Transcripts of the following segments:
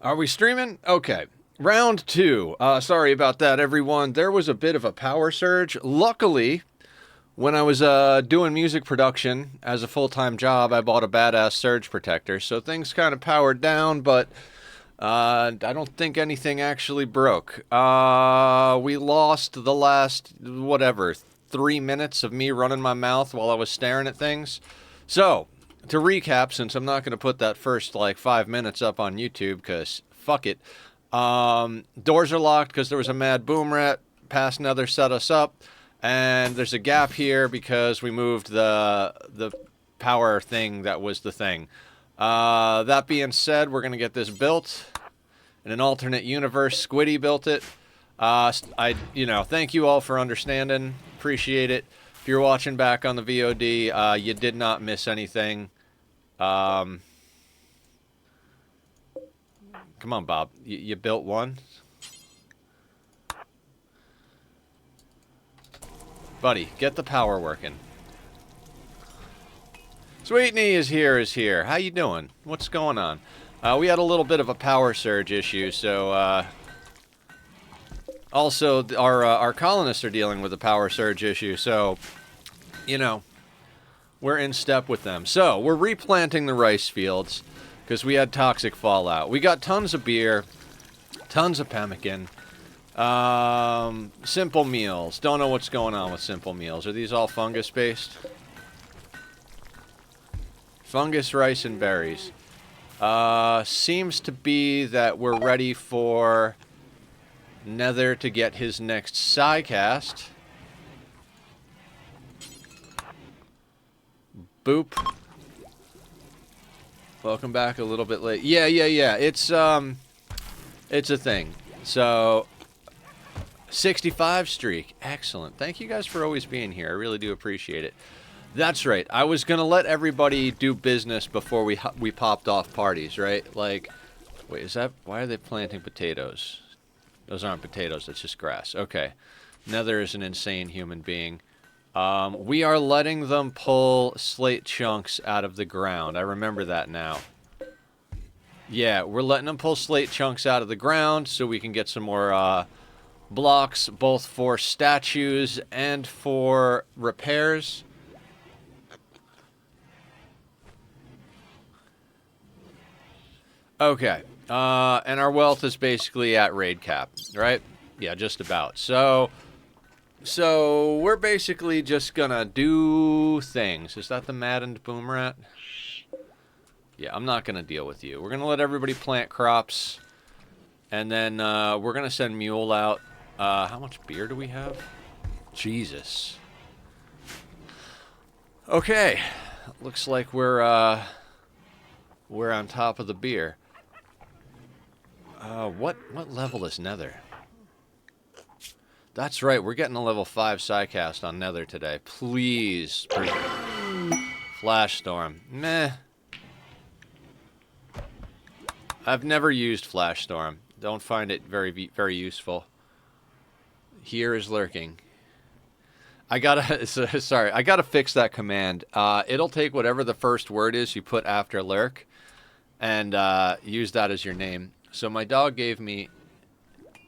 Are we streaming? Okay. Round two. Sorry about that, everyone. There was a bit of a power surge. Luckily, when I was doing music production as a full-time job, I bought a badass surge protector. So things kind of powered down, but I don't think anything actually broke. We lost the last, whatever, 3 minutes of me running my mouth while I was staring at things. So, to recap, since I'm not going to put that first, 5 minutes up on YouTube, because fuck it. Doors are locked because there was a mad boom rat. Past Nether set us up. And there's a gap here because we moved the power thing that was the thing. That being said, we're going to get this built. In an alternate universe, Squiddy built it. Thank you all for understanding. Appreciate it. If you're watching back on the VOD, you did not miss anything. Come on, Bob. You built one? Buddy, get the power working. Sweet Knee is here. How you doing? What's going on? We had a little bit of a power surge issue, so, also, our colonists are dealing with a power surge issue, so, we're in step with them. So, we're replanting the rice fields, because we had toxic fallout. We got tons of beer, tons of pemmican, simple meals. Don't know what's going on with simple meals. Are these all fungus-based? Fungus, rice, and berries. Seems to be that we're ready for Nether to get his next Psycast. Boop. Welcome back a little bit late. Yeah. It's a thing. So, 65 streak. Excellent. Thank you guys for always being here. I really do appreciate it. That's right. I was going to let everybody do business before we popped off parties, right? Wait, is that... Why are they planting potatoes? Those aren't potatoes. That's just grass. Okay. Nether is an insane human being. We are letting them pull slate chunks out of the ground. I remember that now. Yeah, we're letting them pull slate chunks out of the ground so we can get some more blocks, both for statues and for repairs. Okay, and our wealth is basically at raid cap, right? Yeah, just about. So we're basically just gonna do things. Is that the maddened boom rat? Yeah, I'm not gonna deal with you. We're gonna let everybody plant crops, and then we're gonna send Mule out. How much beer do we have? Jesus. Okay, looks like we're on top of the beer. What level is Nether? That's right, we're getting a level 5 Psycast on Nether today. Please. Flash Storm. Meh. I've never used Flash Storm. Don't find it very useful. Here is lurking. I gotta fix that command. It'll take whatever the first word is you put after lurk and use that as your name. So my dog gave me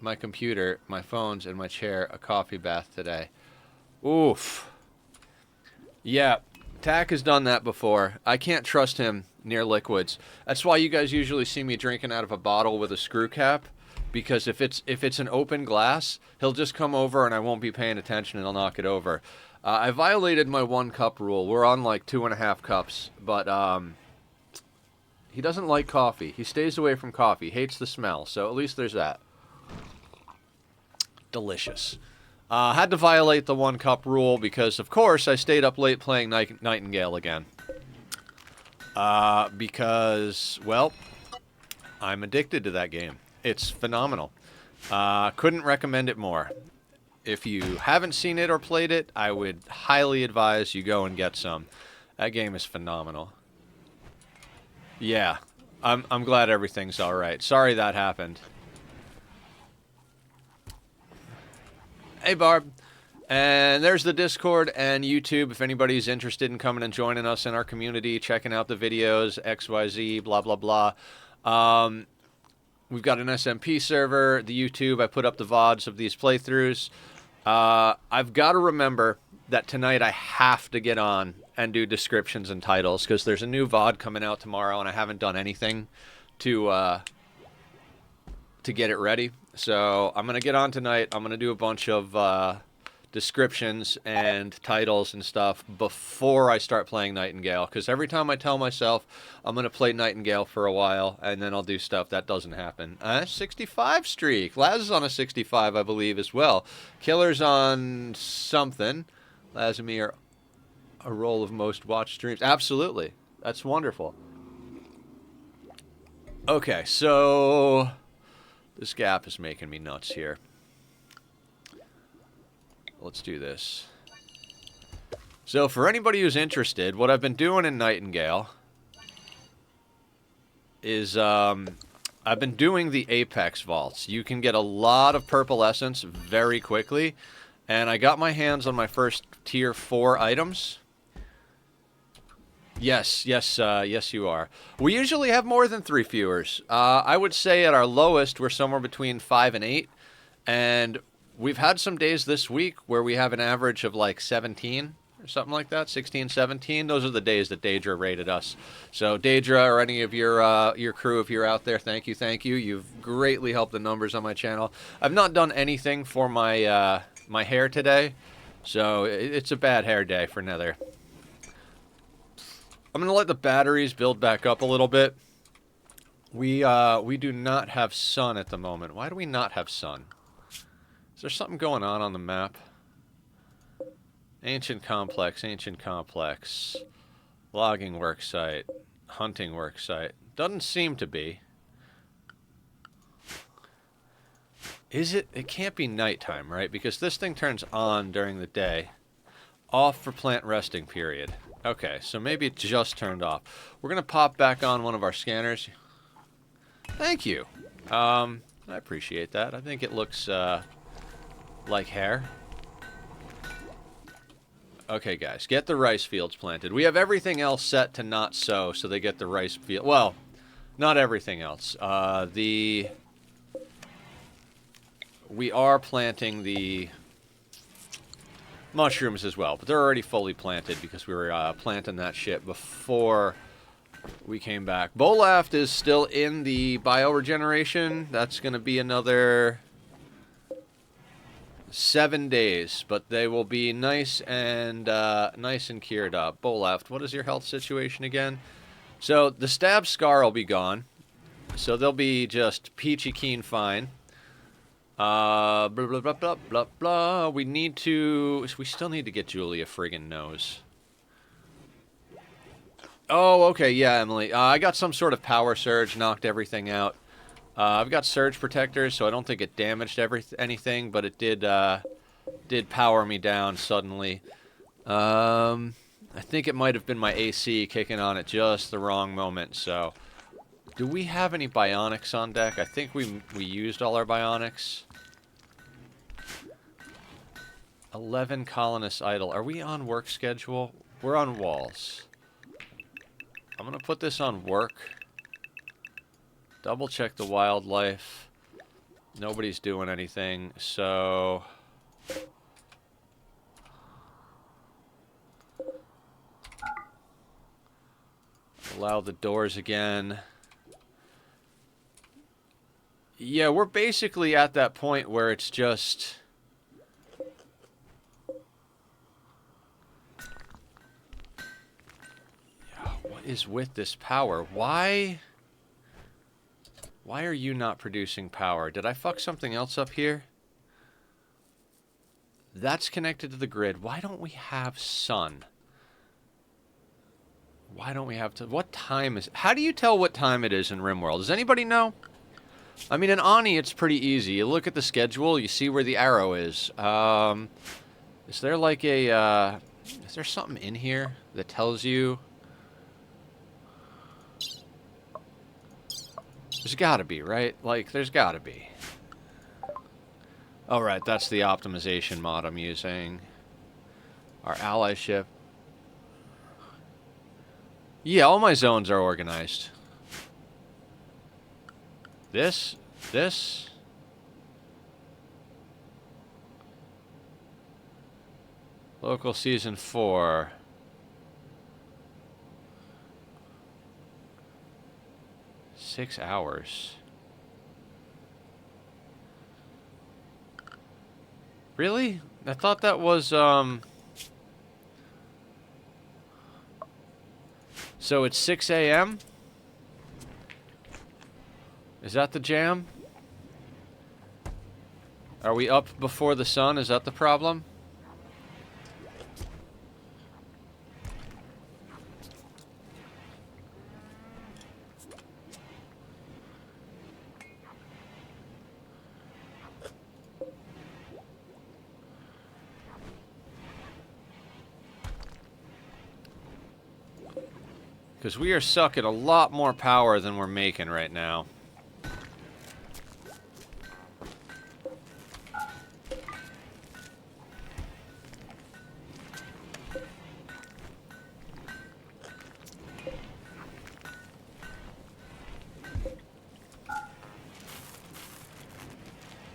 my computer, my phones, and my chair a coffee bath today. Oof. Yeah, Tack has done that before. I can't trust him near liquids. That's why you guys usually see me drinking out of a bottle with a screw cap, because if it's an open glass, he'll just come over and I won't be paying attention and I'll knock it over. I violated my 1 cup rule. We're on 2.5 cups, but he doesn't like coffee. He stays away from coffee, hates the smell, so at least there's that. Delicious. Had to violate the 1 cup rule because, of course, I stayed up late playing Nightingale again. Because, well, I'm addicted to that game. It's phenomenal. Couldn't recommend it more. If you haven't seen it or played it, I would highly advise you go and get some. That game is phenomenal. Yeah, I'm glad everything's alright. Sorry that happened. Hey, Barb. And there's the Discord and YouTube if anybody's interested in coming and joining us in our community, checking out the videos, XYZ, blah, blah, blah. We've got an SMP server, the YouTube. I put up the VODs of these playthroughs. I've got to remember that tonight I have to get on and do descriptions and titles because there's a new VOD coming out tomorrow, and I haven't done anything to get it ready. So I'm gonna get on tonight. I'm gonna do a bunch of descriptions and titles and stuff before I start playing Nightingale, because every time I tell myself I'm going to play Nightingale for a while and then I'll do stuff, that doesn't happen. 65 streak. Laz is on a 65, I believe, as well. Killer's on something. Lazimir, a roll of most watched streams. Absolutely. That's wonderful. Okay, so this gap is making me nuts here. Let's do this. So for anybody who's interested, what I've been doing in Nightingale is I've been doing the Apex vaults. You can get a lot of purple essence very quickly, and I got my hands on my first tier 4 items. Yes, you are. We usually have more than 3 viewers. I would say at our lowest we're somewhere between 5 and 8, and we've had some days this week where we have an average of like 17 or something like that, 16, 17. Those are the days that Daedra rated us. So Daedra or any of your crew, if you're out there, thank you. You've greatly helped the numbers on my channel. I've not done anything for my my hair today, so it's a bad hair day for Nether. I'm going to let the batteries build back up a little bit. We do not have sun at the moment. Why do we not have sun? Is there something going on the map? Ancient complex. Logging worksite. Hunting worksite. Doesn't seem to be. Is it? It can't be nighttime, right? Because this thing turns on during the day. Off for plant resting period. Okay, so maybe it just turned off. We're going to pop back on one of our scanners. Thank you. I appreciate that. I think it looks like hair. Okay, guys, get the rice fields planted. We have everything else set to not sow, so they get the rice field. Well, not everything else. We are planting the mushrooms as well, but they're already fully planted because we were planting that shit before we came back. Bolaft is still in the bioregeneration. That's going to be another 7 days, but they will be nice and cured up. Bolaft, what is your health situation again? So the stab scar will be gone, so they'll be just peachy keen fine. Blah blah blah blah blah blah. We still need to get Julie a friggin' nose. Oh, okay, yeah, Emily. I got some sort of power surge, knocked everything out. I've got surge protectors, so I don't think it damaged anything, but it did power me down suddenly. I think it might have been my AC kicking on at just the wrong moment. So, do we have any bionics on deck? I think we used all our bionics. 11 colonists idle. Are we on work schedule? We're on walls. I'm gonna put this on work. Double check the wildlife. Nobody's doing anything, so allow the doors again. Yeah, we're basically at that point where it's just what is with this power? Why are you not producing power? Did I fuck something else up here? That's connected to the grid. Why don't we have sun? Why don't we have to... What time is... How do you tell what time it is in Rimworld? Does anybody know? I mean, in Ani, it's pretty easy. You look at the schedule, you see where the arrow is. Is there like a... is there something in here that tells you... There's gotta be, right? Like, there's gotta be. Alright, that's the optimization mod I'm using. Our allyship. Yeah, all my zones are organized. This. Local season 4. Six hours. Really? I thought that was, So it's 6 a.m.? Is that the jam? Are we up before the sun? Is that the problem? Because we are sucking a lot more power than we're making right now.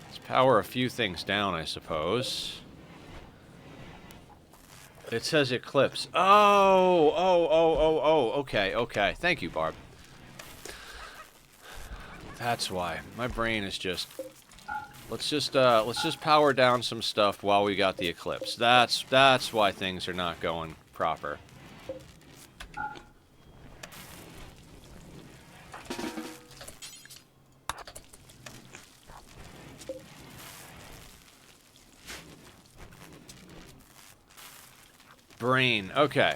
Let's power a few things down, I suppose. It says eclipse. Oh, okay. Thank you, Barb. That's why. My brain is just... Let's just power down some stuff while we got the eclipse. That's why things are not going proper. Brain. Okay.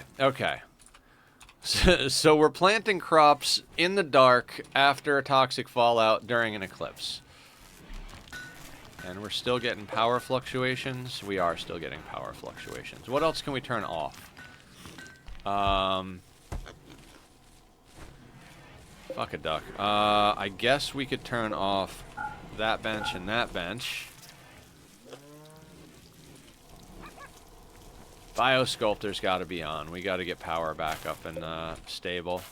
So we're planting crops in the dark after a toxic fallout during an eclipse. And we're still getting power fluctuations. We are still getting power fluctuations. What else can we turn off? Fuck a duck. I guess we could turn off that bench and that bench. Biosculptor's got to be on. We got to get power back up and stable.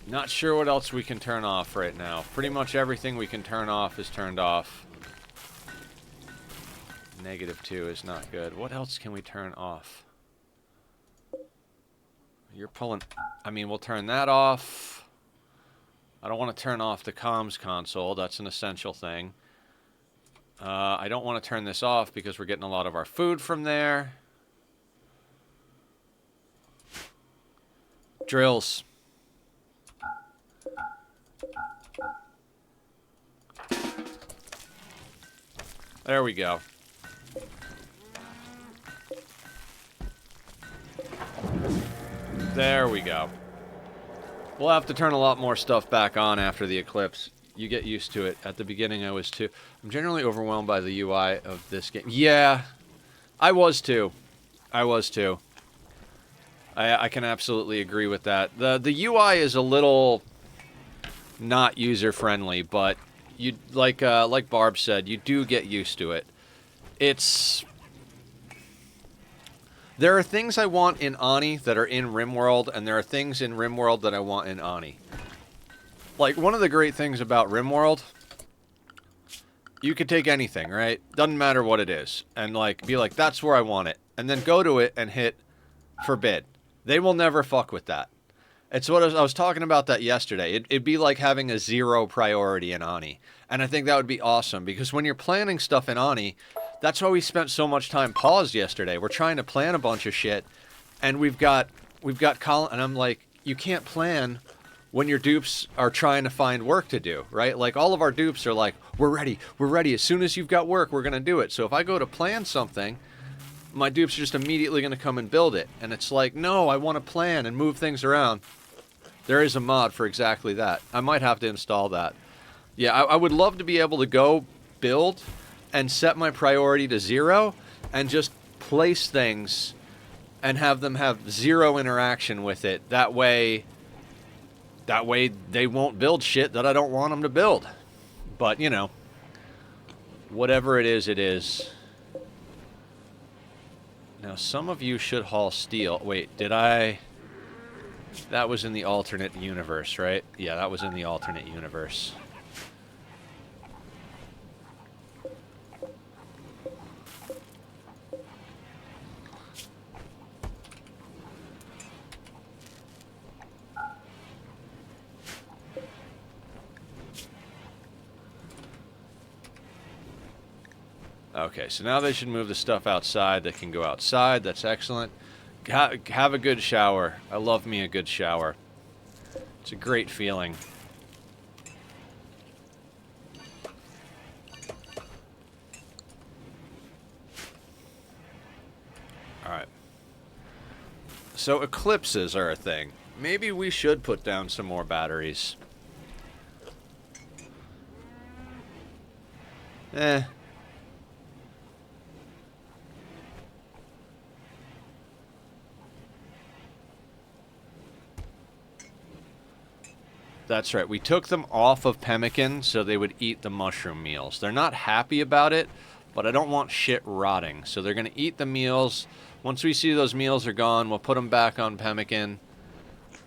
Not sure what else we can turn off right now. Pretty much everything we can turn off is turned off. -2 is not good. What else can we turn off? You're pulling... I mean, we'll turn that off. I don't want to turn off the comms console. That's an essential thing. I don't want to turn this off because we're getting a lot of our food from there. Drills. There we go. There we go. We'll have to turn a lot more stuff back on after the eclipse. You get used to it. At the beginning, I was too. I'm generally overwhelmed by the UI of this game. Yeah, I was too. I can absolutely agree with that. The UI is a little not user-friendly, but you like Barb said, you do get used to it. There are things I want in Ani that are in Rimworld, and there are things in Rimworld that I want in Ani. Like, one of the great things about Rimworld, you could take anything, right? Doesn't matter what it is. And, like, be like, that's where I want it. And then go to it and hit forbid. They will never fuck with that. It's what I was talking about that yesterday. It'd be like having a 0 priority in Ani. And I think that would be awesome, because when you're planning stuff in Ani, that's why we spent so much time paused yesterday. We're trying to plan a bunch of shit, and we've got Colin, and I'm like, you can't plan when your dupes are trying to find work to do, right? Like, all of our dupes are like, we're ready. As soon as you've got work, we're going to do it. So if I go to plan something, my dupes are just immediately going to come and build it. And it's like, no, I want to plan and move things around. There is a mod for exactly that. I might have to install that. Yeah, I would love to be able to go build and set my priority to 0 and just place things and have them have 0 interaction with it. That way they won't build shit that I don't want them to build. But, you know, whatever it is, it is. Now, some of you should haul steel. Wait, did I... That was in the alternate universe, right? Yeah, that was in the alternate universe. Okay, so now they should move the stuff outside that can go outside. That's excellent. Have a good shower. I love me a good shower. It's a great feeling. Alright. So eclipses are a thing. Maybe we should put down some more batteries. Eh. That's right. We took them off of pemmican so they would eat the mushroom meals. They're not happy about it, but I don't want shit rotting. So they're going to eat the meals. Once we see those meals are gone, we'll put them back on pemmican.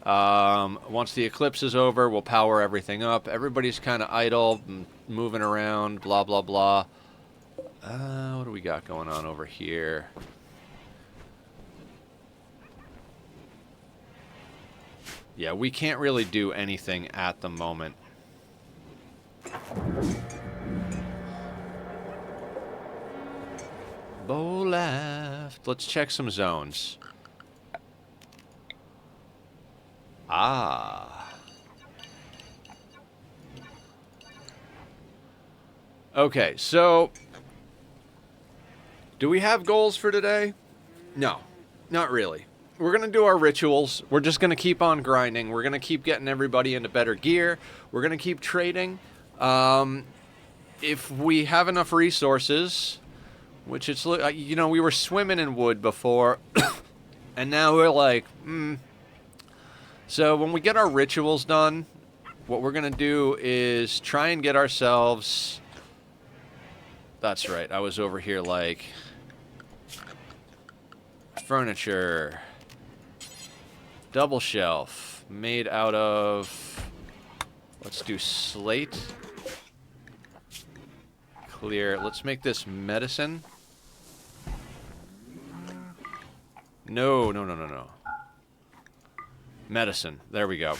Once the eclipse is over, we'll power everything up. Everybody's kind of idle, moving around, blah, blah, blah. What do we got going on over here? Yeah, we can't really do anything at the moment. Bow left. Let's check some zones. Ah. Okay, so... Do we have goals for today? No, not really. We're going to do our rituals. We're just going to keep on grinding. We're going to keep getting everybody into better gear. We're going to keep trading. If we have enough resources, which it's, you know, we were swimming in wood before, and now we're like, So when we get our rituals done, what we're going to do is try and get ourselves... That's right. I was over here like... Furniture... Double shelf, made out of, let's do slate, clear, let's make this medicine. No. Medicine, there we go.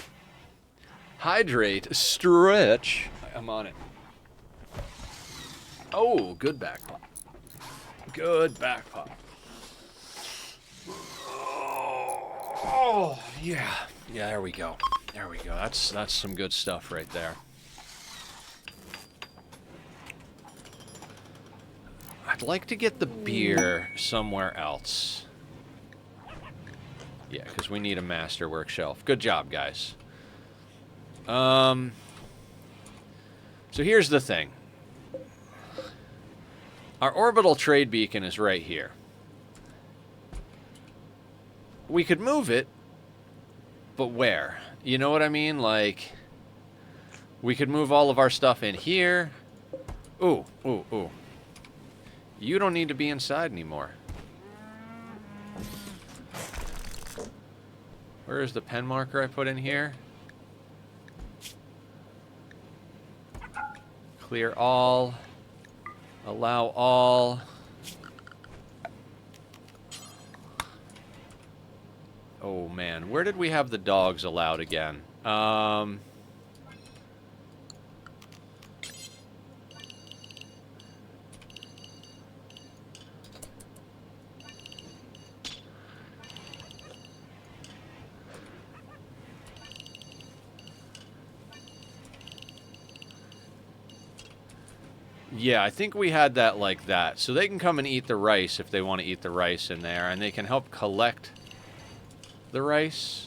Hydrate, stretch, I'm on it. Oh, good back pop. Good back pop. Oh, yeah. Yeah, there we go. There we go. That's some good stuff right there. I'd like to get the beer somewhere else. Yeah, because we need a masterwork shelf. Good job, guys. So here's the thing. Our orbital trade beacon is right here. We could move it, but where? You know what I mean? Like, we could move all of our stuff in here. Ooh. You don't need to be inside anymore. Where is the pen marker I put in here? Clear all. Allow all. Oh, man. Where did we have the dogs allowed again? Yeah, I think we had that like that. So they can come and eat the rice if they want to eat the rice in there. And they can help collect the rice.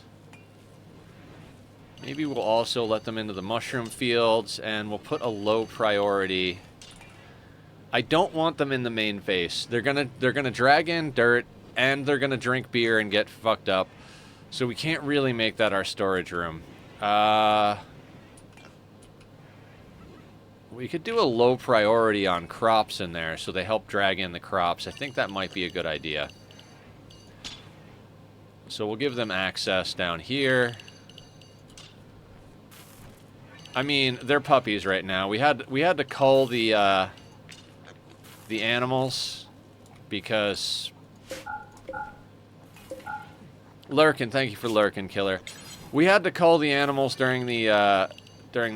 Maybe we'll also let them into the mushroom fields, and we'll put a low priority. I don't want them in the main base. They're gonna drag in dirt, and they're gonna drink beer and get fucked up. So we can't really make that our storage room. We could do a low priority on crops in there so they help drag in the crops. I think that might be a good idea. So we'll give them access down here. I mean, they're puppies right now. We had to cull the animals because lurking. Thank you for lurking, killer. We had to cull the animals during the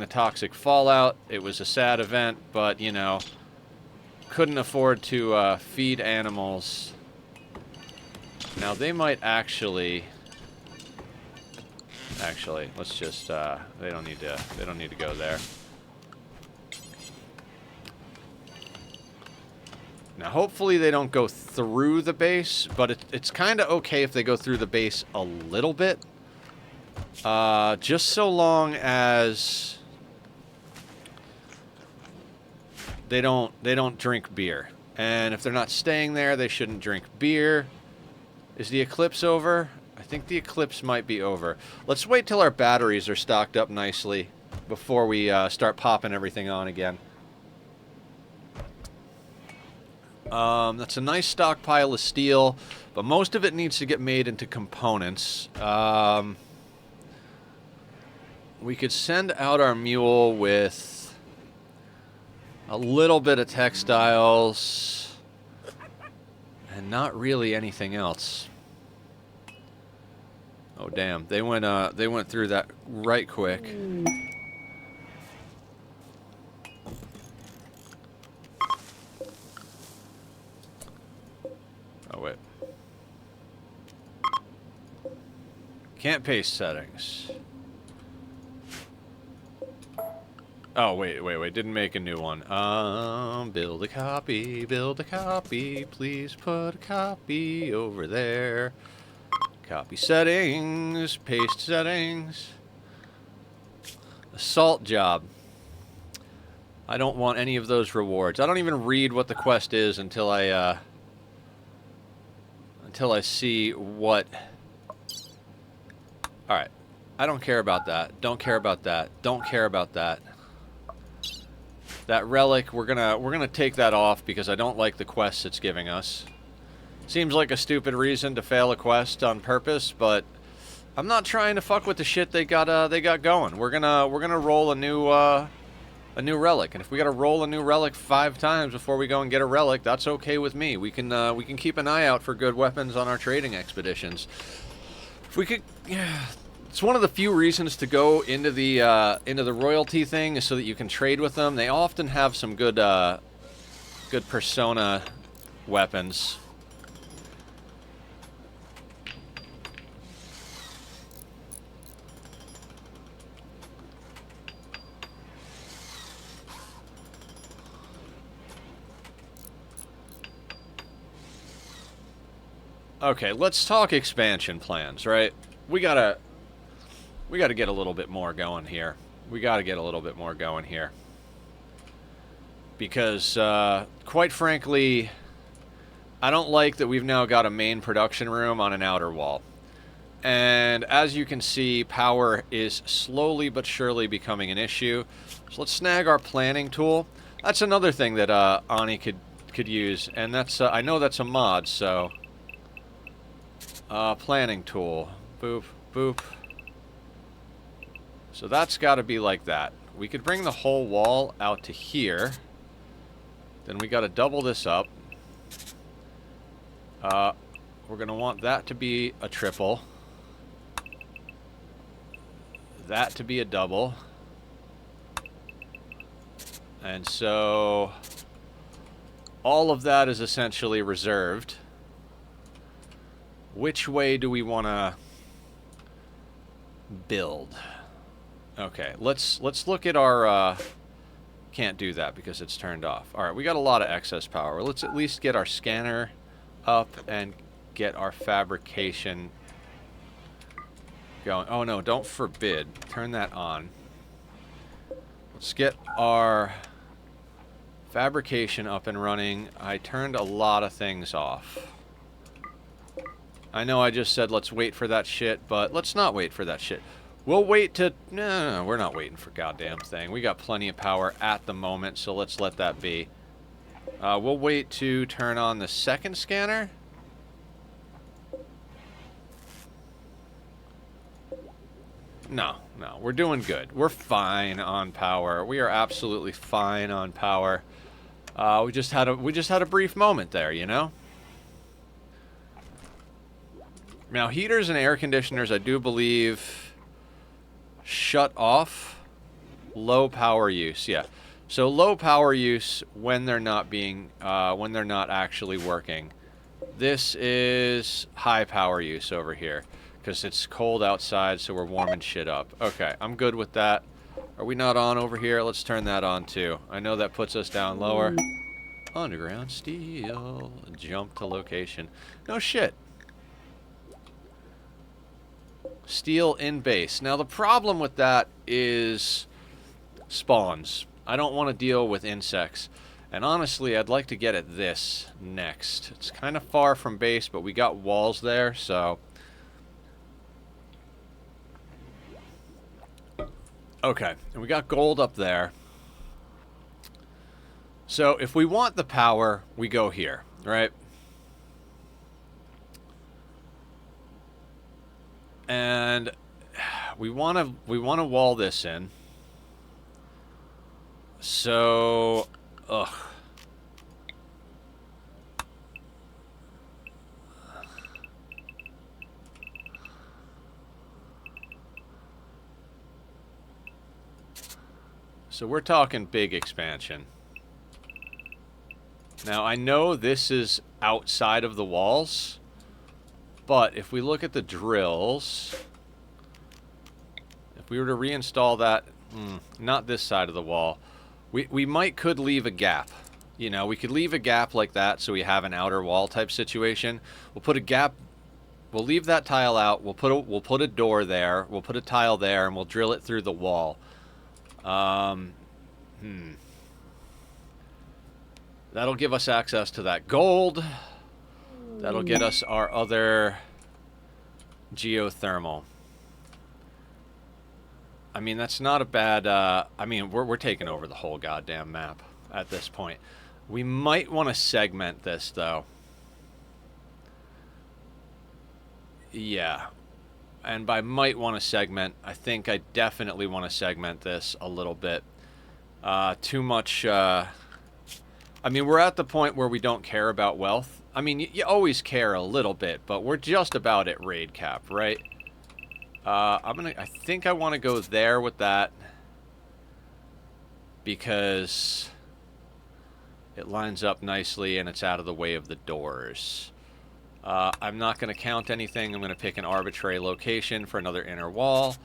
toxic fallout. It was a sad event, but you know, couldn't afford to feed animals. Now they might actually, let's just they don't need to go there. Now hopefully they don't go through the base, but it's kind of okay if they go through the base a little bit. Just so long as they don't drink beer. And if they're not staying there, they shouldn't drink beer. Is the eclipse over? I think the eclipse might be over. Let's wait till our batteries are stocked up nicely before we start popping everything on again. That's a nice stockpile of steel, but most of it needs to get made into components. We could send out our mule with a little bit of textiles and not really anything else. Oh damn, they went through that right quick. Oh wait. Can't paste settings. Oh, wait. Didn't make a new one. Build a copy. Please put a copy over there. Copy settings. Paste settings. Assault job. I don't want any of those rewards. I don't even read what the quest is until I see what... Alright. I don't care about that. Don't care about that. Don't care about that. That relic, we're gonna take that off because I don't like the quests it's giving us. Seems like a stupid reason to fail a quest on purpose, but I'm not trying to fuck with the shit they got going. We're gonna roll a new relic, and if we gotta roll a new relic 5 times before we go and get a relic, that's okay with me. We can keep an eye out for good weapons on our trading expeditions. If we could, yeah. It's one of the few reasons to go into the royalty thing is so that you can trade with them. They often have some good persona weapons. Okay, let's talk expansion plans, right? We gotta get a little bit more going here. Because, quite frankly, I don't like that we've now got a main production room on an outer wall. And as you can see, power is slowly but surely becoming an issue. So let's snag our planning tool. That's another thing that Ani could use, and that's I know that's a mod, so... planning tool. Boop, boop. So that's got to be like that. We could bring the whole wall out to here. Then we got to double this up. We're going to want that to be a triple. That to be a double. And so all of that is essentially reserved. Which way do we want to build? Okay, let's look at our... can't do that because it's turned off. Alright, we got a lot of excess power. Let's at least get our scanner up and get our fabrication going. Oh no, don't forbid. Turn that on. Let's get our fabrication up and running. I turned a lot of things off. I know I just said let's wait for that shit, but let's not wait for that shit. We'll wait to... No, we're not waiting for goddamn thing. We got plenty of power at the moment, so let's let that be. We'll wait to turn on the second scanner. No, we're doing good. We're fine on power. We are absolutely fine on power. We just had a brief moment there, you know? Now, heaters and air conditioners, I do believe, shut off low power use. Yeah. So low power use when they're not actually working. This is high power use over here because it's cold outside, so we're warming shit up. Okay, I'm good with that. Are we not on over here? Let's turn that on too. I know that puts us down lower. Underground steel. Jump to location. No shit. Steel in base. Now the problem with that is spawns. I don't want to deal with insects. And honestly, I'd like to get at this next. It's kind of far from base, but we got walls there, so... Okay, and we got gold up there. So if we want the power, we go here, right? And we want to wall this in. So, ugh. So we're talking big expansion. Now, I know this is outside of the walls, but if we look at the drills, if we were to reinstall that, not this side of the wall, we could leave a gap. You know, we could leave a gap like that so we have an outer wall type situation. We'll put a gap, we'll leave that tile out, we'll put a door there, we'll put a tile there, and we'll drill it through the wall. That'll give us access to that gold. That'll get us our other geothermal. I mean, that's not a bad... I mean, we're taking over the whole goddamn map at this point. We might want to segment this, though. Yeah. And by might want to segment, I think I definitely want to segment this a little bit. Too much... I mean, we're at the point where we don't care about wealth. I mean, you always care a little bit, but we're just about at raid cap, right? I think I want to go there with that because it lines up nicely and it's out of the way of the doors. I'm not going to count anything. I'm going to pick an arbitrary location for another inner wall.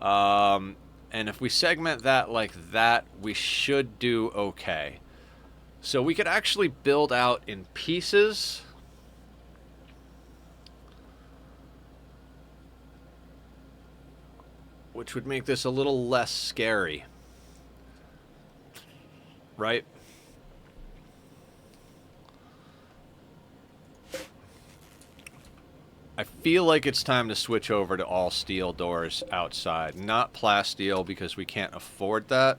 And if we segment that like that, we should do okay. So we could actually build out in pieces. Which would make this a little less scary. Right? I feel like it's time to switch over to all steel doors outside. Not plasteel because we can't afford that.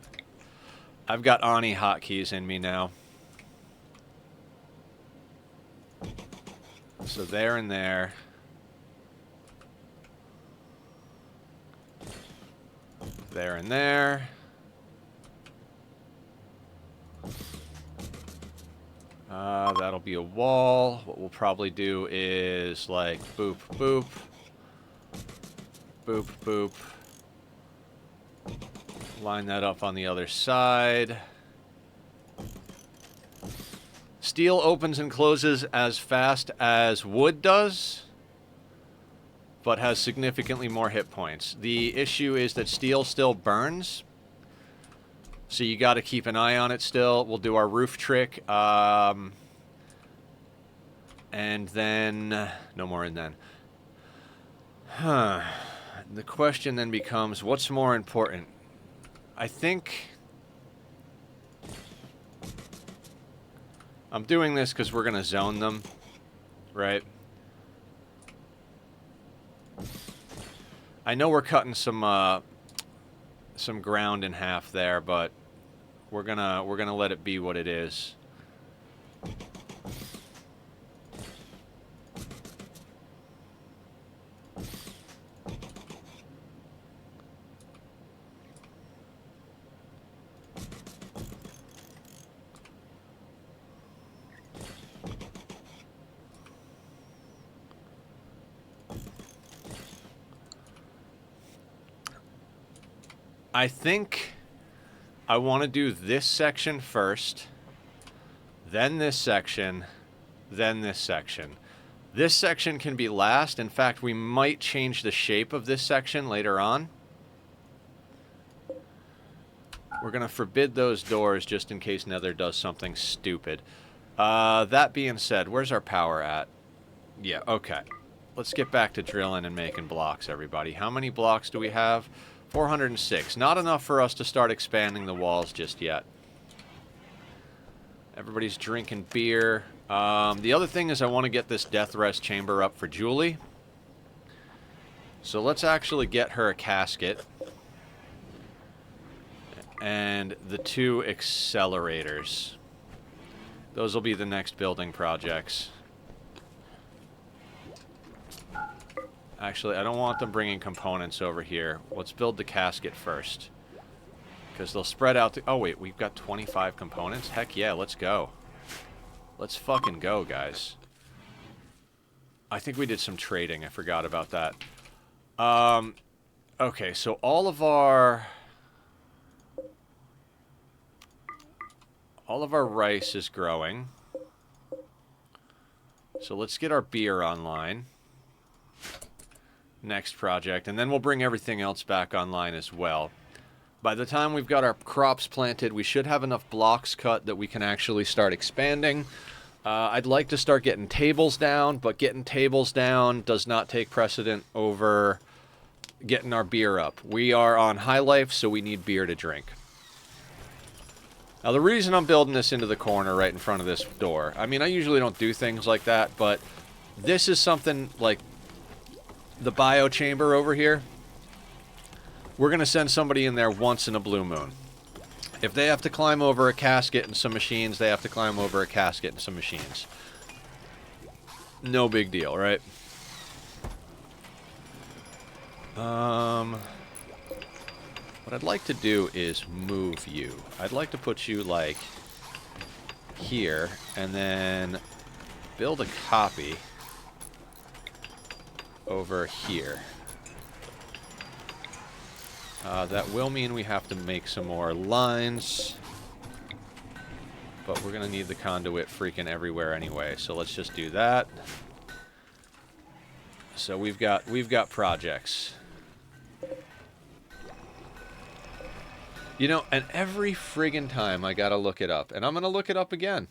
I've got Ani hotkeys in me now. So there and there. There and there. That'll be a wall. What we'll probably do is like boop, boop. Boop, boop. Line that up on the other side. Steel opens and closes as fast as wood does, but has significantly more hit points. The issue is that steel still burns, so you got to keep an eye on it still. We'll do our roof trick, and then... no more and then. Huh. The question then becomes, what's more important? I think... I'm doing this because we're going to zone them, right? I know we're cutting some ground in half there, but we're gonna let it be what it is. I think I want to do this section first, then this section, then this section. This section can be last. In fact, we might change the shape of this section later on. We're going to forbid those doors just in case Nether does something stupid. That being said, where's our power at? Yeah, okay. Let's get back to drilling and making blocks, everybody. How many blocks do we have? 406. Not enough for us to start expanding the walls just yet. Everybody's drinking beer. The other thing is I want to get this death rest chamber up for Julie. So let's actually get her a casket. And the 2 accelerators. Those will be the next building projects. Actually, I don't want them bringing components over here. Let's build the casket first. Because they'll spread out the... Oh, wait, we've got 25 components? Heck yeah, let's go. Let's fucking go, guys. I think we did some trading. I forgot about that. Okay, so all of our rice is growing. So let's get our beer online. Next project, and then we'll bring everything else back online as well. By the time we've got our crops planted, we should have enough blocks cut that we can actually start expanding. I'd like to start getting tables down, but getting tables down does not take precedent over getting our beer up. We are on high life, so we need beer to drink. Now, the reason I'm building this into the corner right in front of this door, I mean, I usually don't do things like that, but this is something like the bio chamber over here. We're going to send somebody in there once in a blue moon. If they have to climb over a casket and some machines, they have to climb over a casket and some machines. No big deal, right? What I'd like to do is move you. I'd like to put you, like, here, and then build a copy over here. That will mean we have to make some more lines, but we're gonna need the conduit freaking everywhere anyway, so let's just do that. So we've got projects. You know, and every friggin' time I gotta look it up, and I'm gonna look it up again.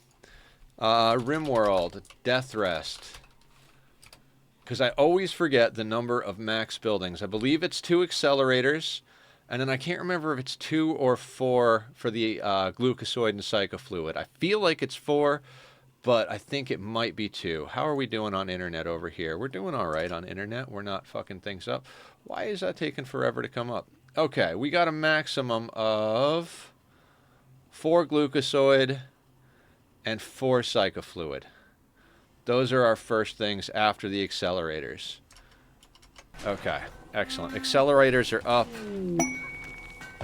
Rimworld, Death Rest. Because I always forget the number of max buildings. I believe it's 2 accelerators, and then I can't remember if it's 2 or 4 for the glucosoid and psychofluid. I feel like it's 4, but I think it might be 2. How are we doing on internet over here? We're doing all right on internet. We're not fucking things up. Why is that taking forever to come up? Okay, we got a maximum of 4 glucosoid and 4 psychofluid. Those are our first things after the accelerators. Okay, excellent. Accelerators are up.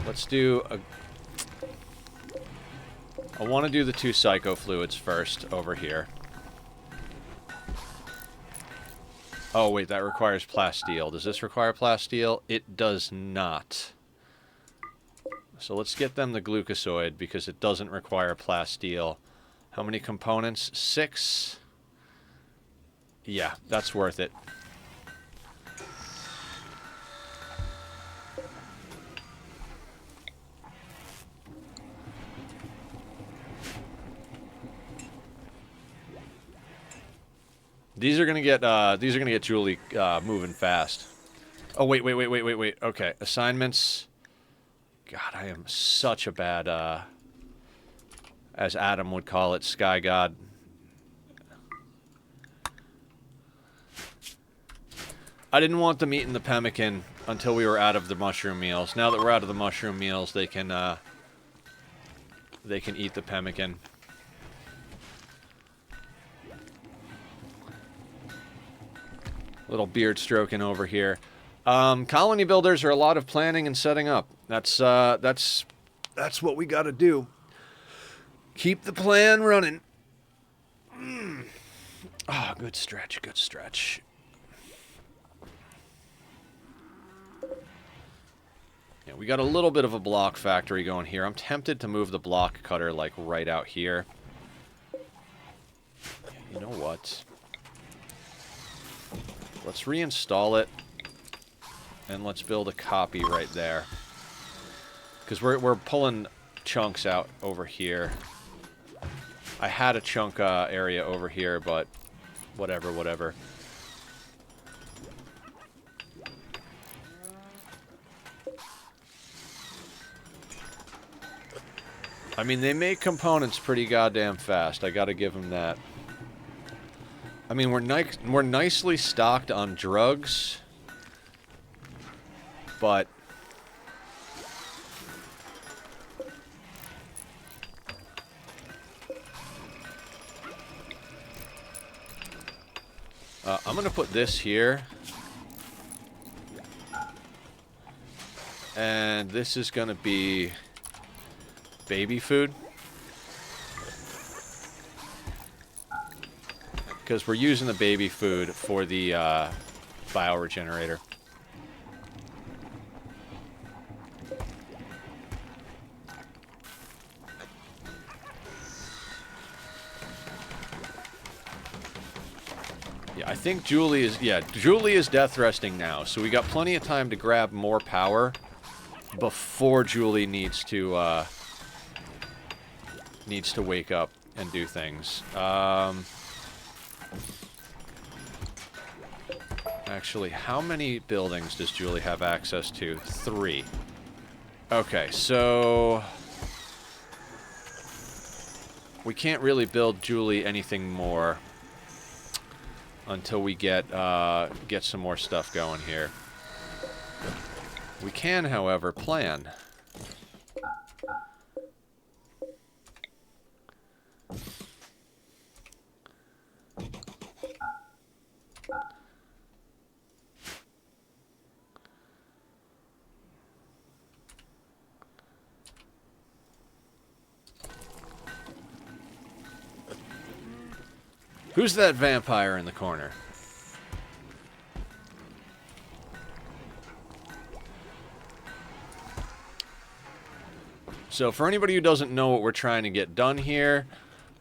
Let's do a... I want to do the 2 psychofluids first over here. Oh, wait, that requires plasteel. Does this require plasteel? It does not. So let's get them the glucosoid because it doesn't require plasteel. How many components? 6. Yeah, that's worth it. These are gonna get Julie moving fast. Oh wait. Okay, assignments. God, I am such a bad, as Adam would call it, sky god. I didn't want them eating the pemmican until we were out of the mushroom meals. Now that we're out of the mushroom meals, they can eat the pemmican. Little beard stroking over here. Colony builders are a lot of planning and setting up. That's what we got to do. Keep the plan running. Ah, good stretch, good stretch. Yeah, we got a little bit of a block factory going here. I'm tempted to move the block cutter, like, right out here. You know what? Let's reinstall it. And let's build a copy right there. Because we're pulling chunks out over here. I had a chunk area over here, but whatever. I mean, they make components pretty goddamn fast. I gotta give them that. I mean, we're nicely stocked on drugs, but I'm gonna put this here, and this is gonna be baby food. Because we're using the baby food for the bioregenerator. Yeah, I think Julie is death resting now, so we got plenty of time to grab more power before Julie needs to wake up and do things. Actually, how many buildings does Julie have access to? 3. Okay, so we can't really build Julie anything more until we get some more stuff going here. We can, however, plan. Who's that vampire in the corner? So for anybody who doesn't know what we're trying to get done here,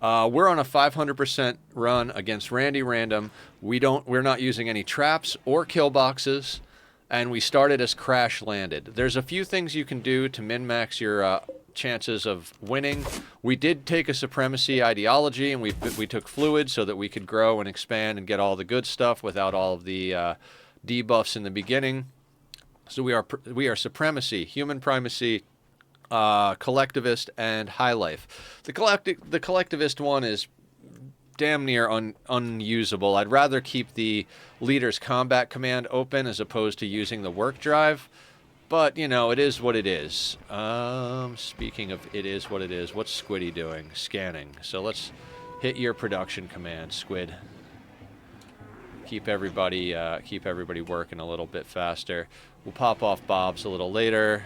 we're on a 500% run against Randy Random. We're not using any traps or kill boxes, and we started as crash landed. There's a few things you can do to min-max your chances of winning. We did take a supremacy ideology, and we took fluid so that we could grow and expand and get all the good stuff without all of the debuffs in the beginning. So we are supremacy, human primacy, collectivist, and high life. The collectivist one is damn near unusable. I'd rather keep the leader's combat command open as opposed to using the work drive. But, you know, it is what it is. Speaking of it is what it is, what's Squiddy doing? Scanning. So let's hit your production command, Squid. Keep everybody working a little bit faster. We'll pop off Bob's a little later.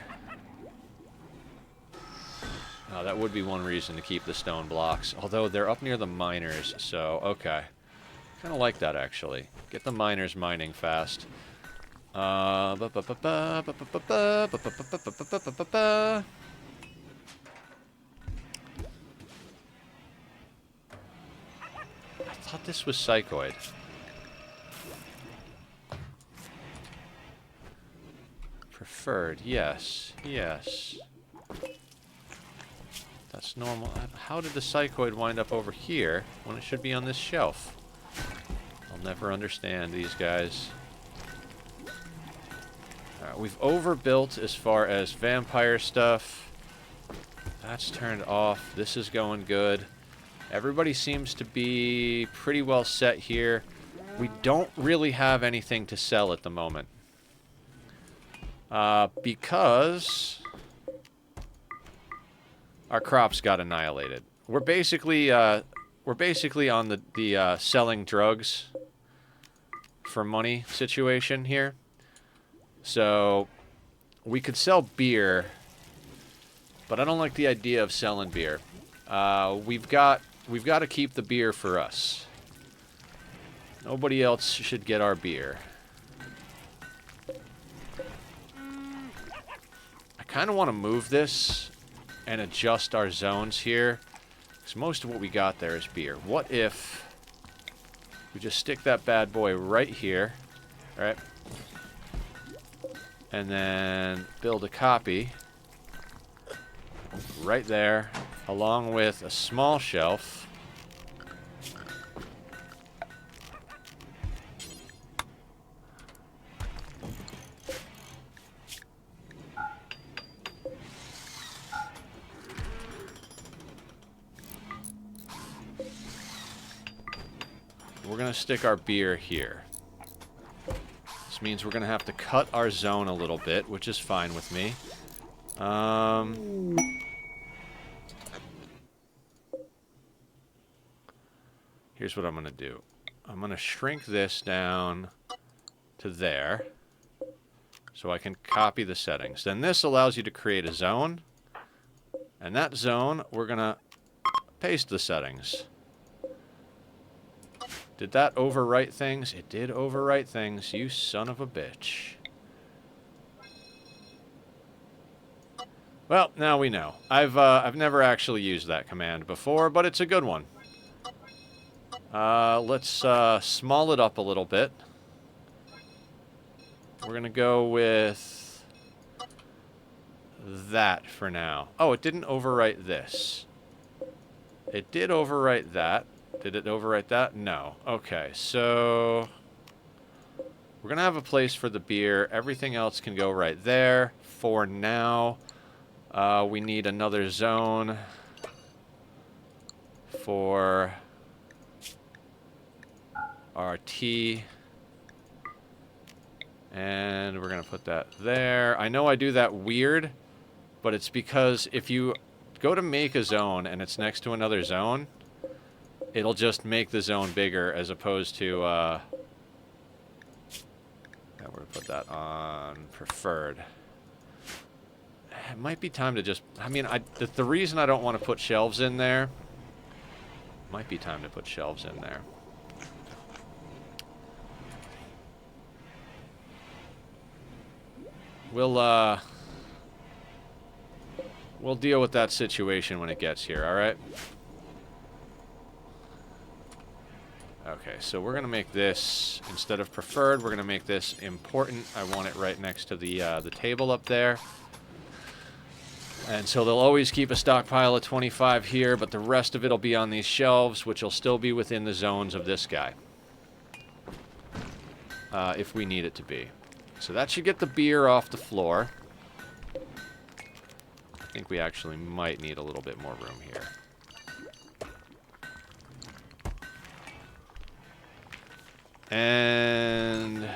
That would be one reason to keep the stone blocks. Although they're up near the miners, so okay. Kind of like that, actually. Get the miners mining fast. I thought this was Psychoid. Preferred, yes, yes. That's normal. How did the Psychoid wind up over here when it should be on this shelf? I'll never understand these guys. Alright, we've overbuilt as far as vampire stuff. That's turned off. This is going good. Everybody seems to be pretty well set here. We don't really have anything to sell at the moment. Because our crops got annihilated. We're basically on the selling drugs for money situation here. So we could sell beer, but I don't like the idea of selling beer. We've got to keep the beer for us. Nobody else should get our beer. I kind of want to move this and adjust our zones here, because most of what we got there is beer. What if we just stick that bad boy right here, right? And then build a copy right there, along with a small shelf. We're going to stick our beer here. This means we're going to have to cut our zone a little bit, which is fine with me. Here's what I'm going to do. I'm going to shrink this down to there, so I can copy the settings. Then this allows you to create a zone, and that zone, we're going to paste the settings. Did that overwrite things? It did overwrite things, you son of a bitch. Well, now we know. I've never actually used that command before, but it's a good one. Let's small it up a little bit. We're gonna go with that for now. Oh, it didn't overwrite this. It did overwrite that. Did it overwrite that? No. Okay, so we're going to have a place for the beer. Everything else can go right there for now. We need another zone for our tea. And we're going to put that there. I know I do that weird, but it's because if you go to make a zone and it's next to another zone, it'll just make the zone bigger as opposed to, yeah, we're going to put that on preferred. It might be time to just, I mean, the reason I don't want to put shelves in there, might be time to put shelves in there. We'll deal with that situation when it gets here, alright? Okay, so we're going to make this, instead of preferred, we're going to make this important. I want it right next to the table up there. And so they'll always keep a stockpile of 25 here, but the rest of it will be on these shelves, which will still be within the zones of this guy. If we need it to be. So that should get the beer off the floor. I think we actually might need a little bit more room here. And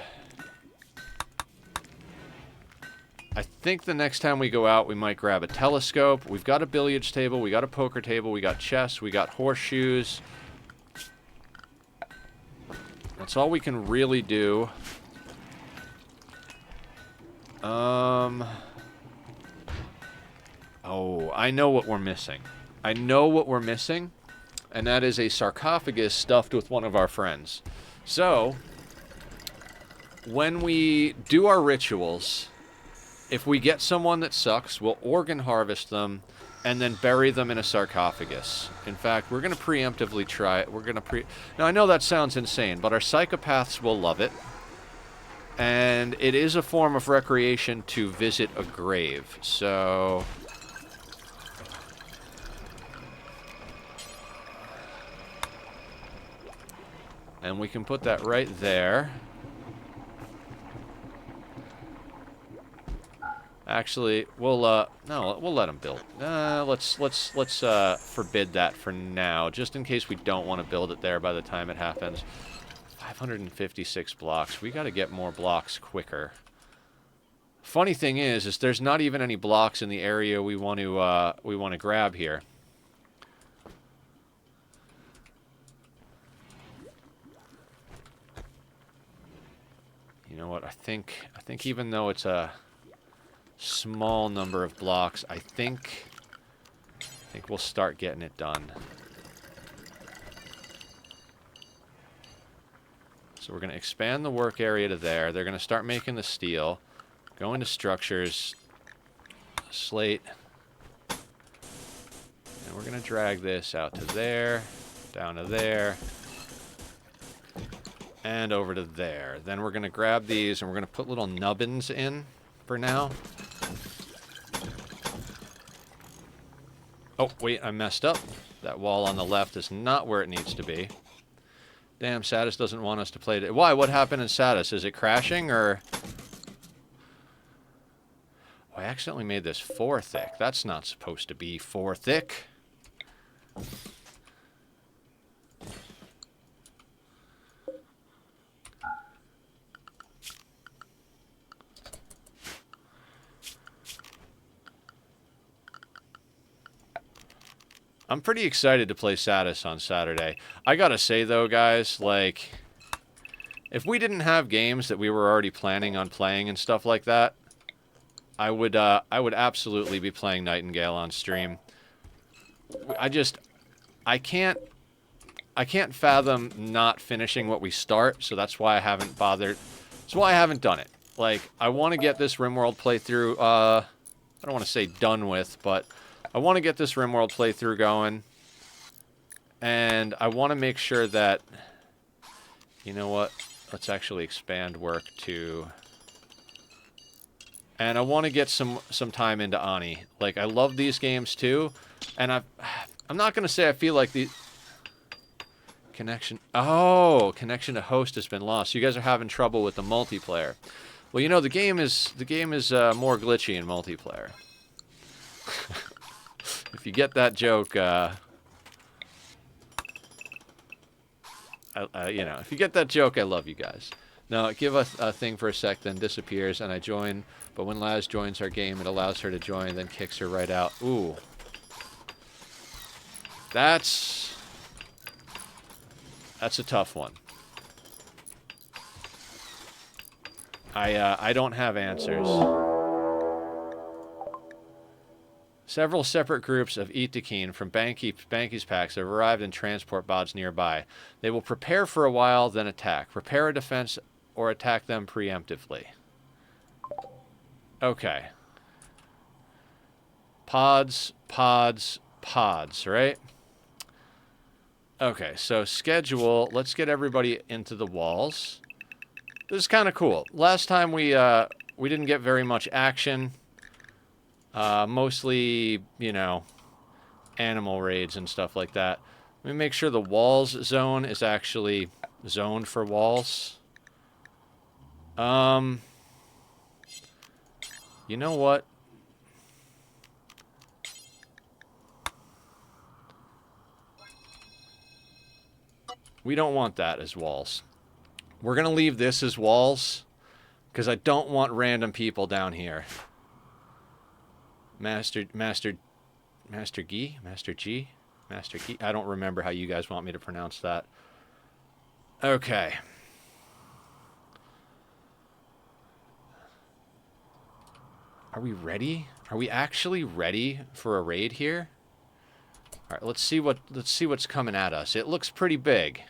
I think the next time we go out, we might grab a telescope. We've got a billiards table, we got a poker table, we got chess, we got horseshoes. That's all we can really do. Oh, I know what we're missing. I know what we're missing, and that is a sarcophagus stuffed with one of our friends. So, when we do our rituals, if we get someone that sucks, we'll organ harvest them and then bury them in a sarcophagus. In fact, we're going to preemptively try it. We're going to Now, I know that sounds insane, but our psychopaths will love it. And it is a form of recreation to visit a grave. So, and we can put that right there. Actually, we'll no, we'll let them build. Let's forbid that for now, just in case we don't want to build it there by the time it happens. 556 blocks. We got to get more blocks quicker. Funny thing is there's not even any blocks in the area we want to grab here. You know what? I think even though it's a small number of blocks, I think we'll start getting it done. So we're going to expand the work area to there. They're going to start making the steel. Go into structures. Slate. And we're going to drag this out to there. Down to there. And over to there. Then we're going to grab these and we're going to put little nubbins in for now. Oh, wait, I messed up. That wall on the left is not where it needs to be. Damn, Satis doesn't want us to play it. Why? What happened in Satis? Is it crashing or... Oh, I accidentally made this 4 thick. That's not supposed to be 4 thick. I'm pretty excited to play Satis on Saturday. I gotta say, though, guys, like, if we didn't have games that we were already planning on playing and stuff like that, I would absolutely be playing Nightingale on stream. I can't fathom not finishing what we start, so that's why I haven't bothered. That's why I haven't done it. Like, I want to get this Rimworld playthrough, I don't want to say done with, but I want to get this Rimworld playthrough going, and I want to make sure that, you know what, let's actually expand work to, and I want to get some time into Ani. Like, I love these games too, and I'm not going to say I feel like the connection to host has been lost. You guys are having trouble with the multiplayer. Well, you know, the game is more glitchy in multiplayer. If you get that joke, you know, if you get that joke, I love you guys. Now, give us a thing for a sec, then disappears, and I join. But when Laz joins our game, it allows her to join, then kicks her right out. Ooh. That's a tough one. I don't have answers. Several separate groups of Itakin from Banky's packs have arrived in transport pods nearby. They will prepare for a while, then attack. Prepare a defense or attack them preemptively. Okay. Pods, right? Okay, so schedule. Let's get everybody into the walls. This is kind of cool. Last time we didn't get very much action. Mostly, you know, animal raids and stuff like that. Let me make sure the walls zone is actually zoned for walls. You know what? We don't want that as walls. We're going to leave this as walls because I don't want random people down here. Master G? I don't remember how you guys want me to pronounce that. Okay. Are we ready? Are we actually ready for a raid here? All right, let's see what's coming at us. It looks pretty big.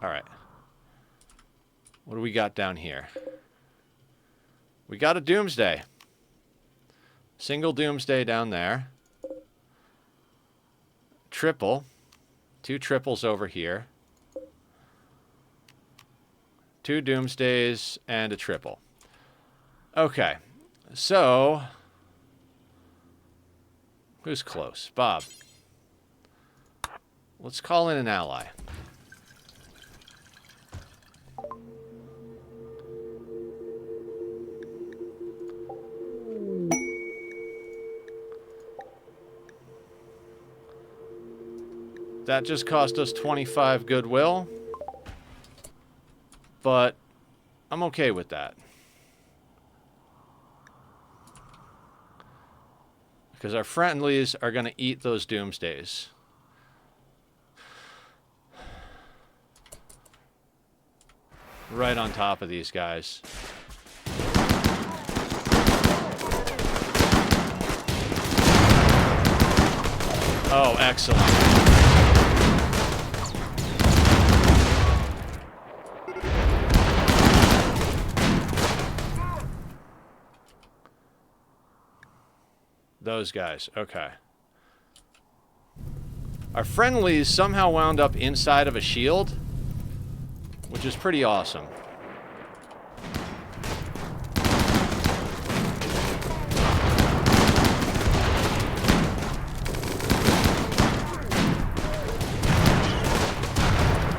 All right. What do we got down here? We got a Doomsday. Single Doomsday down there. Triple. 2 triples over here. 2 Doomsdays and a triple. Okay. So, who's close? Bob. Let's call in an ally. That just cost us 25 goodwill. But I'm okay with that. Because our friendlies are going to eat those doomsdays. Right on top of these guys. Oh, excellent. Those guys, okay. Our friendlies somehow wound up inside of a shield, which is pretty awesome.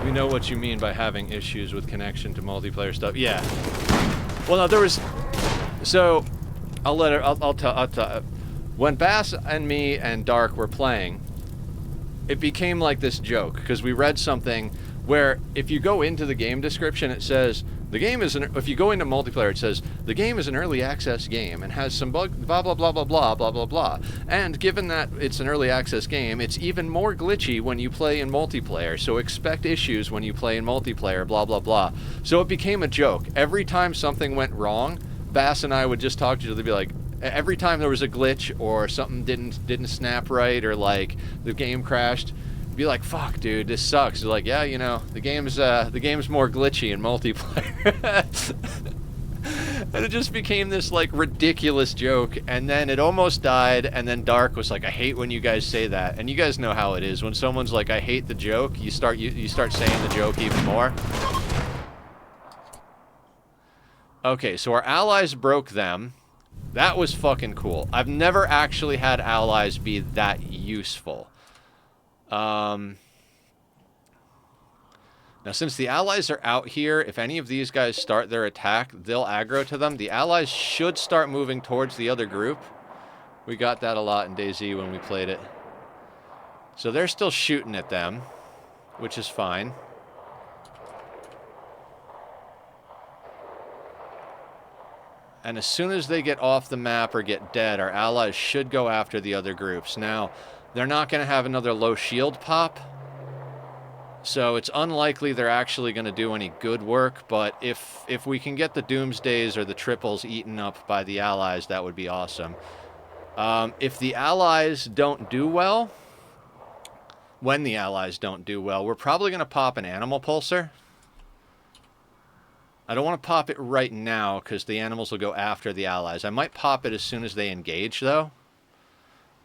We know what you mean by having issues with connection to multiplayer stuff. Yeah. Well, no, there was... So, I'll tell... When Bass and me and Dark were playing, it became like this joke, because we read something where if you go into the game description, it says, the game is if you go into multiplayer, it says, the game is an early access game and has some blah, blah, blah, blah, blah, blah, blah, blah. And given that it's an early access game, it's even more glitchy when you play in multiplayer, so expect issues when you play in multiplayer, blah, blah, blah. So it became a joke. Every time something went wrong, Bass and I would just talk to each other, be like, every time there was a glitch or something didn't snap right, or like the game crashed, be like, fuck dude, this sucks. They're like, yeah, you know, the game's more glitchy in multiplayer. And it just became this like ridiculous joke, and then it almost died, and then Dark was like, I hate when you guys say that. And you guys know how it is. When someone's like, I hate the joke, you start saying the joke even more. Okay, so our allies broke them. That was fucking cool. I've never actually had allies be that useful. Now, since the allies are out here, if any of these guys start their attack, they'll aggro to them. The allies should start moving towards the other group. We got that a lot in DayZ when we played it. So they're still shooting at them, which is fine. And as soon as they get off the map or get dead, our allies should go after the other groups. Now, they're not going to have another low shield pop, so it's unlikely they're actually going to do any good work, but if we can get the Doomsdays or the triples eaten up by the allies, that would be awesome. If the allies don't do well, when the allies don't do well, we're probably going to pop an animal pulsar. I don't want to pop it right now because the animals will go after the allies. I might pop it as soon as they engage, though.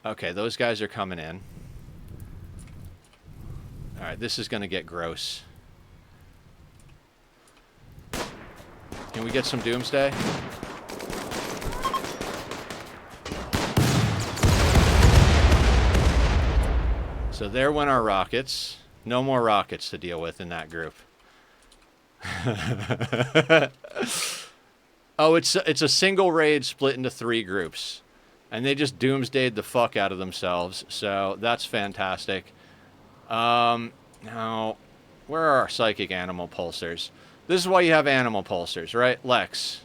Okay, those guys are coming in. Alright, this is going to get gross. Can we get some Doomsday? So there went our rockets. No more rockets to deal with in that group. Oh, it's a single raid split into 3 groups. And they just doomsdayed the fuck out of themselves. So that's fantastic. Now, where are our psychic animal pulsars? This is why you have animal pulsars, right? Lex.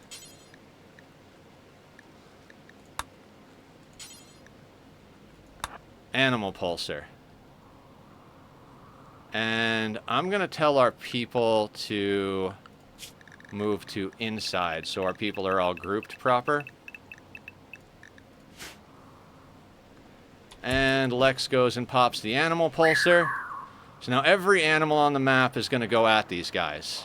Animal pulsar. And I'm going to tell our people to move to inside, so our people are all grouped proper. And Lex goes and pops the animal pulsar. So now every animal on the map is going to go at these guys.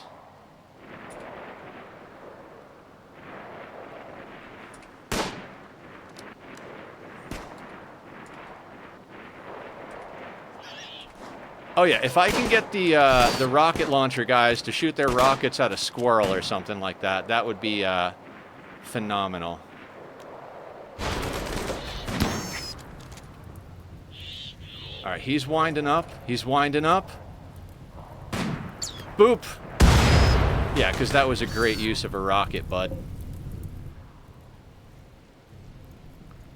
Oh yeah, if I can get the rocket launcher guys to shoot their rockets at a squirrel or something like that, that would be phenomenal. All right, he's winding up. He's winding up. Boop. Yeah, because that was a great use of a rocket, bud.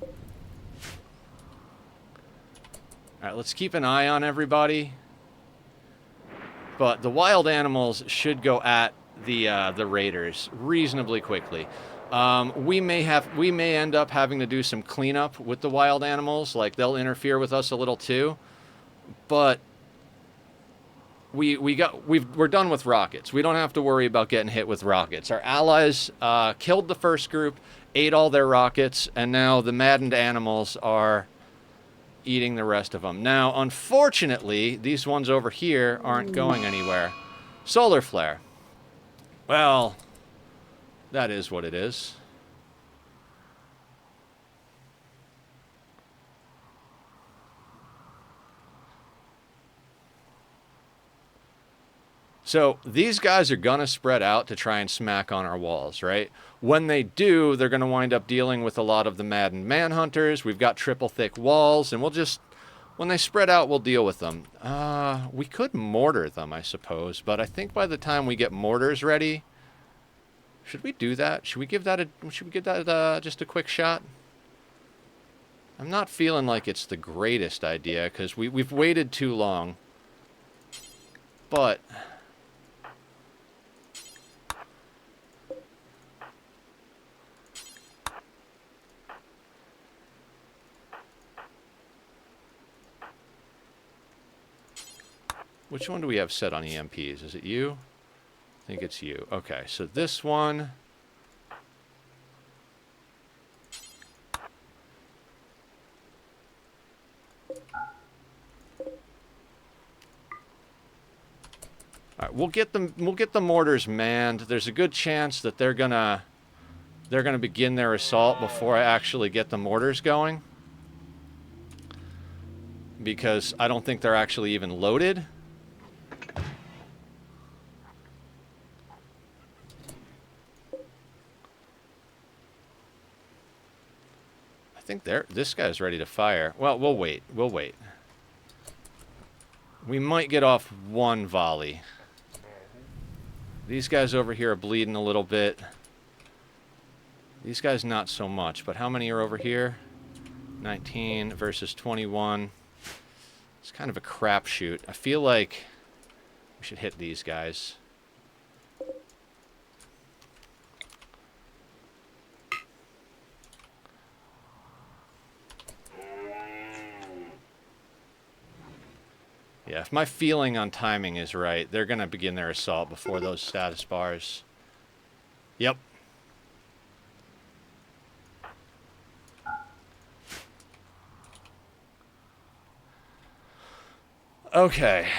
All right, let's keep an eye on everybody. But the wild animals should go at the raiders reasonably quickly. We may end up having to do some cleanup with the wild animals, like they'll interfere with us a little too, but we're done with rockets. We don't have to worry about getting hit with rockets. Our allies killed the first group, ate all their rockets, and now the maddened animals are eating the rest of them. Now, unfortunately, these ones over here aren't going anywhere. Solar flare. Well, that is what it is. So these guys are going to spread out to try and smack on our walls, right? When they do, they're going to wind up dealing with a lot of the maddened manhunters. We've got triple thick walls, and we'll just, when they spread out, we'll deal with them. We could mortar them, I suppose, but I think by the time we get mortars ready, should we do that? Should we give that just a quick shot? I'm not feeling like it's the greatest idea, because we've waited too long. But which one do we have set on EMPs? Is it you? I think it's you. Okay, so this one. All right, we'll get the mortars manned. There's a good chance that they're gonna begin their assault before I actually get the mortars going, because I don't think they're actually even loaded. I think this guy's ready to fire. Well, we'll wait. We'll wait. We might get off one volley. These guys over here are bleeding a little bit. These guys not so much, but how many are over here? 19 versus 21. It's kind of a crapshoot. I feel like we should hit these guys. Yeah, if my feeling on timing is right, they're going to begin their assault before those status bars. Yep. Okay.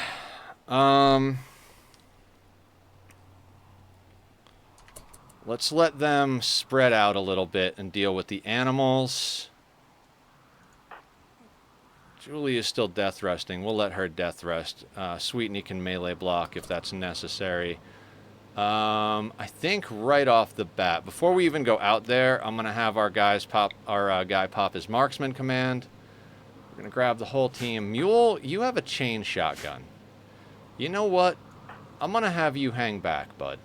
Let's let them spread out a little bit and deal with the animals. Julie is still death resting. We'll let her death rest. Sweetney can melee block if that's necessary. I think right off the bat, before we even go out there, I'm gonna have our guy pop his marksman command. We're gonna grab the whole team. Mule, you have a chain shotgun. You know what? I'm gonna have you hang back, bud.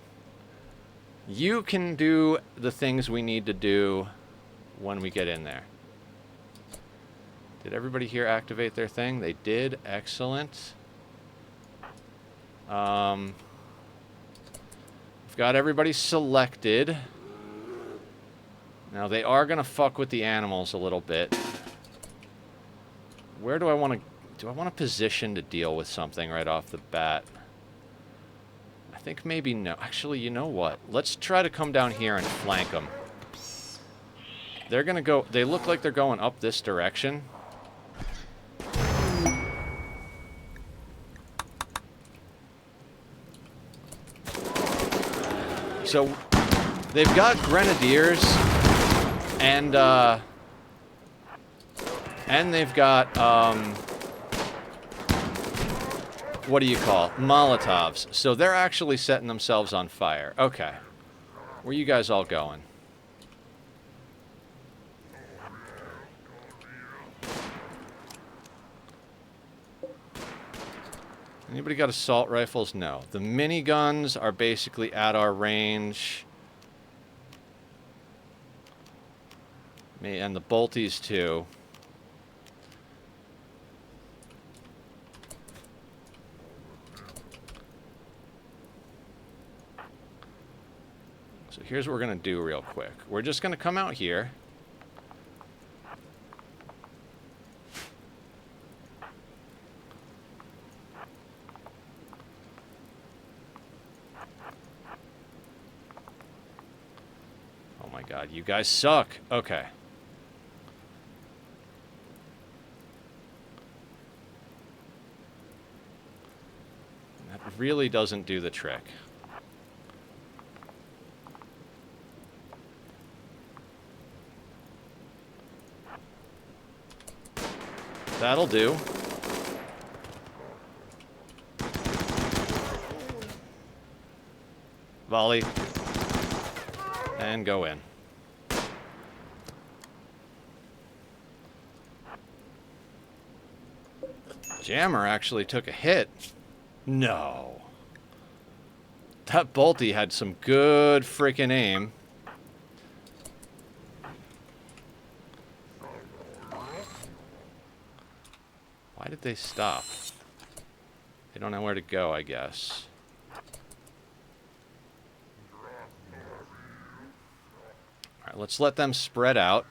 You can do the things we need to do when we get in there. Did everybody here activate their thing? They did. Excellent. We've got everybody selected. Now, they are going to fuck with the animals a little bit. Where do I want to... Do I want to position to deal with something right off the bat? I think maybe no. Actually, you know what? Let's try to come down here and flank them. They're going to go... They look like they're going up this direction. So, they've got grenadiers, and they've got, what do you call, Molotovs. So they're actually setting themselves on fire. Okay. Where you guys all going? Anybody got assault rifles? No. The miniguns are basically at our range. And the bolties too. So here's what we're going to do real quick. We're just going to come out here. Oh my god, you guys suck. Okay. That really doesn't do the trick. That'll do. Volley. And go in. Jammer actually took a hit. No. That Bolty had some good freaking aim. Why did they stop? They don't know where to go, I guess. Alright, let's let them spread out.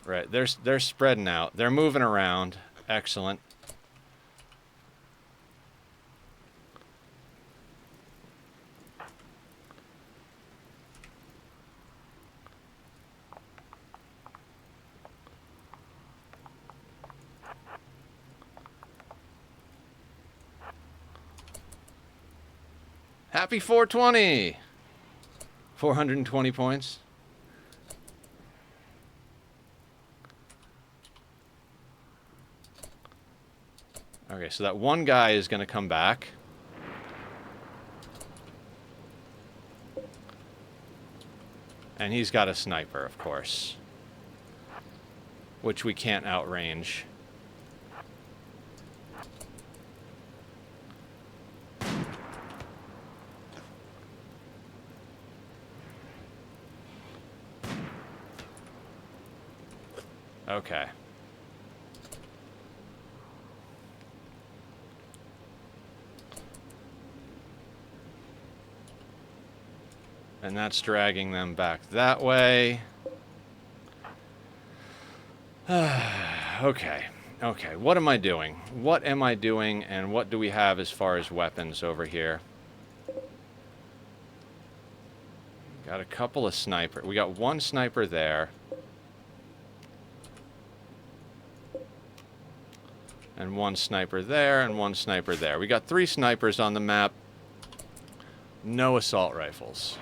Right, they're spreading out. They're moving around. Excellent. Happy 420! 420 points. Okay, so that one guy is going to come back. And he's got a sniper, of course. Which we can't outrange. Okay. And that's dragging them back that way. Okay. Okay, what am I doing? What am I doing, and what do we have as far as weapons over here? Got a couple of sniper. We got one sniper there. And one sniper there, and one sniper there. We got 3 snipers on the map. No assault rifles.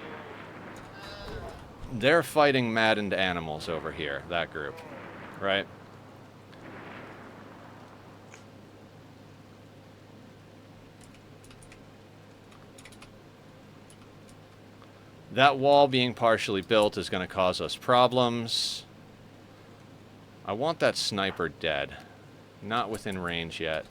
They're fighting maddened animals over here, that group. Right? That wall being partially built is going to cause us problems. I want that sniper dead. Not within range yet.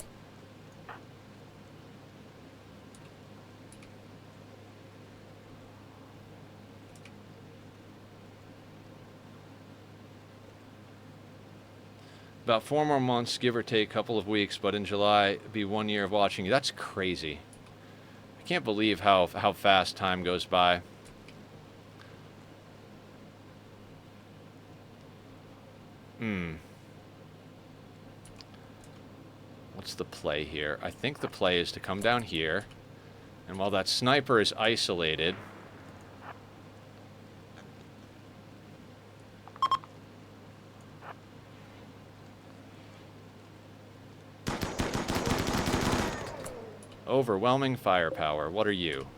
About 4 more months, give or take a couple of weeks, but in July, it'd be 1 year of watching you. That's crazy. I can't believe how fast time goes by. What's the play here? I think the play is to come down here, and while that sniper is isolated, overwhelming firepower. What are you?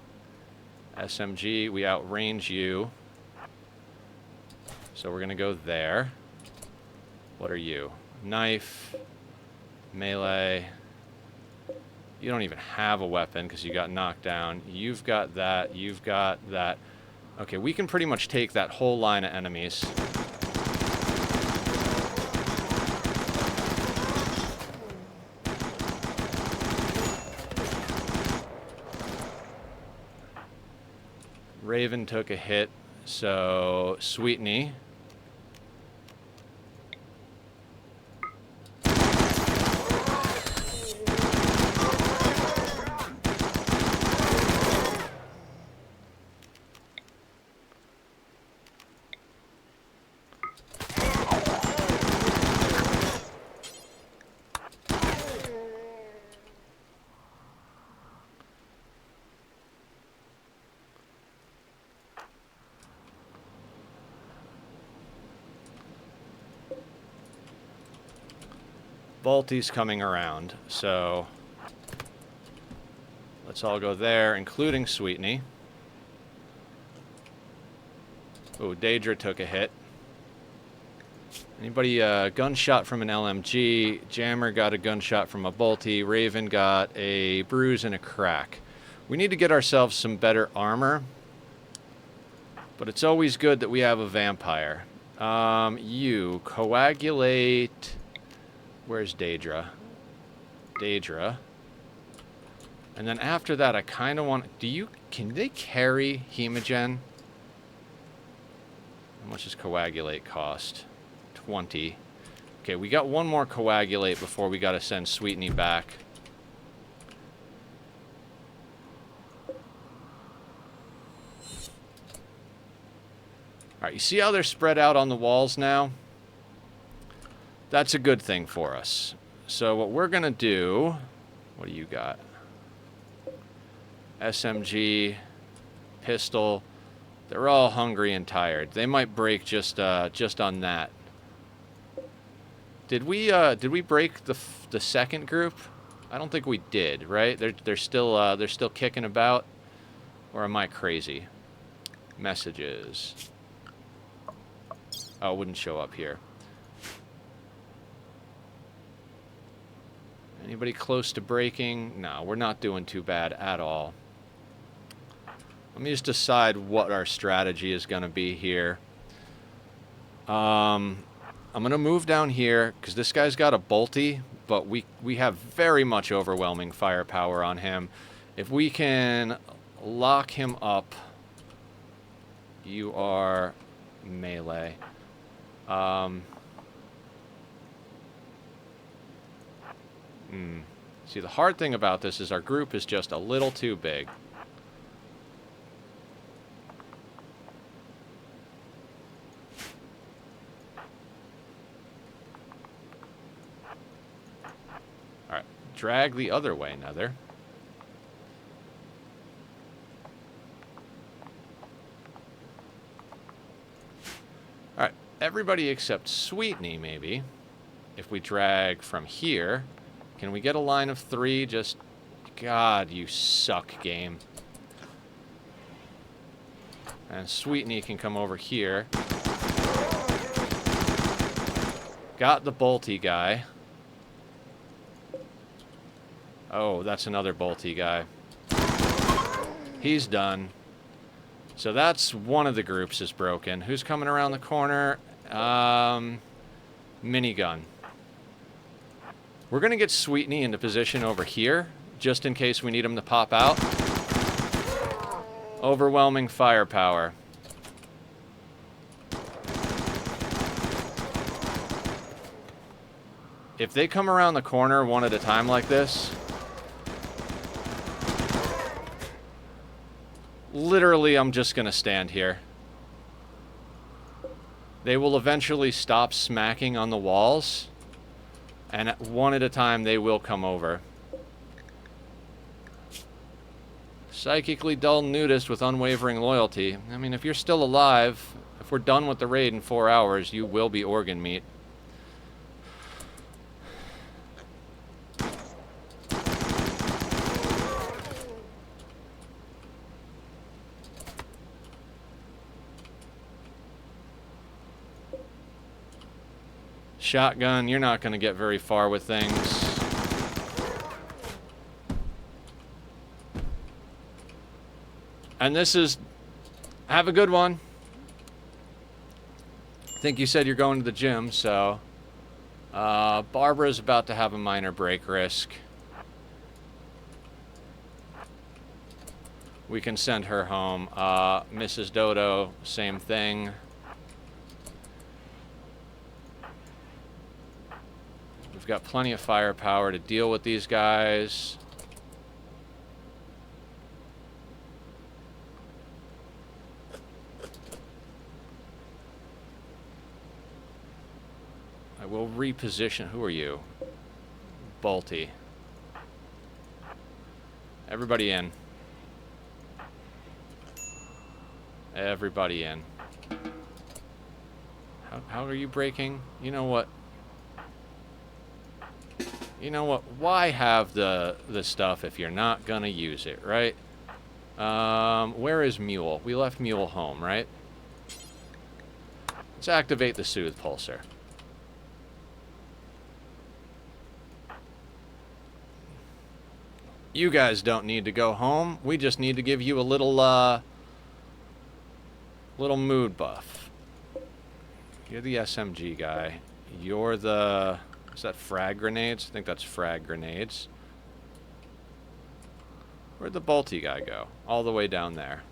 SMG, we outrange you. So we're gonna go there. What are you? Knife. Melee. You don't even have a weapon because you got knocked down. You've got that. You've got that. Okay, we can pretty much take that whole line of enemies. Raven took a hit, so Sweetney. Balti's coming around, so let's all go there, including Sweetney. Oh, Daedra took a hit. Anybody, gunshot from an LMG. Jammer got a gunshot from a Balti. Raven got a bruise and a crack. We need to get ourselves some better armor. But it's always good that we have a vampire. You coagulate. Where's Daedra? Daedra. And then after that, I kind of want... Can they carry Hemogen? How much does coagulate cost? 20. Okay, we got one more coagulate before we got to send Sweetney back. Alright, you see how they're spread out on the walls now? That's a good thing for us. So what we're going to do... What do you got? SMG, pistol. They're all hungry and tired. They might break just on that. Did we break the second group? I don't think we did, right? They're still kicking about, or am I crazy? Messages. Oh, it wouldn't show up here. Anybody close to breaking? No, we're not doing too bad at all. Let me just decide what our strategy is going to be here. I'm going to move down here, because this guy's got a Balti, but we have very much overwhelming firepower on him. If we can lock him up, you are melee. See, the hard thing about this is our group is just a little too big. Alright, drag the other way, Nether. Alright, everybody except Sweetney, maybe. If we drag from here... Can we get a line of 3? Just... God, you suck, game. And Sweetney can come over here. Got the Balti guy. Oh, that's another Balti guy. He's done. So that's one of the groups is broken. Who's coming around the corner? Minigun. We're going to get Sweetney into position over here, just in case we need him to pop out. Overwhelming firepower. If they come around the corner one at a time like this, literally I'm just going to stand here. They will eventually stop smacking on the walls. And one at a time, they will come over. Psychically dull nudist with unwavering loyalty. I mean, if you're still alive, if we're done with the raid in 4 hours, you will be organ meat. Shotgun, you're not going to get very far with things. And this is... Have a good one. I think you said you're going to the gym, so... Barbara's about to have a minor break risk. We can send her home. Mrs. Dodo, same thing. We've got plenty of firepower to deal with these guys. I will reposition. Who are you? Balti. Everybody in. Everybody in. How are you breaking? You know what? You know what? Why have the stuff if you're not gonna use it, right? Where is Mule? We left Mule home, right? Let's activate the Soothe Pulsar. You guys don't need to go home. We just need to give you a little, little mood buff. You're the SMG guy. You're the... Is that frag grenades? I think that's frag grenades. Where'd the bolty guy go? All the way down there.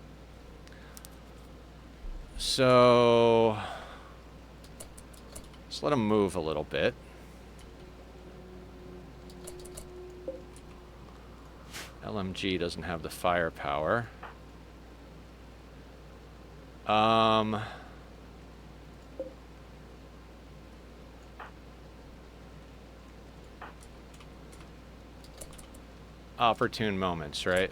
So... Let's let him move a little bit. LMG doesn't have the firepower. Opportune moments, right?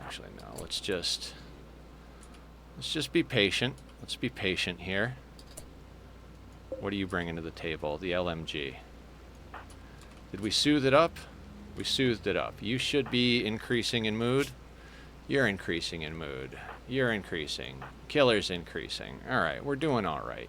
Actually, no. Let's just be patient. Let's be patient here. What are you bringing to the table? The LMG. Did we soothe it up? We soothed it up. You should be increasing in mood. You're increasing in mood. You're increasing. Killer's increasing. All right, we're doing all right.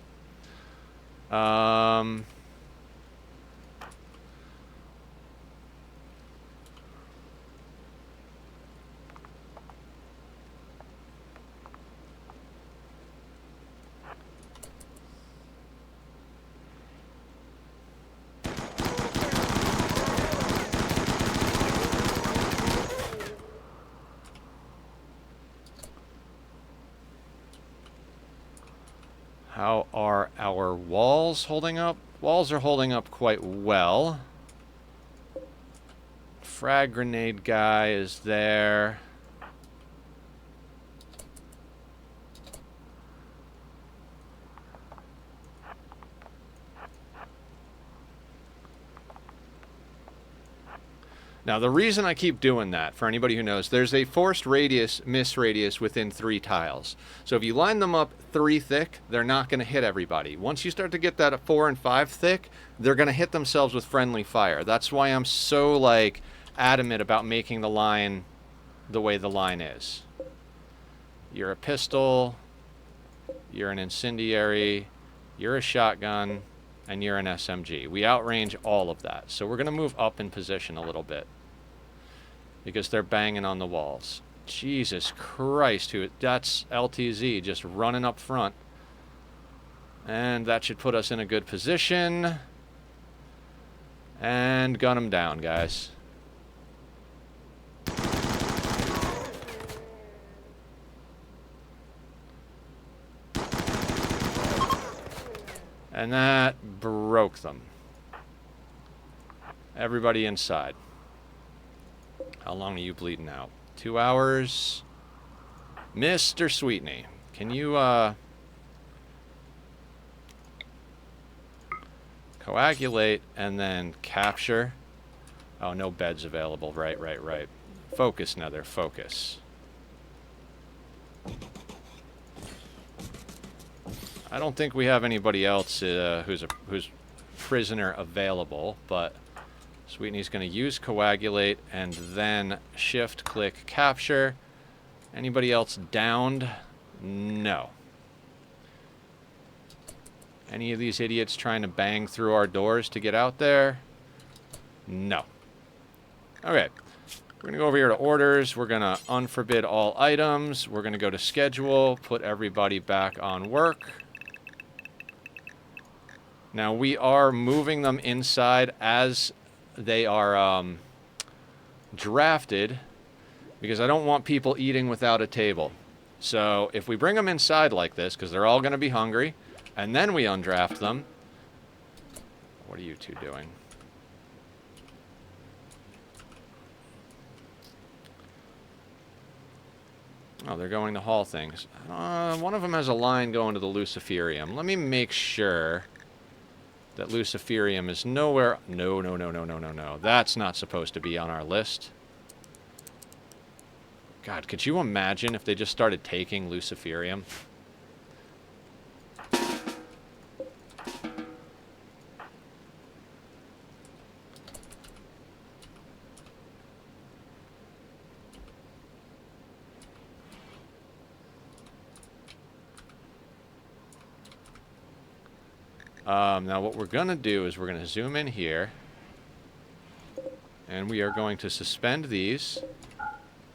How are our walls holding up? Walls are holding up quite well. Frag grenade guy is there. Now, the reason I keep doing that, for anybody who knows, there's a forced radius, miss radius within 3 tiles. So if you line them up 3 thick, they're not going to hit everybody. Once you start to get that at 4 and 5 thick, they're going to hit themselves with friendly fire. That's why I'm so, like, adamant about making the line the way the line is. You're a pistol, you're an incendiary, you're a shotgun, and you're an SMG. We outrange all of that. So we're going to move up in position a little bit, because they're banging on the walls. Jesus Christ, that's LTZ just running up front. And that should put us in a good position. And gun them down, guys. And that broke them. Everybody inside. How long are you bleeding out? 2 hours. Mr. Sweetney, can you, coagulate and then capture? Oh, no beds available. Right. Focus, Nether, focus. I don't think we have anybody else who's prisoner available, but Sweetney's going to use coagulate and then shift click capture. Anybody else downed? No. Any of these idiots trying to bang through our doors to get out there? No. Okay. We're going to go over here to orders. We're going to unforbid all items. We're going to go to schedule, put everybody back on work. Now we are moving them inside as they are drafted, because I don't want people eating without a table. So if we bring them inside like this, because they're all going to be hungry, and then we undraft them. What are you two doing? Oh, they're going to haul things. One of them has a line going to the Luciferium. Let me make sure that Luciferium is nowhere... No, no, no, no, no, no, no. That's not supposed to be on our list. God, could you imagine if they just started taking Luciferium? Now what we're going to do is we're going to zoom in here. And we are going to suspend these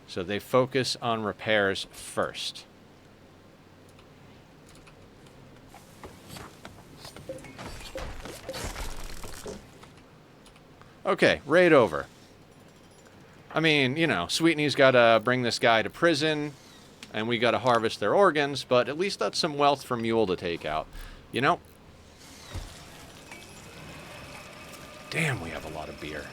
so they focus on repairs first. Okay, raid over. I mean, you know, Sweetney's got to bring this guy to prison, and we got to harvest their organs, but at least that's some wealth for Mule to take out. You know? Damn, we have a lot of beer.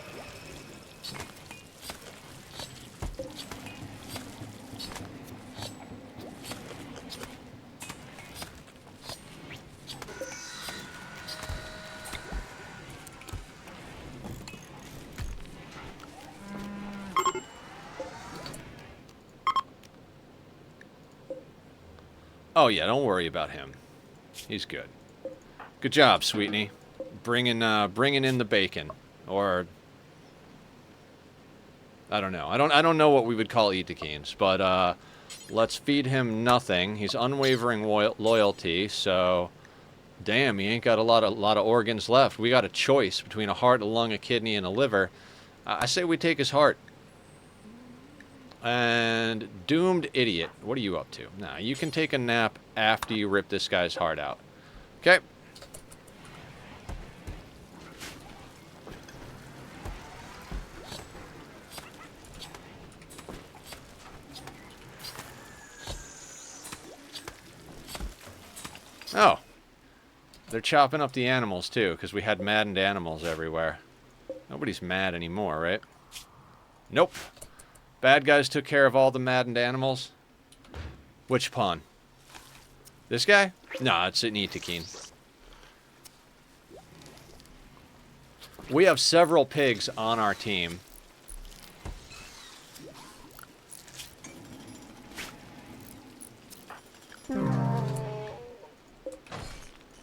Oh yeah, don't worry about him. He's good. Good job, Sweetney. Bringing in the bacon, or I don't know. I don't know what we would call Itakines, but let's feed him nothing. He's unwavering loyalty, so damn, he ain't got a lot of organs left. We got a choice between a heart, a lung, a kidney, and a liver. I say we take his heart. And doomed idiot, what are you up to? Nah, you can take a nap after you rip this guy's heart out. Okay. Oh. They're chopping up the animals, too, because we had maddened animals everywhere. Nobody's mad anymore, right? Nope. Bad guys took care of all the maddened animals. Which pawn? This guy? No, it's an Itakine. We have several pigs on our team.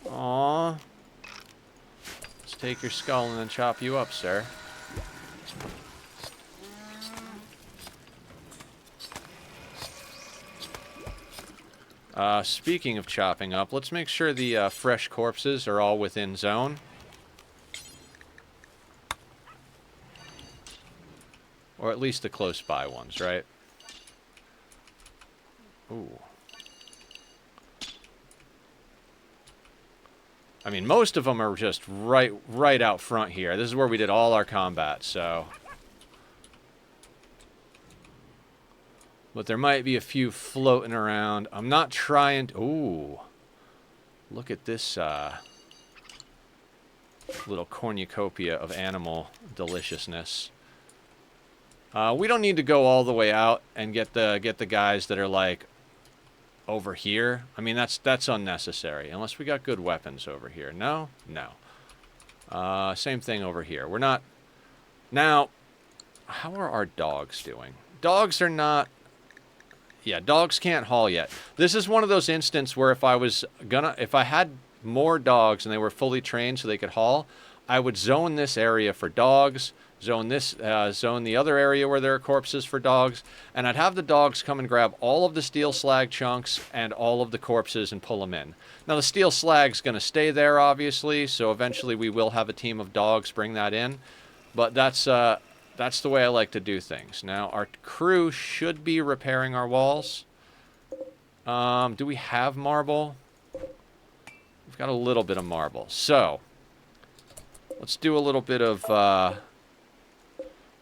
Aww. Let's take your skull and then chop you up, sir. Speaking of chopping up, let's make sure the fresh corpses are all within zone. Or at least the close by ones, right? Ooh. I mean, most of them are just right out front here. This is where we did all our combat, so... But there might be a few floating around. I'm not trying to... Ooh. Look at this little cornucopia of animal deliciousness. We don't need to go all the way out and get the guys that are like over here. I mean, that's unnecessary. Unless we got good weapons over here. No? No. Same thing over here. We're not... Now, how are our dogs doing? Dogs are not... Yeah, dogs can't haul yet. This is one of those instances where if I had more dogs and they were fully trained so they could haul, I would zone this area for dogs, zone the other area where there are corpses for dogs, and I'd have the dogs come and grab all of the steel slag chunks and all of the corpses and pull them in. Now the steel slag's going to stay there, obviously, so eventually we will have a team of dogs bring that in, but that's the way I like to do things. Now, our crew should be repairing our walls. Do we have marble? We've got a little bit of marble. So, let's do a little bit of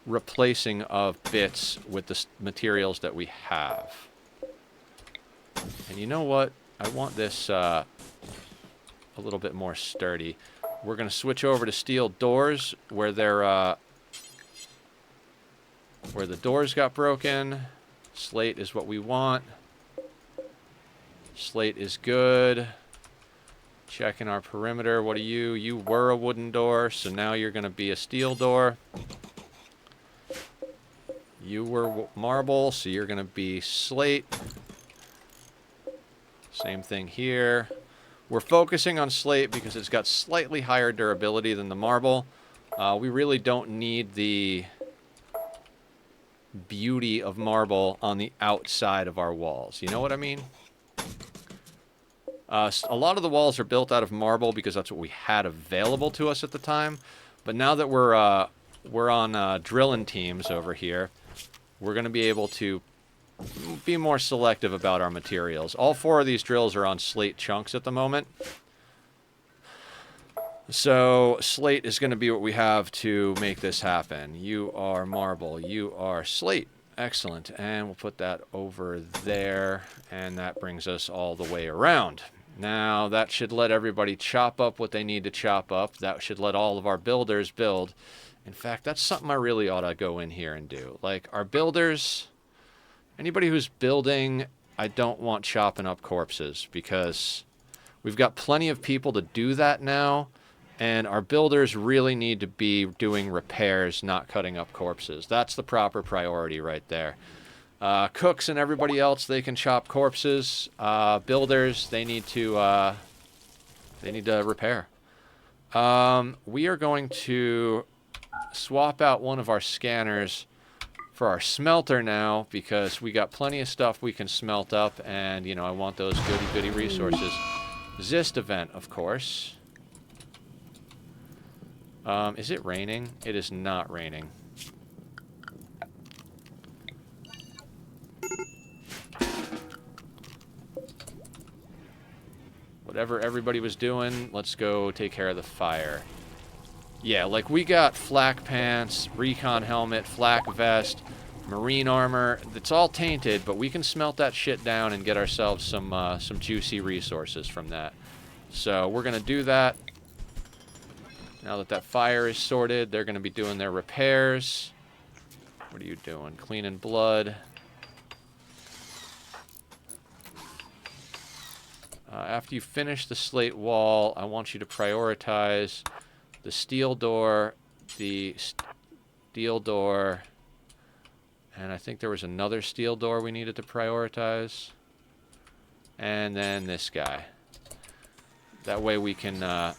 replacing of bits with the materials that we have. And you know what? I want this a little bit more sturdy. We're going to switch over to steel doors where they're... where the doors got broken. Slate is what we want. Slate is good. Checking our perimeter. What are you? You were a wooden door, so now you're going to be a steel door. You were marble, so you're going to be slate. Same thing here. We're focusing on slate because it's got slightly higher durability than the marble. We really don't need the beauty of marble on the outside of our walls. You know what I mean? A lot of the walls are built out of marble because that's what we had available to us at the time. But now that we're on drilling teams over here, we're going to be able to be more selective about our materials. All 4 of these drills are on slate chunks at the moment. So slate is going to be what we have to make this happen. You are marble. You are slate. Excellent. And we'll put that over there. And that brings us all the way around. Now, that should let everybody chop up what they need to chop up. That should let all of our builders build. In fact, that's something I really ought to go in here and do. Like, our builders, anybody who's building, I don't want chopping up corpses because we've got plenty of people to do that now. And our builders really need to be doing repairs, not cutting up corpses. That's the proper priority right there. Cooks and everybody else, they can chop corpses. Builders, they need to repair. We are going to swap out one of our scanners for our smelter now because we got plenty of stuff we can smelt up, and you know I want those goody resources. Zist event, of course. Is it raining? It is not raining. Whatever everybody was doing, let's go take care of the fire. Yeah, like we got flak pants, recon helmet, flak vest, marine armor. It's all tainted, but we can smelt that shit down and get ourselves some juicy resources from that. So we're gonna do that. Now that fire is sorted, they're gonna be doing their repairs. What are you doing? Cleaning blood. After you finish the slate wall, I want you to prioritize the steel door, and I think there was another steel door we needed to prioritize. And then this guy. That way we can...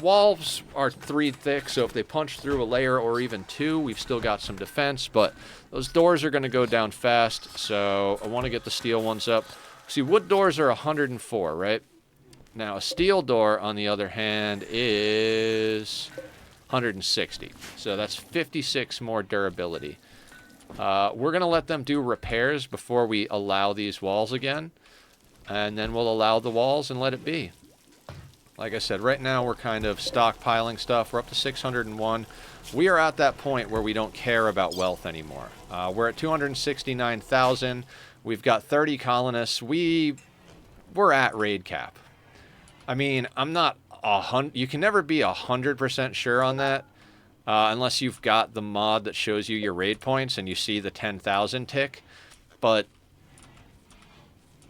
walls are 3 thick, so if they punch through a layer or even 2, we've still got some defense, but those doors are going to go down fast, so I want to get the steel ones up. See, wood doors are 104, right? Now, a steel door, on the other hand, is 160. So that's 56 more durability. We're going to let them do repairs before we allow these walls again. And then we'll allow the walls and let it be. Like I said, right now we're kind of stockpiling stuff. We're up to 601. We are at that point where we don't care about wealth anymore. We're at 269,000. We've got 30 colonists. We're at raid cap. I mean, I'm not 100. You can never be 100% sure on that, unless you've got the mod that shows you your raid points and you see the 10,000 tick. But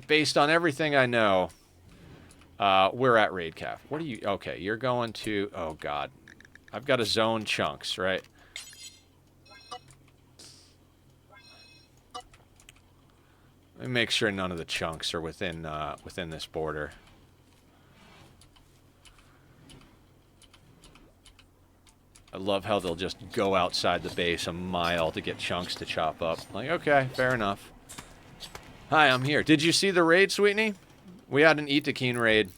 based on everything I know, we're at raid cap. What are you? Okay, you're going to. Oh God, I've got to zone chunks, right? Let me make sure none of the chunks are within within this border. I love how they'll just go outside the base a mile to get chunks to chop up. Like, okay, fair enough. Hi, I'm here. Did you see the raid, Sweetney? We had an Itakeen raid.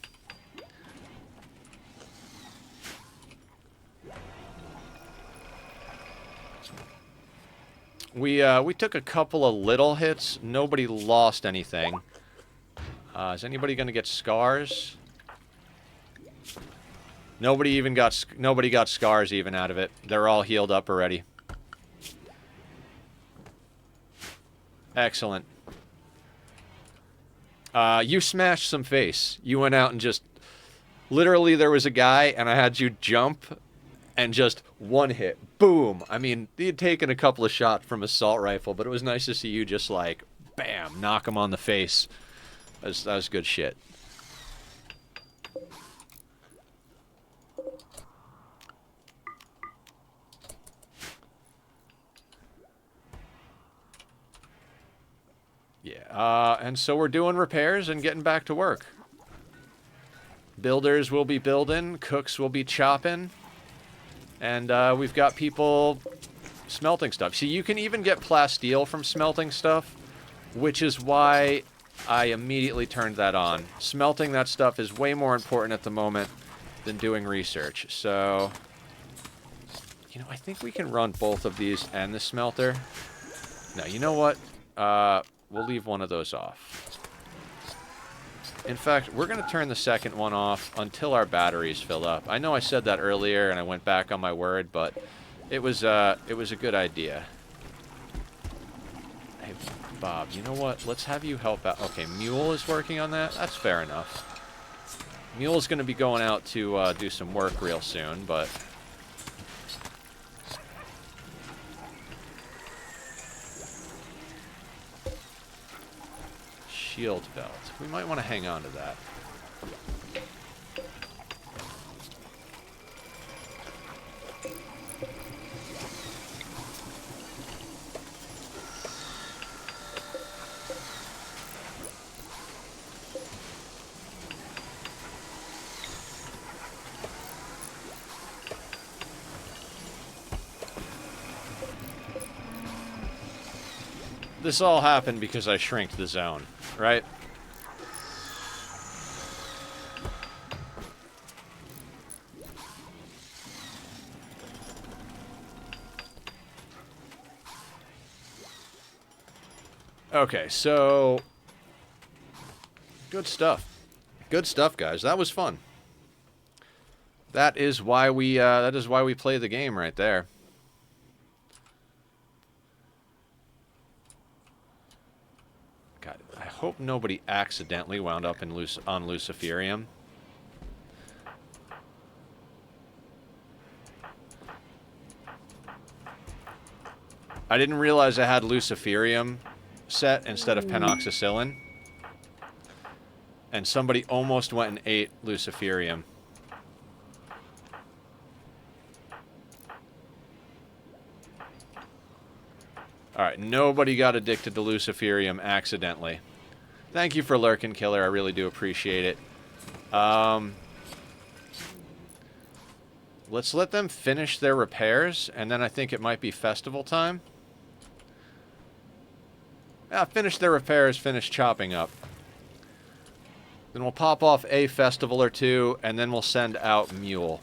We took a couple of little hits. Nobody lost anything. Is anybody gonna get scars? Nobody got scars even out of it. They're all healed up already. Excellent. You smashed some face. You went out and just... Literally, there was a guy, and I had you jump, and just one hit, boom. I mean, he had taken a couple of shots from assault rifle, but it was nice to see you just like, bam, knock him on the face. That was good shit. Yeah, and so we're doing repairs and getting back to work. Builders will be building, cooks will be chopping, and we've got people smelting stuff. See, you can even get plasteel from smelting stuff, which is why I immediately turned that on. Smelting that stuff is way more important at the moment than doing research. So, you know, I think we can run both of these and the smelter. No, you know what? We'll leave one of those off. In fact, we're going to turn the second one off until our batteries fill up. I know I said that earlier and I went back on my word, but it was a good idea. Hey, Bob, you know what? Let's have you help out. Okay, Mule is working on that. That's fair enough. Mule's going to be going out to do some work real soon, but... Shield belt. We might want to hang on to that. This all happened because I shrinked the zone, right? Okay, so good stuff. Good stuff, guys. That was fun. That is why we play the game right there. God, I hope nobody accidentally wound up on Luciferium. I didn't realize I had Luciferium set instead of Penoxycillin. And somebody almost went and ate Luciferium. Alright, nobody got addicted to Luciferium accidentally. Thank you for lurking, Killer. I really do appreciate it. Let's let them finish their repairs, and then I think it might be festival time. Yeah, finish their repairs, finish chopping up. Then we'll pop off a festival or two, and then we'll send out Mule.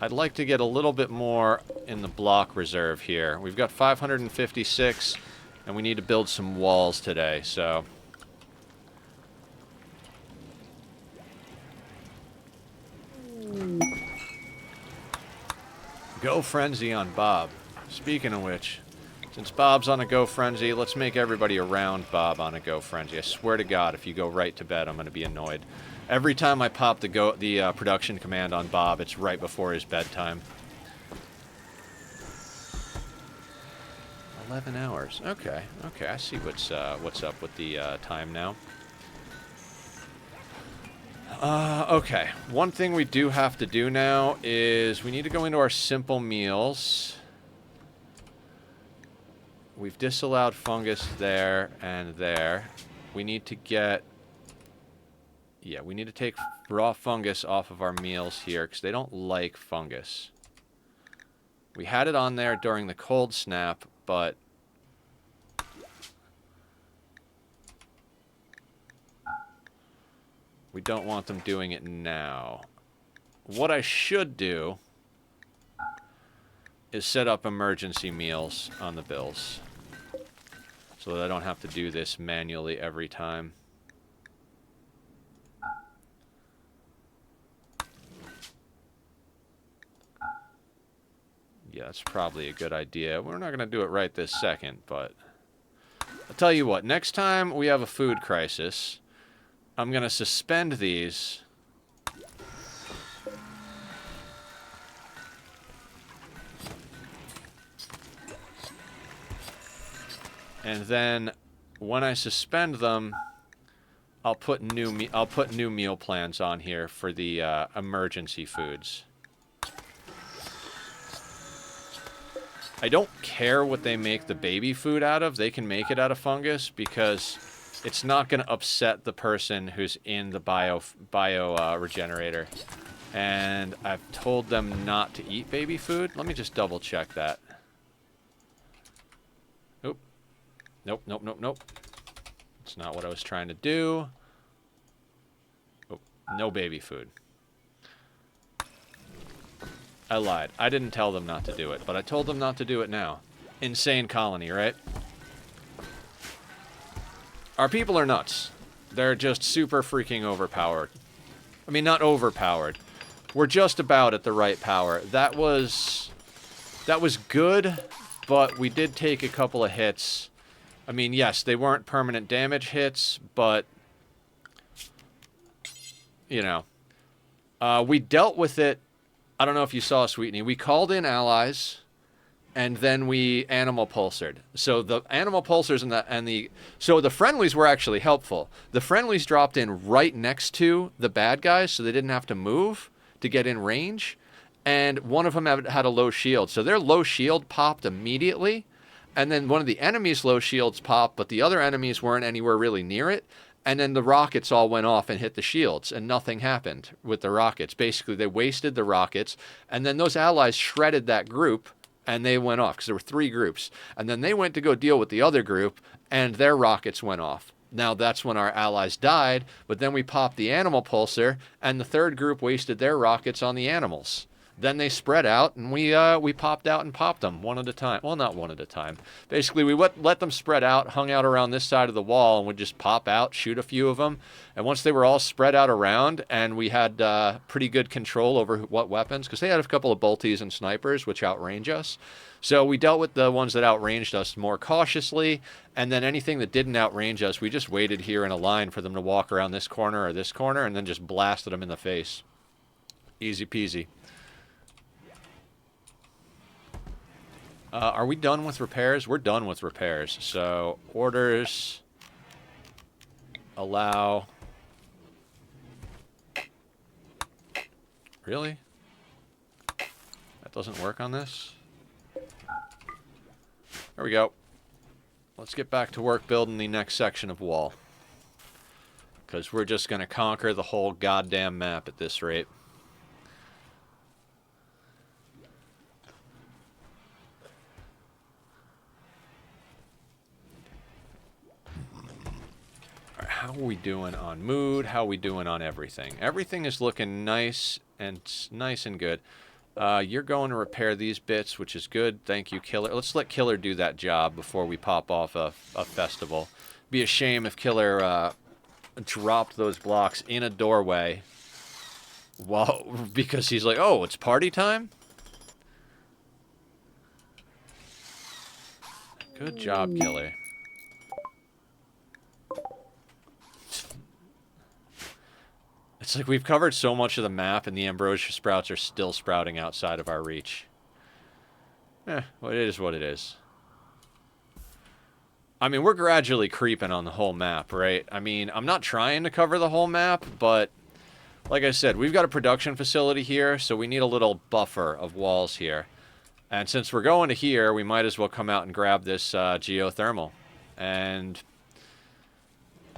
I'd like to get a little bit more in the block reserve here. We've got 556, and we need to build some walls today, so... Go Frenzy on Bob. Speaking of which, since Bob's on a Go Frenzy, let's make everybody around Bob on a Go Frenzy. I swear to God, if you go right to bed, I'm going to be annoyed. Every time I pop the production command on Bob, it's right before his bedtime. 11 hours. Okay, okay, I see what's up with the time now. Okay. One thing we do have to do now is we need to go into our simple meals. We've disallowed fungus there and there. We need to get... Yeah, we need to take raw fungus off of our meals here because they don't like fungus. We had it on there during the cold snap, but... we don't want them doing it now. What I should do is set up emergency meals on the bills so that I don't have to do this manually every time. Yeah, that's probably a good idea. We're not going to do it right this second, but I'll tell you what, next time we have a food crisis, I'm going to suspend these. And then when I suspend them, I'll put new meal plans on here for the emergency foods. I don't care what they make the baby food out of. They can make it out of fungus because it's not going to upset the person who's in the bio regenerator. And I've told them not to eat baby food. Let me just double check that. Oop. Nope, nope, nope, nope. That's not what I was trying to do. Oh, no baby food. I lied. I didn't tell them not to do it, but I told them not to do it now. Insane colony, right? Our people are nuts. They're just super freaking overpowered. I mean, not overpowered. We're just about at the right power. That was good, but we did take a couple of hits. I mean, yes, they weren't permanent damage hits, but, you know. We dealt with it. I don't know if you saw, Sweetney. We called in allies, and then we animal pulsered. So the animal pulsers so the friendlies were actually helpful. The friendlies dropped in right next to the bad guys, so they didn't have to move to get in range. And one of them had a low shield, so their low shield popped immediately. And then one of the enemies' low shields popped, but the other enemies weren't anywhere really near it. And then the rockets all went off and hit the shields, and nothing happened with the rockets. Basically, they wasted the rockets, and then those allies shredded that group, and they went off, because there were 3 groups. And then they went to go deal with the other group, and their rockets went off. Now, that's when our allies died, but then we popped the animal pulsar, and the 3rd group wasted their rockets on the animals. Then they spread out, and we popped out and popped them one at a time. Well, not one at a time. Basically, we let them spread out, hung out around this side of the wall, and would just pop out, shoot a few of them. And once they were all spread out around, and we had pretty good control over what weapons, because they had a couple of bolties and snipers, which outrange us. So we dealt with the ones that outranged us more cautiously, and then anything that didn't outrange us, we just waited here in a line for them to walk around this corner or this corner, and then just blasted them in the face. Easy peasy. Are we done with repairs? We're done with repairs. So, orders, allow. Really? That doesn't work on this? There we go. Let's get back to work building the next section of wall. Because we're just going to conquer the whole goddamn map at this rate. How are we doing on mood? How are we doing on everything? Everything is looking nice and good. You're going to repair these bits, which is good. Thank you, Killer. Let's let Killer do that job before we pop off a festival. Be a shame if Killer dropped those blocks in a doorway because he's like, oh, it's party time? Good job, Killer. It's like we've covered so much of the map and the ambrosia sprouts are still sprouting outside of our reach. Well, it is what it is. I mean, we're gradually creeping on the whole map, right? I mean, I'm not trying to cover the whole map, but like I said, we've got a production facility here, so we need a little buffer of walls here. And since we're going to here, we might as well come out and grab this geothermal. And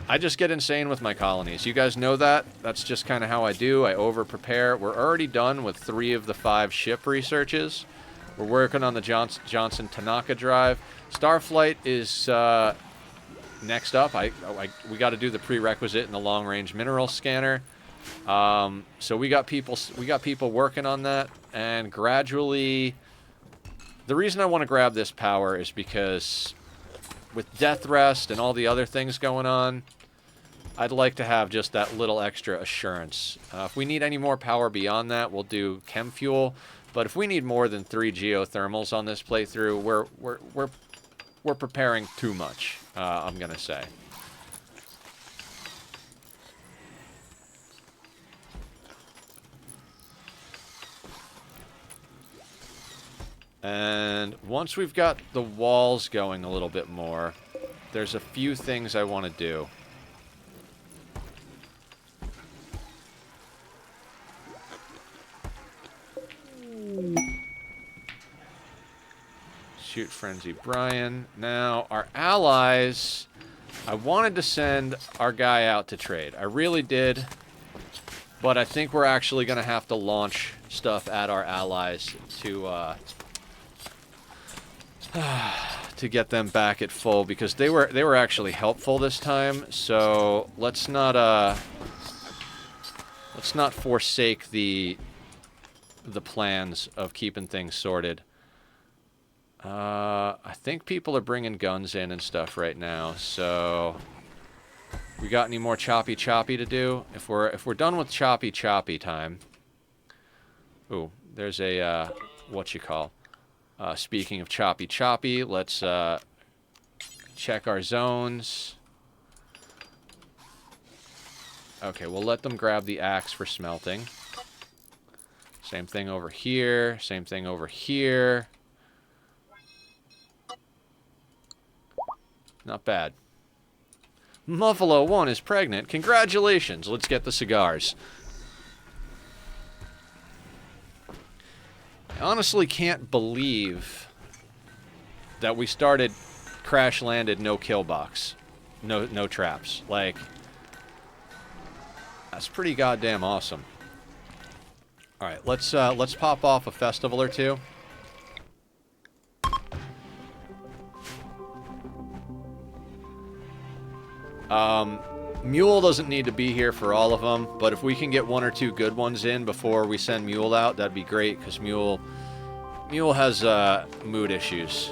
I just get insane with my colonies. You guys know that. That's just kind of how I do. I over-prepare. We're already done with 3 of the 5 ship researches. We're working on the Johnson Tanaka drive. Starflight is next up. We got to do the prerequisite in the long-range mineral scanner. So we got people working on that, and gradually. The reason I want to grab this power is because with Death Rest and all the other things going on, I'd like to have just that little extra assurance. If we need any more power beyond that, we'll do chem fuel. But if we need more than 3 geothermals on this playthrough, we're preparing too much, I'm gonna say. And once we've got the walls going a little bit more, there's a few things I want to do. Shoot Frenzy Brian. Now, our allies, I wanted to send our guy out to trade. I really did. But I think we're actually going to have to launch stuff at our allies to get them back at full, because they were actually helpful this time. So let's not forsake the plans of keeping things sorted. I think people are bringing guns in and stuff right now. So we got any more choppy to do? If we're done with choppy time. Ooh, there's a what you call. Speaking of choppy, let's check our zones. Okay, we'll let them grab the axe for smelting. Same thing over here. Same thing over here. Not bad. Muffalo 1 is pregnant. Congratulations. Let's get the cigars. I honestly can't believe that we started crash landed no kill box. No traps. Like, that's pretty goddamn awesome. Alright, let's pop off a festival or two. Mule doesn't need to be here for all of them, but if we can get one or two good ones in before we send Mule out, that'd be great, because Mule has mood issues.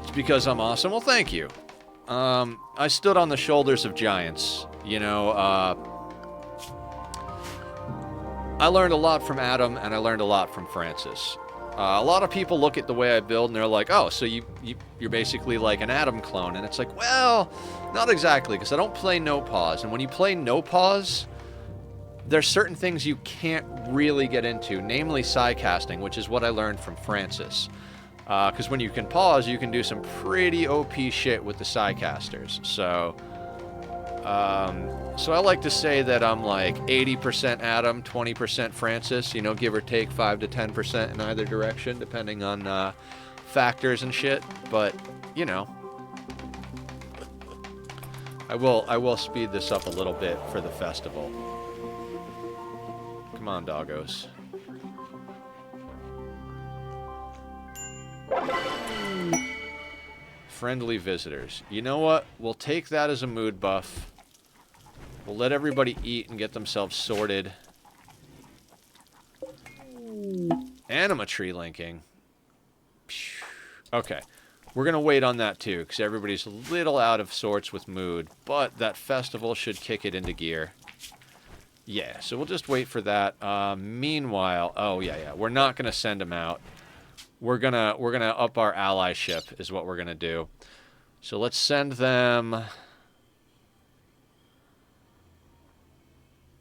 It's because I'm awesome? Well, thank you. I stood on the shoulders of giants. You know, I learned a lot from Adam, and I learned a lot from Francis. A lot of people look at the way I build, and they're like, oh, so you're basically like an Adam clone. And it's like, well, not exactly, because I don't play no pause. And when you play no pause, there's certain things you can't really get into, namely sidecasting, which is what I learned from Francis. Because when you can pause, you can do some pretty OP shit with the sidecasters. So I like to say that I'm like 80% Adam, 20% Francis, you know, give or take 5 to 10% in either direction, depending on factors and shit. But, you know, I will speed this up a little bit for the festival. Come on, doggos. Friendly visitors. You know what? We'll take that as a mood buff. We'll let everybody eat and get themselves sorted. Anima tree linking. Okay. We're going to wait on that too, because everybody's a little out of sorts with mood. But that festival should kick it into gear. Yeah, so we'll just wait for that. Meanwhile, oh yeah, we're not going to send them out. We're gonna up our allyship is what we're gonna do. So let's send them.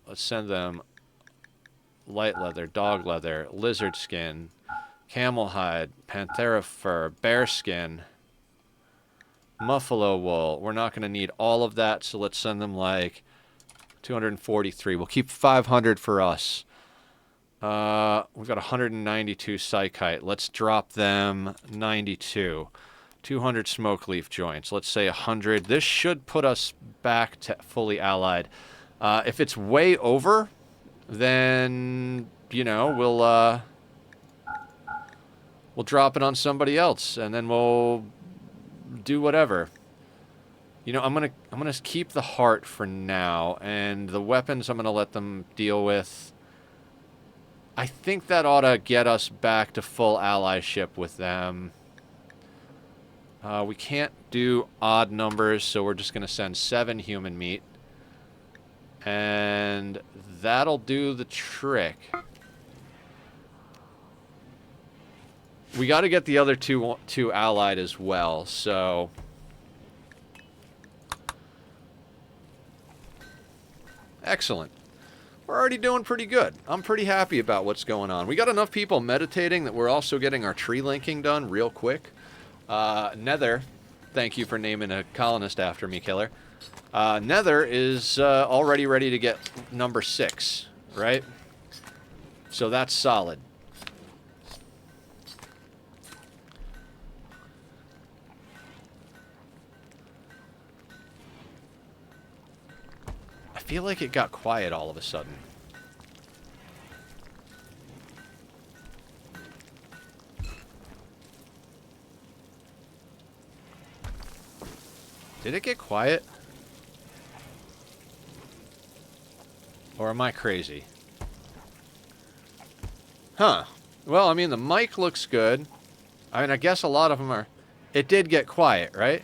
Let's send them light leather, dog leather, lizard skin, camel hide, panthera fur, bear skin, muffalo wool. We're not gonna need all of that, so let's send them like 243. We'll keep 500 for us. We've got 192 psychite. Let's drop them 92. 200 smoke leaf joints. Let's say 100. This should put us back to fully allied. If it's way over, then, you know, we'll drop it on somebody else, and then we'll do whatever. You know, I'm gonna keep the heart for now, and the weapons I'm gonna let them deal with. I think that ought to get us back to full allyship with them. We can't do odd numbers, so we're just going to send 7 human meat. And that'll do the trick. We got to get the other two allied as well, so... Excellent. We're already doing pretty good. I'm pretty happy about what's going on. We got enough people meditating that we're also getting our tree linking done real quick. Nether, thank you for naming a colonist after me, Killer. Nether is already ready to get number 6, right? So that's solid. I feel like it got quiet all of a sudden. Did it get quiet? Or am I crazy? Huh. Well, I mean, the mic looks good. I mean, I guess a lot of them are... It did get quiet, right?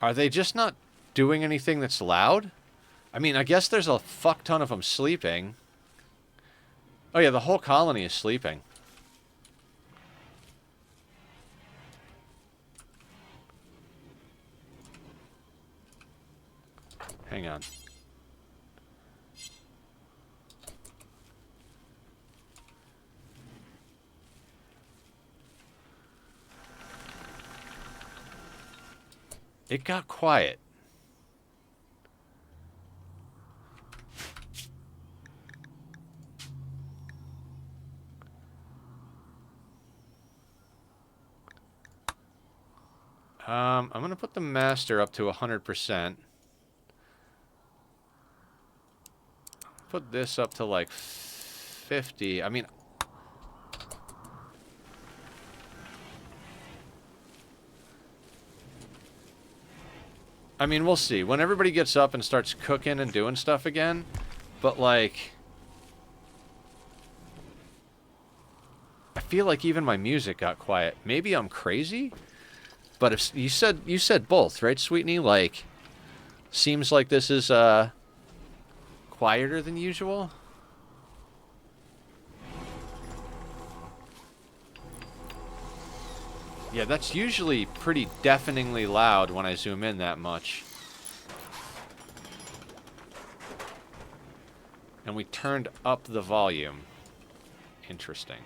Are they just not doing anything that's loud? I mean, I guess there's a fuck ton of them sleeping. Oh yeah, the whole colony is sleeping. Hang on. It got quiet. I'm going to put the master up to 100%. Put this up to like 50. I mean... we'll see. When everybody gets up and starts cooking and doing stuff again, but like... I feel like even my music got quiet. Maybe I'm crazy? But if you said both, right, Sweetney? Like, seems like this is quieter than usual. Yeah, that's usually pretty deafeningly loud when I zoom in that much. And we turned up the volume. Interesting.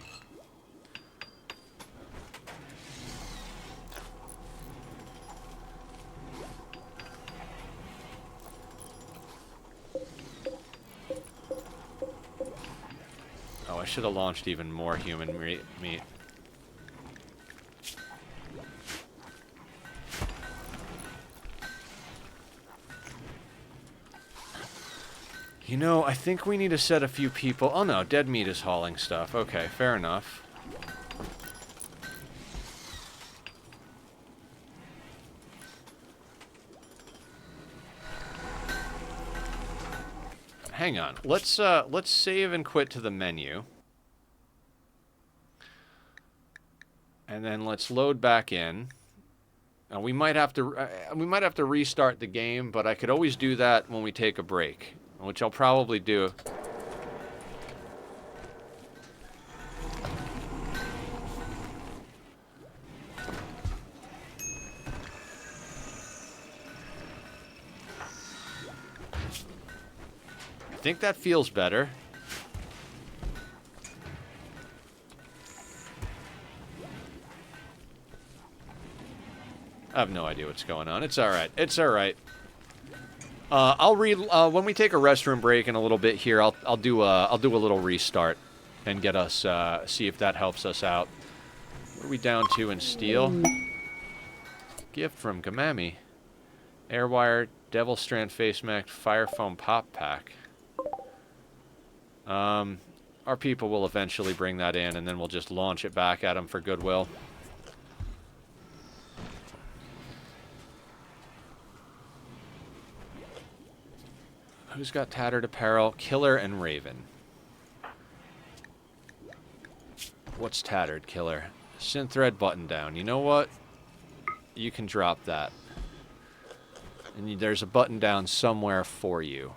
Oh, I should have launched even more human meat. You know, I think we need to set a few people... Oh no, dead meat is hauling stuff. Okay, fair enough. Hang on. Let's save and quit to the menu. And then let's load back in. We might have to restart the game, but I could always do that when we take a break, which I'll probably do. I think that feels better. I have no idea what's going on. It's all right. It's all right. I'll read when we take a restroom break in a little bit here. I'll do a little restart and get us see if that helps us out. What are we down to in steel? Gift from Gamami. Airwire, Devil Strand Face Mask, Fire Foam Pop Pack. Our people will eventually bring that in, and then we'll just launch it back at them for goodwill. Who's got tattered apparel? Killer and Raven. What's tattered, killer? Synth thread button down. You know what? You can drop that. And there's a button down somewhere for you.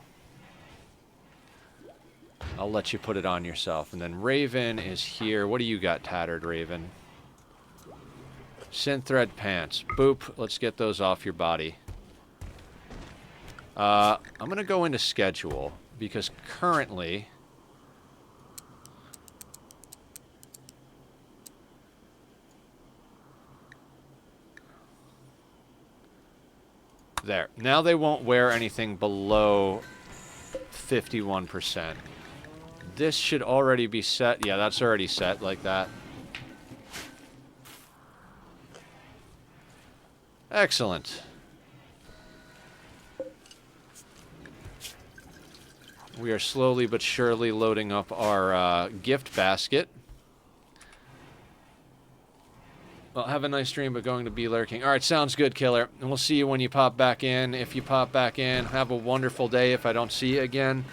I'll let you put it on yourself. And then Raven is here. What do you got, tattered, Raven? Synth thread pants. Boop. Let's get those off your body. I'm going to go into schedule because currently... There. Now they won't wear anything below 51%. This should already be set. Yeah, that's already set like that. Excellent. We are slowly but surely loading up our gift basket. Well, have a nice dream, but going to be lurking. All right, sounds good, killer. And we'll see you when you pop back in. If you pop back in, have a wonderful day. If I don't see you again,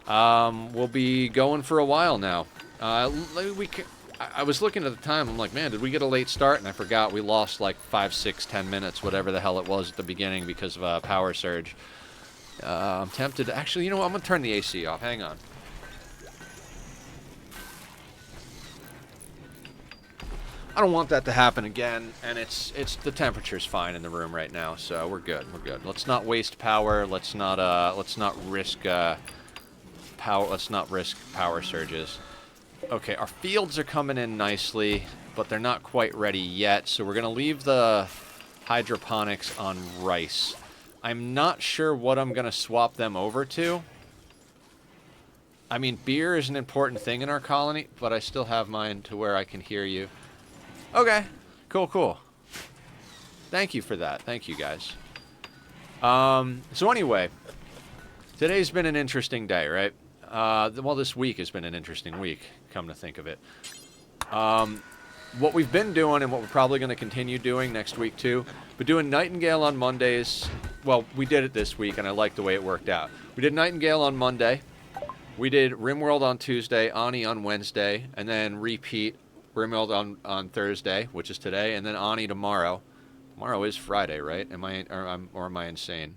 we'll be going for a while now. I was looking at the time. I'm like, man, did we get a late start? And I forgot we lost like 5, 6, 10 minutes, whatever the hell it was at the beginning because of a power surge. I'm tempted to... Actually, you know what? I'm going to turn the AC off. Hang on. I don't want that to happen again, and it's the temperature's fine in the room right now, so we're good. We're good. Let's not waste power. Let's not risk power. Let's not risk power surges. Okay, our fields are coming in nicely, but they're not quite ready yet, so we're gonna leave the hydroponics on rice. I'm not sure what I'm gonna swap them over to. I mean, beer is an important thing in our colony, but I still have mine to where I can hear you. Okay, cool, cool. Thank you for that. Thank you, guys. So anyway, today's been an interesting day, right? Well, this week has been an interesting week, come to think of it. What we've been doing and what we're probably going to continue doing next week, too, we're doing Nightingale on Mondays. Well, we did it this week, and I like the way it worked out. We did Nightingale on Monday. We did Rimworld on Tuesday, Ani on Wednesday, and then repeat Rimworld on Thursday, which is today, and then Ani tomorrow. Tomorrow is Friday, right? Am I insane?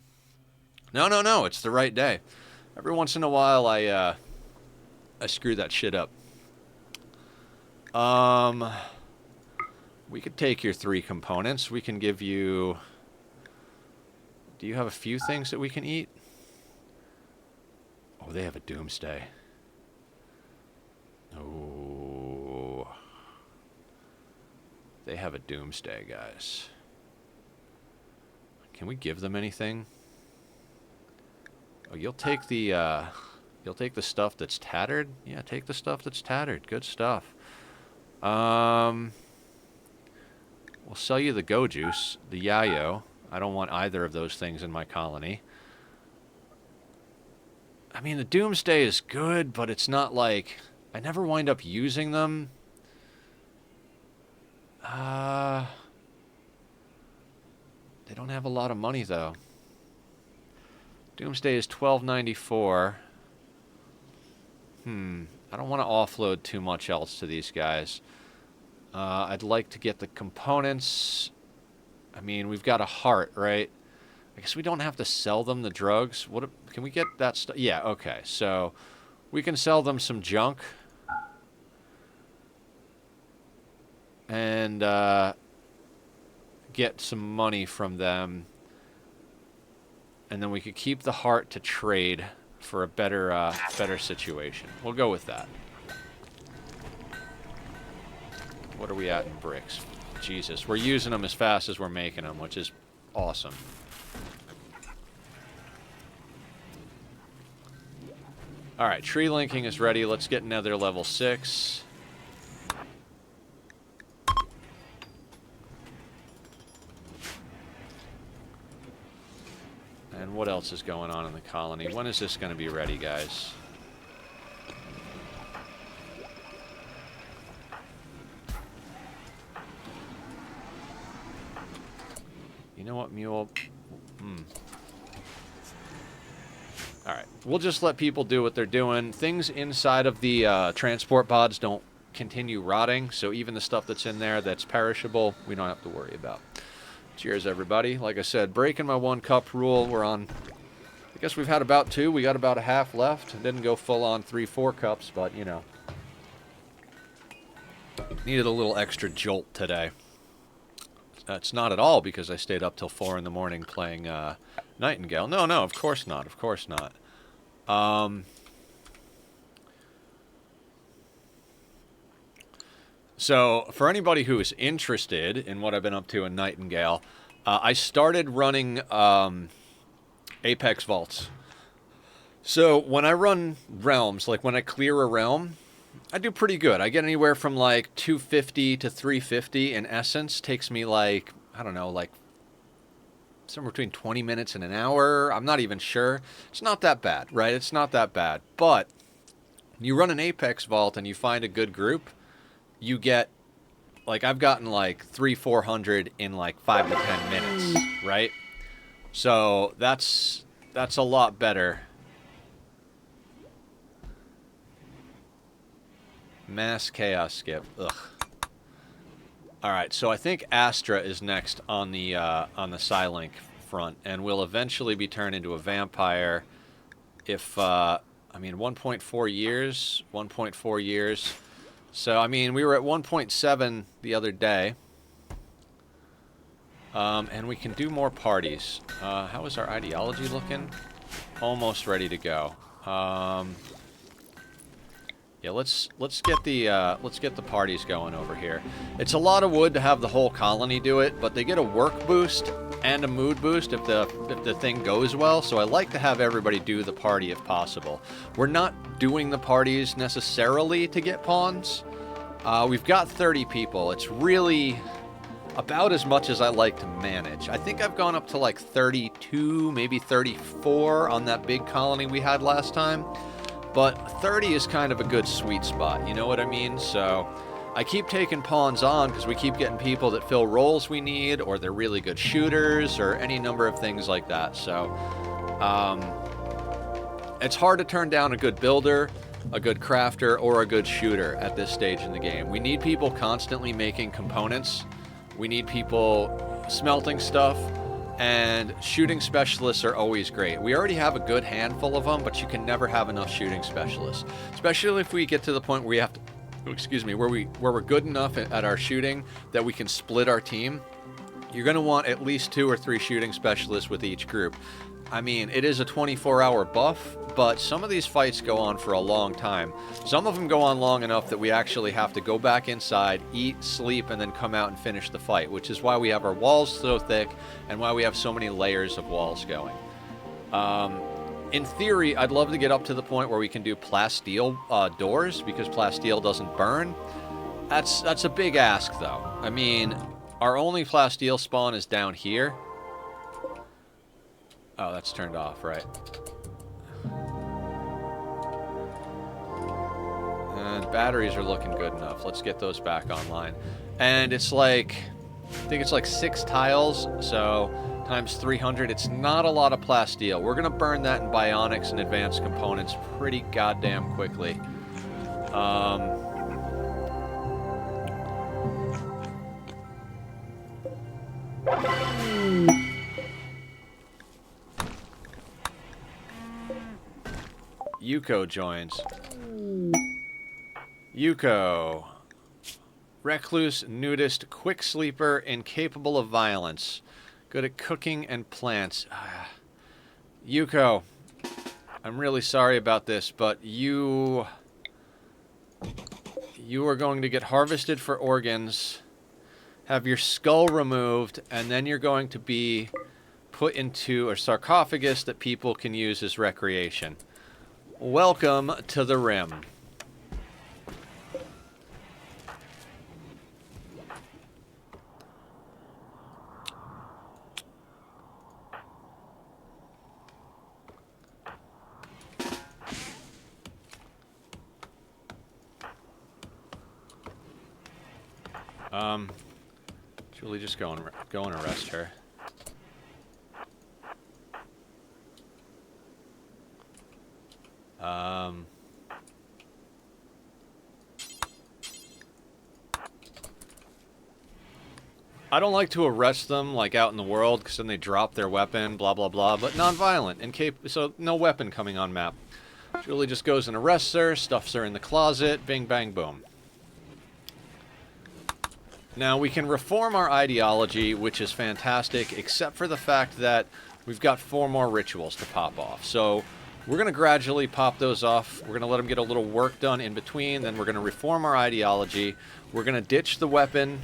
No, it's the right day. Every once in a while, I screw that shit up. We could take your 3 components. We can give you... Do you have a few things that we can eat? Oh, they have a doomsday. Oh... They have a doomsday, guys. Can we give them anything? Oh, you'll take the stuff that's tattered? Yeah, take the stuff that's tattered. Good stuff. We'll sell you the go juice, the yayo. I don't want either of those things in my colony. I mean, the doomsday is good, but it's not like... I never wind up using them. They don't have a lot of money, though. Doomsday is $12.94. I don't want to offload too much else to these guys. I'd like to get the components. I mean, we've got a heart, right? I guess we don't have to sell them the drugs. What? Can we get that stuff? Yeah, okay. So we can sell them some junk. And get some money from them. And then we could keep the heart to trade for a better situation. We'll go with that. What are we at in bricks? Jesus, we're using them as fast as we're making them, which is awesome. Alright, tree linking is ready. Let's get another level 6. And what else is going on in the colony? When is this going to be ready, guys? You know what, Mule? Alright, we'll just let people do what they're doing. Things inside of the transport pods don't continue rotting, so even the stuff that's in there that's perishable, we don't have to worry about. Cheers, everybody. Like I said, breaking my 1 cup rule. We're on, I guess we've had about 2. We got about a half left. Didn't go full on 3-4 cups, but, you know. Needed a little extra jolt today. That's not at all because I stayed up till 4 in the morning playing Nightingale. No, of course not. Of course not. So, for anybody who is interested in what I've been up to in Nightingale, I started running Apex Vaults. So, when I run realms, like when I clear a realm, I do pretty good. I get anywhere from like 250 to 350 in essence. Takes me like, I don't know, like somewhere between 20 minutes and an hour. I'm not even sure. It's not that bad, right? It's not that bad. But you run an Apex Vault and you find a good group, you get, like, I've gotten like 300-400 in like 5 to 10 minutes, right? So that's a lot better. Mass Chaos Skip. Ugh. All right, so I think Astra is next on the Psylink front, and will eventually be turned into a vampire. If I mean 1.4 years, 1.4 years. So I mean we were at 1.7 the other day, and we can do more parties. How is our ideology looking? Almost ready to go. Yeah, let's get the parties going over here. It's a lot of wood to have the whole colony do it, but they get a work boost and a mood boost if the thing goes well. So I like to have everybody do the party if possible. We're not doing the parties necessarily to get pawns. We've got 30 people. It's really about as much as I like to manage. I think I've gone up to like 32, maybe 34 on that big colony we had last time. But 30 is kind of a good sweet spot, you know what I mean? So I keep taking pawns on because we keep getting people that fill roles we need, or they're really good shooters, or any number of things like that. So it's hard to turn down a good builder, a good crafter, or a good shooter at this stage in the game. We need people constantly making components. We need people smelting stuff. And shooting specialists are always great. We already have a good handful of them, but you can never have enough shooting specialists. Especially if we get to the point where we have to, excuse me, where we're good enough at our shooting that we can split our team. You're going to want at least 2 or 3 shooting specialists with each group. I mean, it is a 24-hour buff, but some of these fights go on for a long time. Some of them go on long enough that we actually have to go back inside, eat, sleep, and then come out and finish the fight, which is why we have our walls so thick and why we have so many layers of walls going. In theory, I'd love to get up to the point where we can do plasteel doors, because plasteel doesn't burn. That's a big ask, though. I mean, our only plasteel spawn is down here. Oh, that's turned off, right. And batteries are looking good enough. Let's get those back online. And it's like, I think it's like 6 tiles, so times 300. It's not a lot of plasteel. We're going to burn that in bionics and advanced components pretty goddamn quickly. Yuko joins. Yuko. Recluse, nudist, quick sleeper, incapable of violence. Good at cooking and plants. Yuko, I'm really sorry about this, but you are going to get harvested for organs, have your skull removed, and then you're going to be put into a sarcophagus that people can use as recreation. Welcome to the Rim. Julie, just go and arrest her. I don't like to arrest them, like, out in the world, because then they drop their weapon, blah, blah, blah, but non-violent, so no weapon coming on map. Julie just goes and arrests her, stuffs her in the closet, bing, bang, boom. Now, we can reform our ideology, which is fantastic, except for the fact that we've got 4 more rituals to pop off. So, we're going to gradually pop those off. We're going to let them get a little work done in between, then we're going to reform our ideology. We're going to ditch the weapon.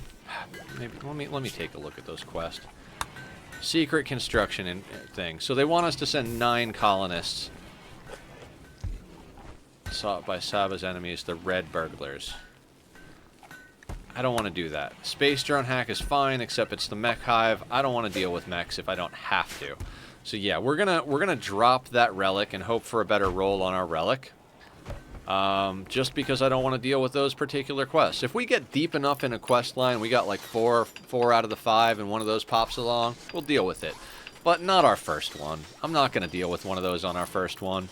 Maybe let me take a look at those quests. Secret construction and thing. So they want us to send 9 colonists. Sought by Saba's enemies, the Red Burglars. I don't want to do that. Space drone hack is fine, except it's the mech hive. I don't want to deal with mechs if I don't have to. So yeah, we're gonna drop that relic and hope for a better roll on our relic. Just because I don't want to deal with those particular quests. If we get deep enough in a quest line, we got like 4 out of the 5, and one of those pops along, we'll deal with it. But not our first one. I'm not going to deal with one of those on our first one.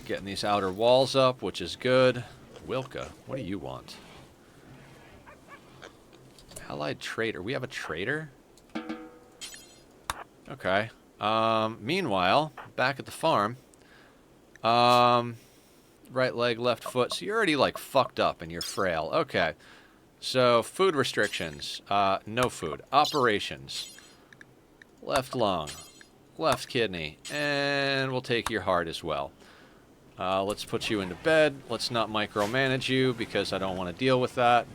Getting these outer walls up, which is good. Wilka, what do you want? Allied trader. We have a trader? Okay. Meanwhile, back at the farm. Right leg, left foot. So you're already, like, fucked up and you're frail. Okay. So, food restrictions. No food. Operations. Left lung. Left kidney. And we'll take your heart as well. Let's put you into bed. Let's not micromanage you because I don't want to deal with that.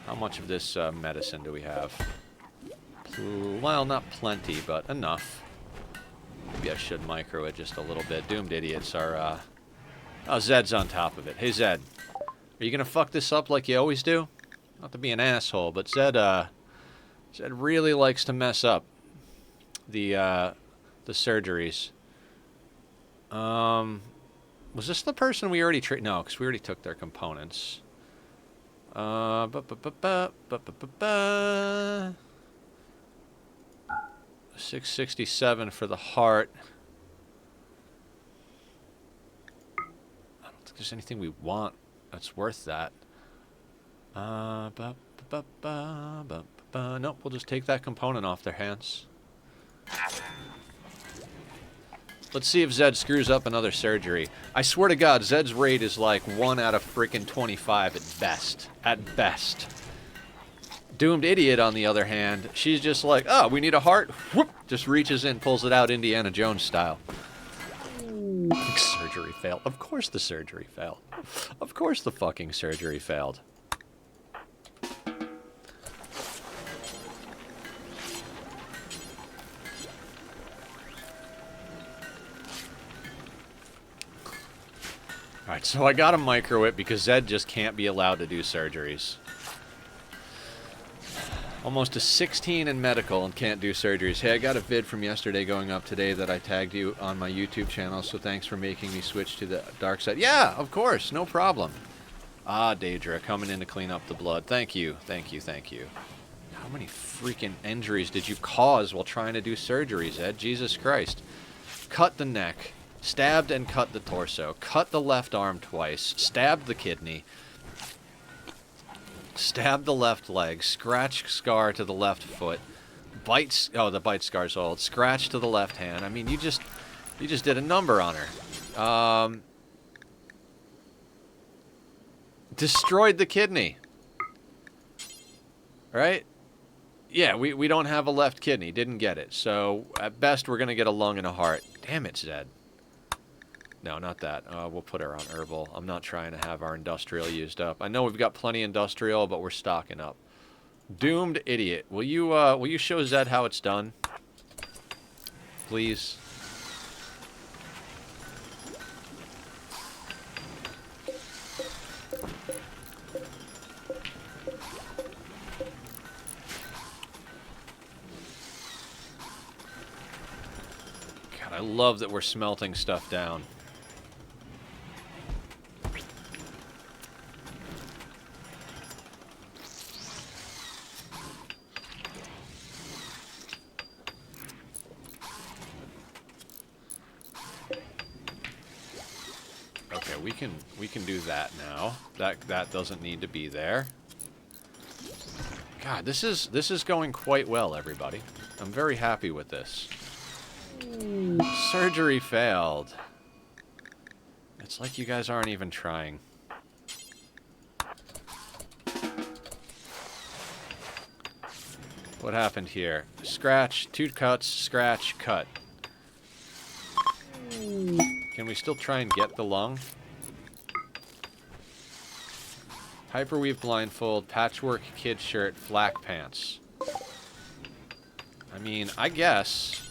How much of this medicine do we have? Well, not plenty, but enough. Maybe I should micro it just a little bit. Doomed idiots are, Oh, Zed's on top of it. Hey, Zed. Are you gonna fuck this up like you always do? Not to be an asshole, but Zed really likes to mess up the surgeries. Was this the person we already No, because we already took their components. 667 for the heart. I don't think there's anything we want that's worth that. Nope, we'll just take that component off their hands. Let's see if Zed screws up another surgery. I swear to God, Zed's rate is like 1 out of freaking 25 at best. At best. Doomed Idiot, on the other hand, she's just like, oh, we need a heart? Whoop! Just reaches in, pulls it out Indiana Jones style. Surgery failed. Of course the surgery failed. Of course the fucking surgery failed. Alright, so I gotta micro it because Zed just can't be allowed to do surgeries. Almost a 16 in medical and can't do surgeries. Hey, I got a vid from yesterday going up today that I tagged you on my YouTube channel, so thanks for making me switch to the dark side. Yeah, of course, no problem. Ah, Daedra, coming in to clean up the blood. Thank you, thank you, thank you. How many freaking injuries did you cause while trying to do surgeries, Ed? Jesus Christ. Cut the neck. Stabbed and cut the torso. Cut the left arm twice. Stabbed the kidney. Stabbed the left leg. Scratch scar to the left foot. Bites. Oh, the bite scar's old. Scratch to the left hand. I mean, you just did a number on her. Destroyed the kidney. Right? Yeah, we don't have a left kidney. Didn't get it. So, at best, we're going to get a lung and a heart. Damn it, Zed. No, not that. We'll put her on herbal. I'm not trying to have our industrial used up. I know we've got plenty industrial, but we're stocking up. Doomed Idiot. Will you show Zed how it's done? Please. God, I love that we're smelting stuff down. Okay, we can do that now. That doesn't need to be there. God, this is going quite well, everybody. I'm very happy with this. Surgery failed. It's like you guys aren't even trying. What happened here? Scratch, 2 cuts, scratch, cut. Can we still try and get the lung? Hyperweave blindfold, patchwork kid shirt, flak pants. I mean, I guess.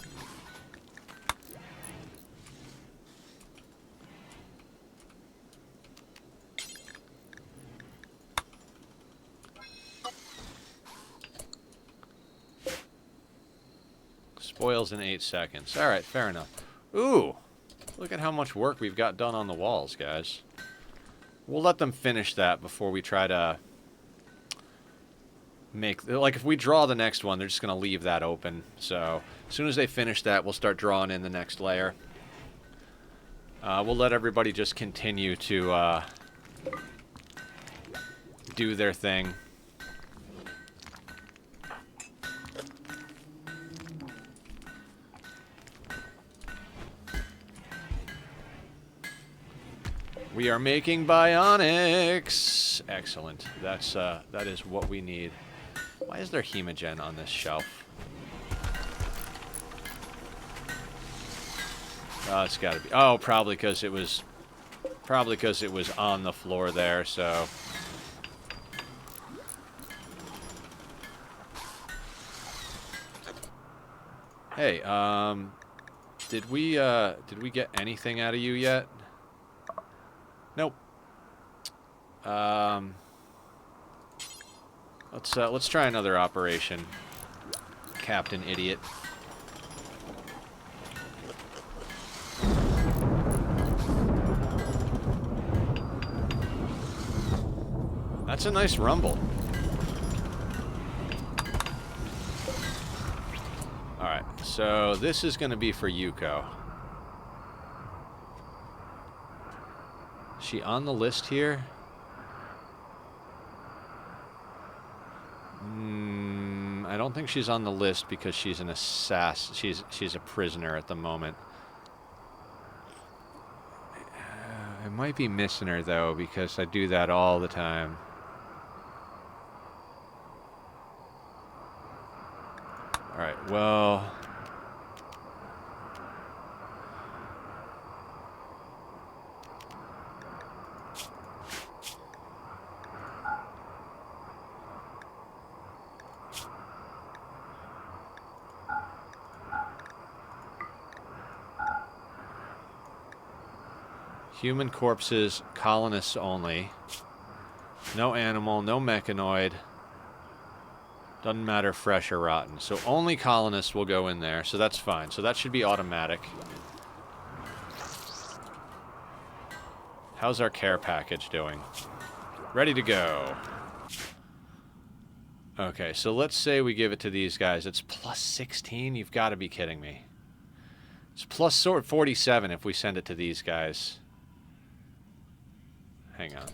Spoils in 8 seconds. Alright, fair enough. Ooh! Look at how much work we've got done on the walls, guys. We'll let them finish that before we try to make... Like, if we draw the next one, they're just going to leave that open. So, as soon as they finish that, we'll start drawing in the next layer. We'll let everybody just continue to do their thing. We are making bionics. Excellent. That is what we need. Why is there hemogen on this shelf? Oh, it's got to be. Oh, probably because it was on the floor there. So. Hey, did we get anything out of you yet? Nope. Let's try another operation, Captain Idiot. That's a nice rumble. Alright, so this is going to be for Yuko. Is she on the list here? I don't think she's on the list because she's an assassin. She's a prisoner at the moment. I might be missing her though because I do that all the time. All right, well. Human corpses, colonists only. No animal, no mechanoid. Doesn't matter fresh or rotten. So only colonists will go in there, so that's fine. So that should be automatic. How's our care package doing? Ready to go. Okay, so let's say we give it to these guys. It's plus 16? You've got to be kidding me. It's plus 47 if we send it to these guys. Hang on.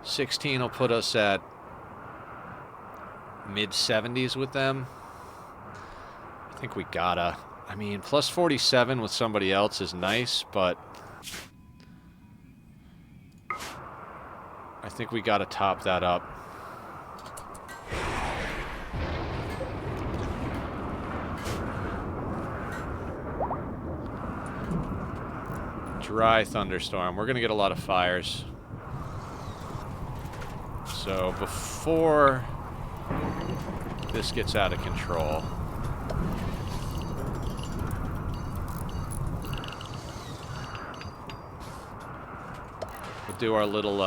$16 will put us at mid-70s with them. I think we gotta. I mean, plus 47 with somebody else is nice, but I think we gotta top that up. Dry thunderstorm. We're gonna get a lot of fires. So before this gets out of control, we'll do our little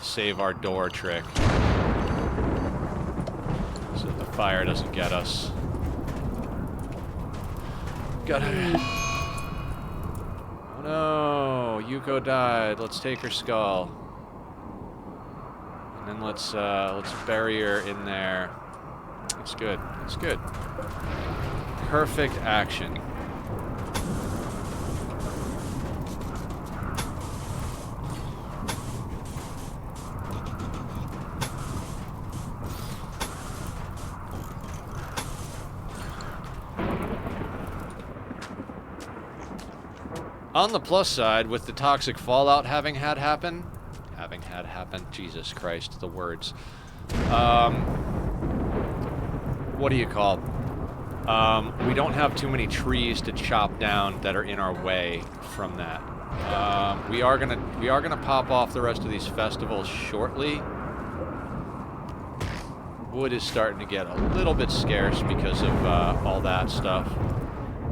save our door trick so that the fire doesn't get us. Gotta... Oh no, Yuko died. Let's take her skull. And then let's bury her in there. It's good. It's good. Perfect action. On the plus side, with the toxic fallout having had happen, Jesus Christ, the words. What do you call? We don't have too many trees to chop down that are in our way from that. We are gonna pop off the rest of these festivals shortly. Wood is starting to get a little bit scarce because of all that stuff.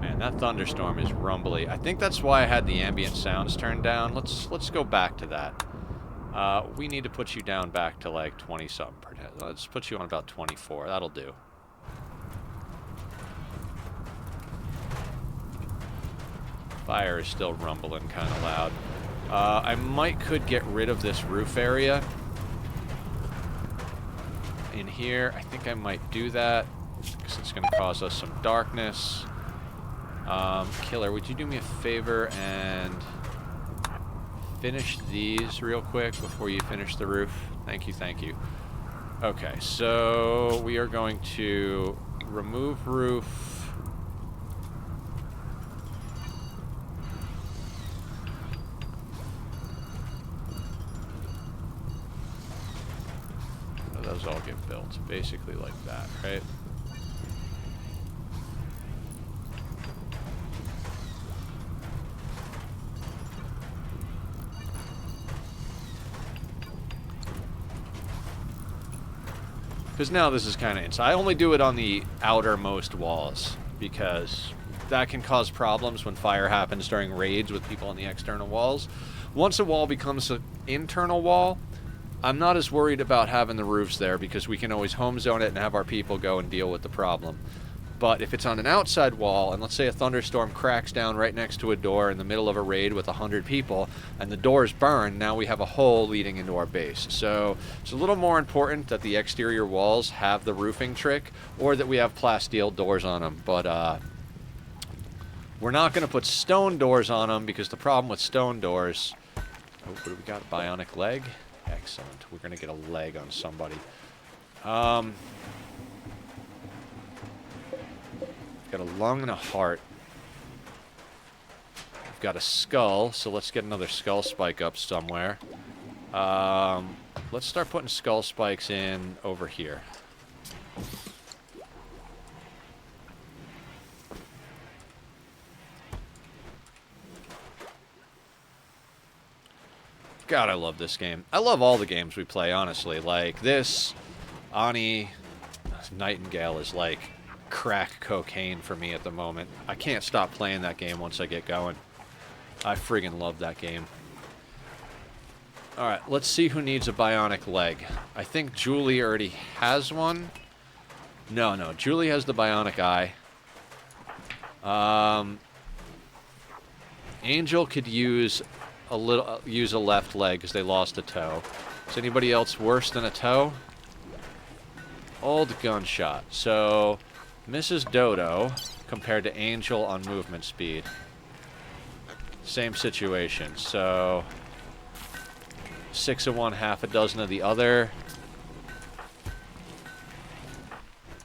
Man, that thunderstorm is rumbly. I think that's why I had the ambient sounds turned down. Let's go back to that. We need to put you down back to like 20-something. Let's put you on about 24. That'll do. Fire is still rumbling kind of loud. I could get rid of this roof area. In here, I think I might do that because it's going to cause us some darkness. Killer, would you do me a favor and finish these real quick before you finish the roof? Thank you, thank you. Okay, so we are going to remove roof. Those all get built, basically like that, right? Because now this is kind of inside. I only do it on the outermost walls because that can cause problems when fire happens during raids with people on the external walls. Once a wall becomes an internal wall, I'm not as worried about having the roofs there because we can always home zone it and have our people go and deal with the problem. But if it's on an outside wall, and let's say a thunderstorm cracks down right next to a door in the middle of a raid with 100 people, and the doors burn, now we have a hole leading into our base. So it's a little more important that the exterior walls have the roofing trick, or that we have plasteel doors on them. But we're not going to put stone doors on them because the problem with stone doors... Oh, what do we got? Bionic leg? Excellent. We're going to get a leg on somebody. Got a lung and a heart. We've got a skull, so let's get another skull spike up somewhere. Let's start putting skull spikes in over here. God, I love this game. I love all the games we play, honestly. Like this, Ani, Nightingale is like crack cocaine for me at the moment. I can't stop playing that game once I get going. I friggin' love that game. Alright, let's see who needs a bionic leg. I think Julie already has one. No, Julie has the bionic eye. Angel could use a left leg because they lost a toe. Is anybody else worse than a toe? Old gunshot. So Mrs. Dodo compared to Angel on movement speed. Same situation. So 6 of one, half a dozen of the other.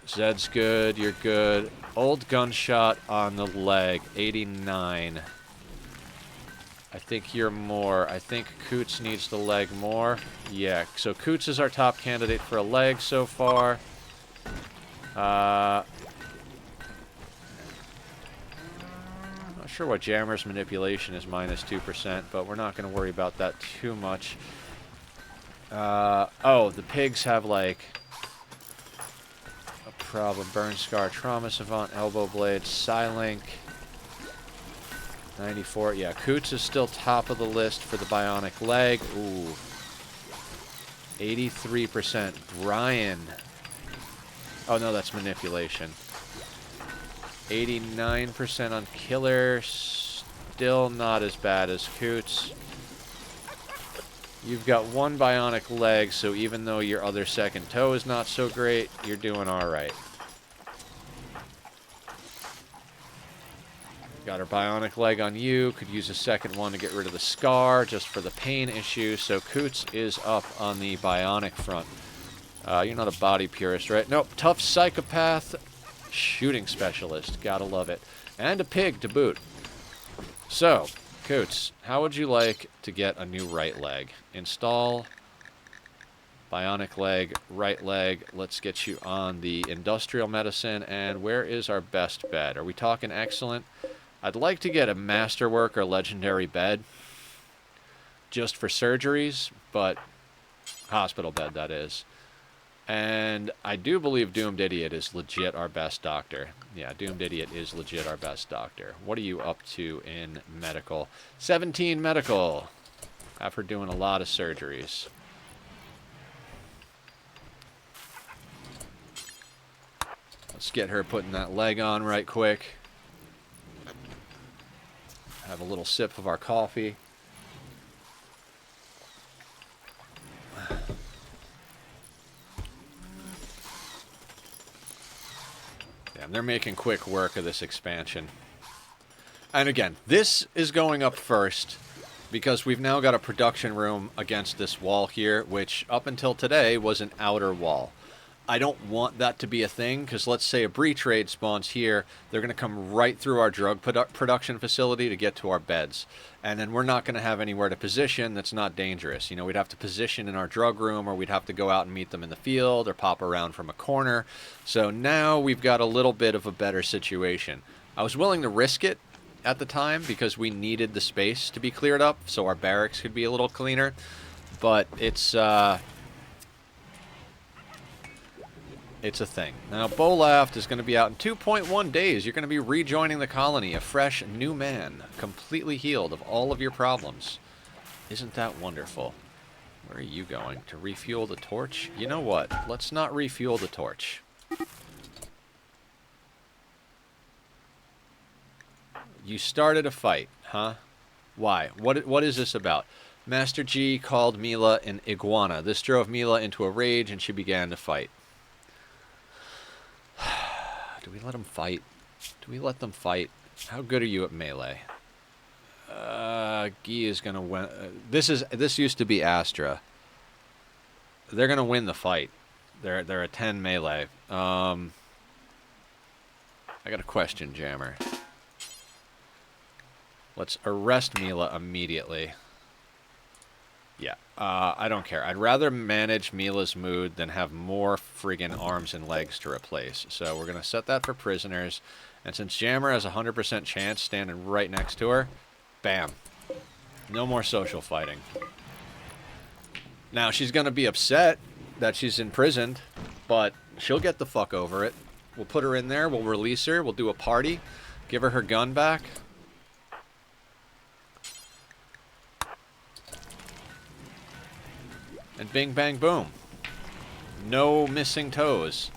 Zed's good, you're good. Old gunshot on the leg, 89. I think you're more. I think Coots needs the leg more. Yeah, so Coots is our top candidate for a leg so far. Not sure what Jammer's manipulation is, -2%, but we're not going to worry about that too much. Oh, the pigs have like a problem. Burn Scar, Trauma Savant, Elbow Blade, Psylink. 94. Yeah, Coots is still top of the list for the bionic leg. Ooh. 83%. Brian. Oh, no, that's manipulation. 89% on Killer. Still not as bad as Coots. You've got one bionic leg, so even though your other second toe is not so great, you're doing alright. Got our bionic leg on you. Could use a second one to get rid of the scar, just for the pain issue. So Coots is up on the bionic front. You're not a body purist, right? Nope. Tough psychopath. Shooting specialist. Gotta love it. And a pig to boot. So, Coots, how would you like to get a new right leg? Install bionic leg, right leg. Let's get you on the industrial medicine. And where is our best bed? Are we talking excellent? I'd like to get a masterwork or legendary bed just for surgeries, but hospital bed, that is. And I do believe Doomed Idiot is legit our best doctor. Yeah, Doomed Idiot is legit our best doctor. What are you up to in medical? 17 medical. Have her doing a lot of surgeries. Let's get her putting that leg on right quick. Have a little sip of our coffee. Damn, they're making quick work of this expansion. And again, this is going up first because we've now got a production room against this wall here, which up until today was an outer wall. I don't want that to be a thing, because let's say a breach raid spawns here, they're going to come right through our drug production facility to get to our beds. And then we're not going to have anywhere to position that's not dangerous. You know, we'd have to position in our drug room, or we'd have to go out and meet them in the field, or pop around from a corner. So now we've got a little bit of a better situation. I was willing to risk it at the time, because we needed the space to be cleared up, so our barracks could be a little cleaner. But it's a thing. Now, Bolaft is going to be out in 2.1 days. You're going to be rejoining the colony, a fresh new man, completely healed of all of your problems. Isn't that wonderful? Where are you going? To refuel the torch? You know what? Let's not refuel the torch. You started a fight, huh? Why? What is this about? Master G called Mila an iguana. This drove Mila into a rage, and she began to fight. Do we let them fight? Do we let them fight? How good are you at melee? Guy is gonna win. This used to be Astra. They're gonna win the fight. They're a 10 melee. I got a question, Jammer. Let's arrest Mila immediately. Yeah, I don't care. I'd rather manage Mila's mood than have more friggin' arms and legs to replace. So we're going to set that for prisoners. And since Jammer has a 100% chance standing right next to her, bam. No more social fighting. Now, she's going to be upset that she's imprisoned, but she'll get the fuck over it. We'll put her in there, we'll release her, we'll do a party, give her gun back. And bing, bang, boom. No missing toes.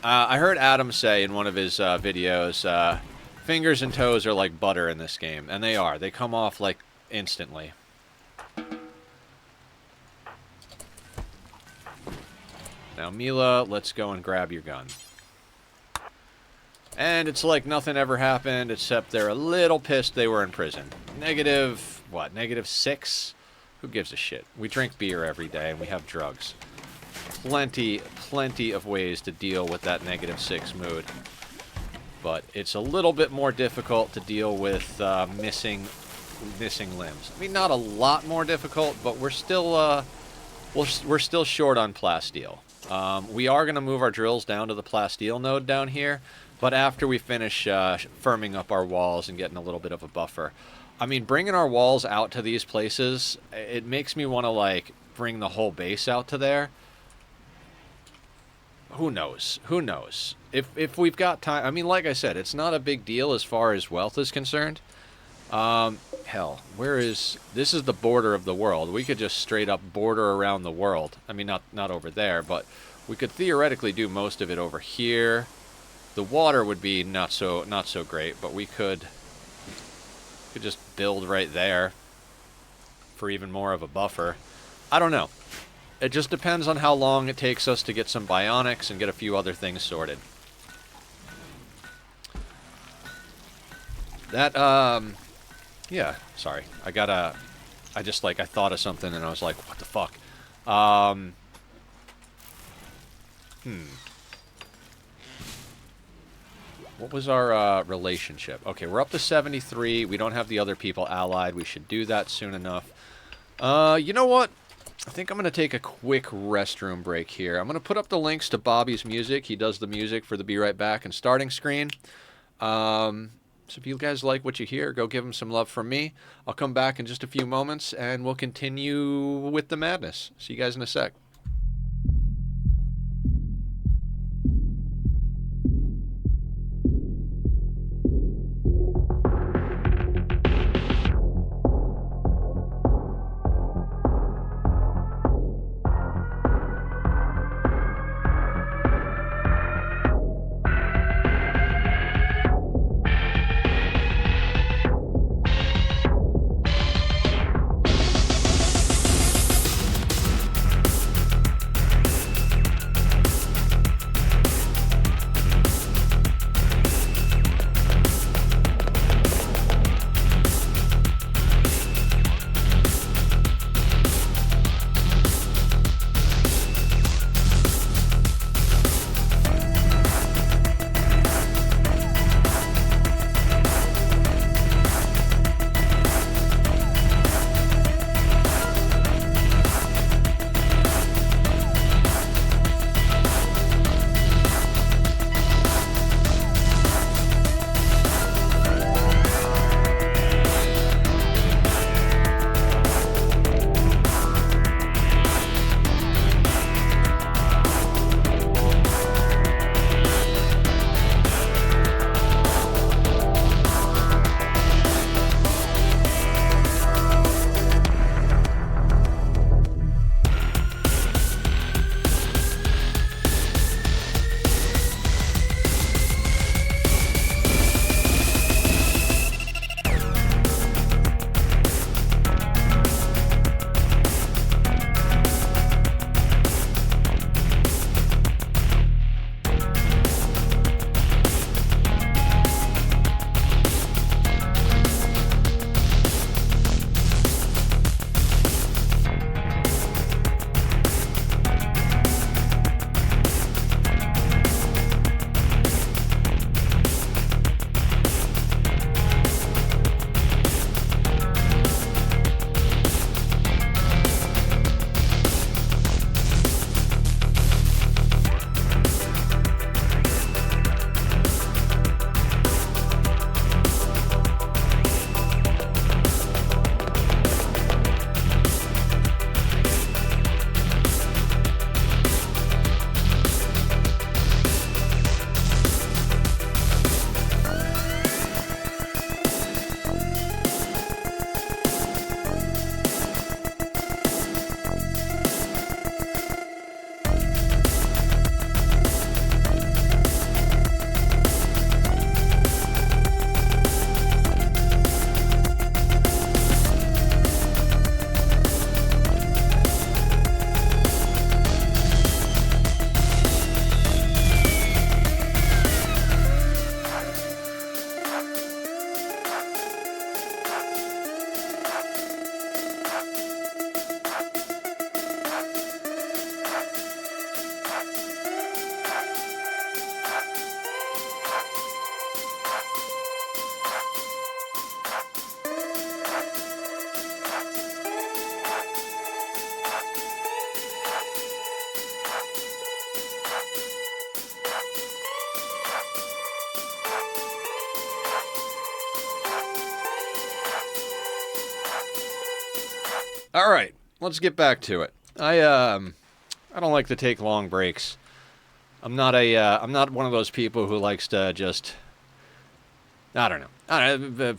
I heard Adam say in one of his videos, fingers and toes are like butter in this game. And they are. They come off, like, instantly. Now, Mila, let's go and grab your gun. And it's like nothing ever happened, except they're a little pissed they were in prison. Negative, what, -6? Who gives a shit? We drink beer every day and we have drugs. Plenty of ways to deal with that -6 mood. But it's a little bit more difficult to deal with missing limbs. I mean, not a lot more difficult, but we're still short on plasteel. We are going to move our drills down to the plasteel node down here, but after we finish firming up our walls and getting a little bit of a buffer. I mean, bringing our walls out to these places, it makes me want to, like, bring the whole base out to there. Who knows? Who knows? If we've got time... I mean, like I said, it's not a big deal as far as wealth is concerned. Hell, where is... This is the border of the world. We could just straight up border around the world. I mean, not over there, but we could theoretically do most of it over here. The water would be not so great, but we could just build right there for even more of a buffer. I don't know. It just depends on how long it takes us to get some bionics and get a few other things sorted. That, yeah, sorry. I thought of something and I was like, what the fuck? What was our relationship? Okay, we're up to 73. We don't have the other people allied. We should do that soon enough. You know what? I think I'm going to take a quick restroom break here. I'm going to put up the links to Bobby's music. He does the music for the Be Right Back and starting screen. So if you guys like what you hear, go give him some love from me. I'll come back in just a few moments, and we'll continue with the madness. See you guys in a sec. All right, let's get back to it. I don't like to take long breaks. I'm not one of those people who likes to just, I don't know.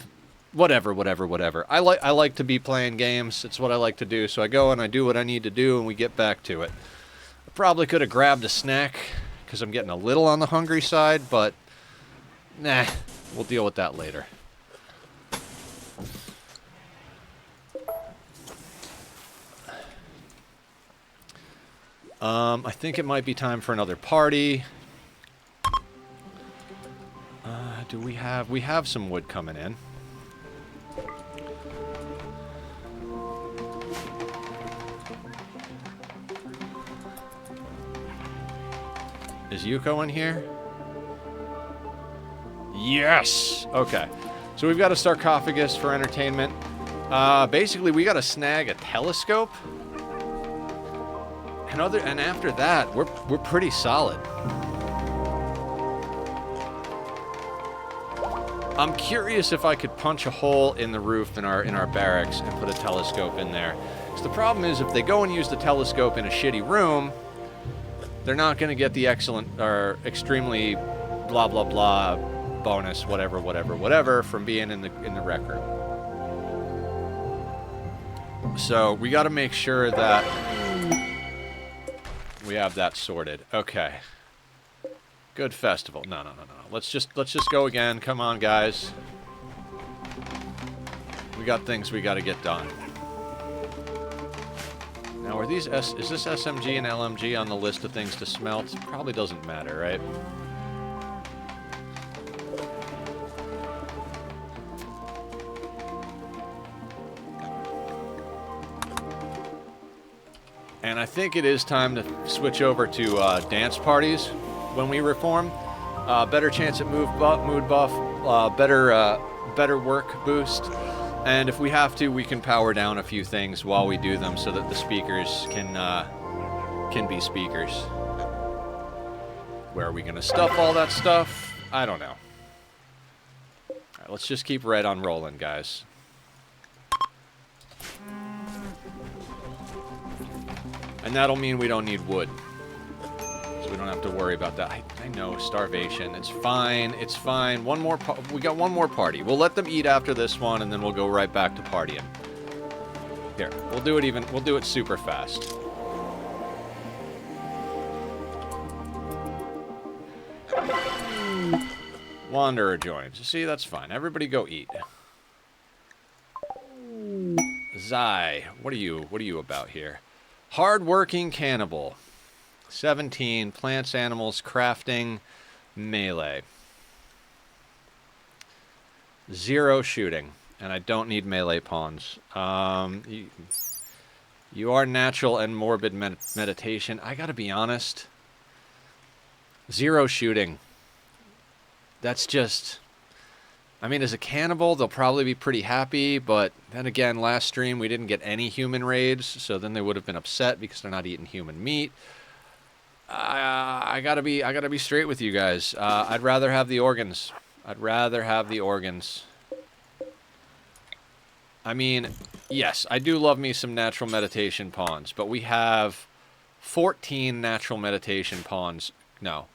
Whatever. I like to be playing games. It's what I like to do. So I go and I do what I need to do, and we get back to it. I probably could have grabbed a snack because I'm getting a little on the hungry side, but nah, we'll deal with that later. I think it might be time for another party. Do we have some wood coming in. Is Yuko in here? Yes! Okay. So we've got a sarcophagus for entertainment. Basically, we got to snag a telescope. And after that, we're pretty solid. I'm curious if I could punch a hole in the roof in our barracks and put a telescope in there. Because the problem is, if they go and use the telescope in a shitty room, they're not going to get the excellent or extremely blah blah blah bonus, whatever, from being in the rec room. So we got to make sure that we have that sorted. Okay. Good festival. No. Let's just go again. Come on, guys. We got things we got to get done. Now, are these is this SMG and LMG on the list of things to smelt? Probably doesn't matter, right? And I think it is time to switch over to dance parties when we reform. Better chance at mood buff, better work boost. And if we have to, we can power down a few things while we do them so that the speakers can be speakers. Where are we going to stuff all that stuff? I don't know. All right, let's just keep red on rolling, guys. And that'll mean we don't need wood. So we don't have to worry about that. I know, starvation. It's fine. It's fine. We got one more party. We'll let them eat after this one, and then we'll go right back to partying. Here, we'll do it super fast. Wanderer joins. See, that's fine. Everybody go eat. Zai, what are you about here? Hard-working cannibal. 17, plants, animals, crafting, melee. 0 shooting, and I don't need melee pawns. You are natural and morbid meditation. I gotta be honest. 0 shooting. That's just... I mean, as a cannibal, they'll probably be pretty happy, but then again, last stream we didn't get any human raids, so then they would have been upset because they're not eating human meat. I gotta be straight with you guys. I'd rather have the organs. I mean, yes, I do love me some natural meditation pawns, but we have 14 natural meditation pawns. No,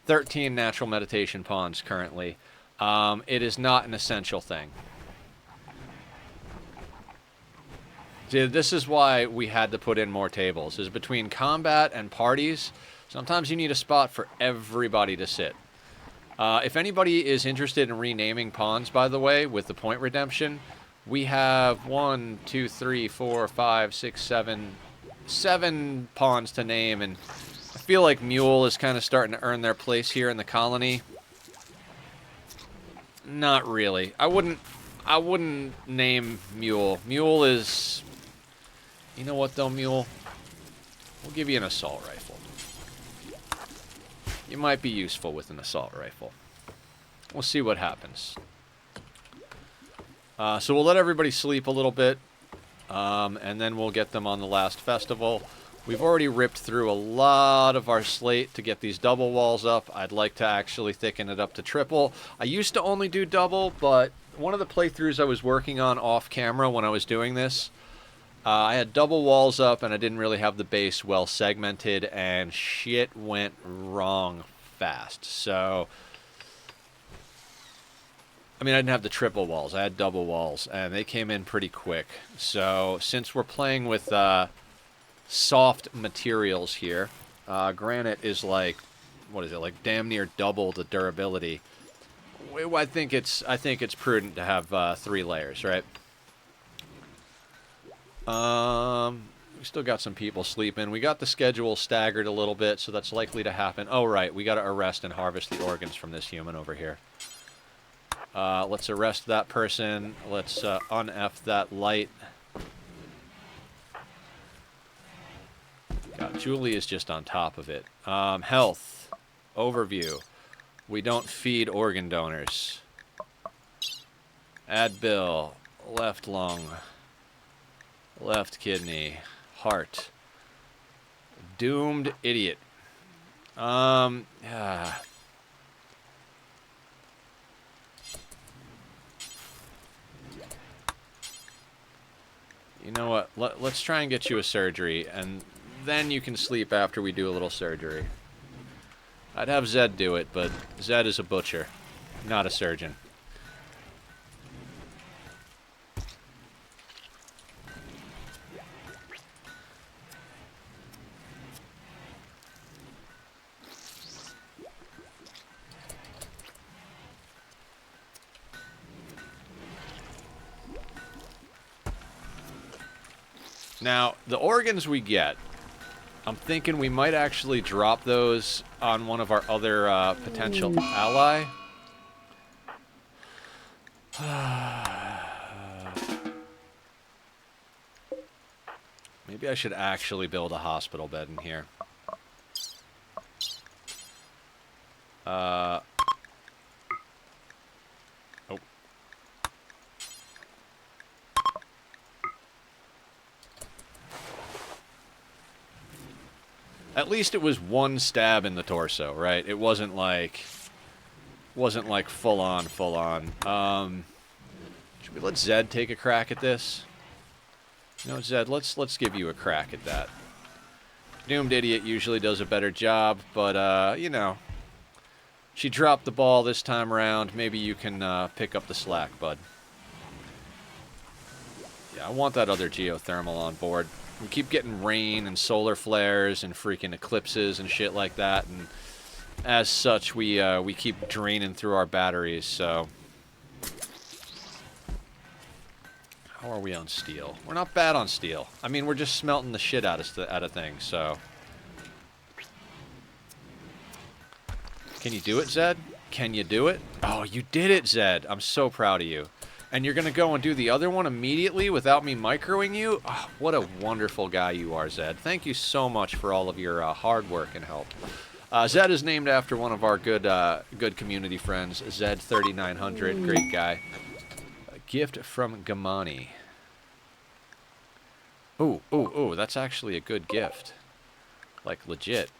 13 natural meditation pawns currently. It is not an essential thing. See, this is why we had to put in more tables. Is between combat and parties, sometimes you need a spot for everybody to sit. If anybody is interested in renaming pawns, by the way, with the point redemption, we have 1, 2, 3, 4, 5, 6, 7 pawns to name, and I feel like Mule is kind of starting to earn their place here in the colony. Not really. I wouldn't name Mule. Mule is... You know what, though, Mule? We'll give you an assault rifle. You might be useful with an assault rifle. We'll see what happens. So we'll let everybody sleep a little bit, and then we'll get them on the last festival. We've already ripped through a lot of our slate to get these double walls up. I'd like to actually thicken it up to triple. I used to only do double, but one of the playthroughs I was working on off camera when I was doing this, I had double walls up and I didn't really have the base well segmented, and shit went wrong fast. So, I mean, I didn't have the triple walls. I had double walls, and they came in pretty quick. So, since we're playing with soft materials here, granite is like, what is it, like damn near double the durability. I think it's prudent to have 3 layers, right? We still got some people sleeping. We got the schedule staggered a little bit, so that's likely to happen. Oh, right, we got to arrest and harvest the organs from this human over here. Let's arrest that person. Let's un-F that light. God, Julie is just on top of it. Health. Overview. We don't feed organ donors. Add bill. Left lung. Left kidney. Heart. Doomed idiot. Yeah. You know what? Let's try and get you a surgery, and then you can sleep after we do a little surgery. I'd have Zed do it, but Zed is a butcher, not a surgeon. Now, the organs we get, I'm thinking we might actually drop those on one of our other potential ally. Maybe I should actually build a hospital bed in here. Oh. At least it was one stab in the torso, right? It wasn't like full on. Should we let Zed take a crack at this? No, Zed, let's give you a crack at that. Doomed Idiot usually does a better job, but you know, she dropped the ball this time around. Maybe you can pick up the slack, bud. Yeah, I want that other geothermal on board. We keep getting rain and solar flares and freaking eclipses and shit like that, and as such, we keep draining through our batteries. So, how are we on steel? We're not bad on steel. I mean, we're just smelting the shit out of things. So, can you do it, Zed? Can you do it? Oh, you did it, Zed. I'm so proud of you. And you're going to go and do the other one immediately without me microing you? Oh, what a wonderful guy you are, Zed. Thank you so much for all of your hard work and help. Zed is named after one of our good community friends, Zed3900. Great guy. A gift from Gamani. Ooh, that's actually a good gift. Like, legit.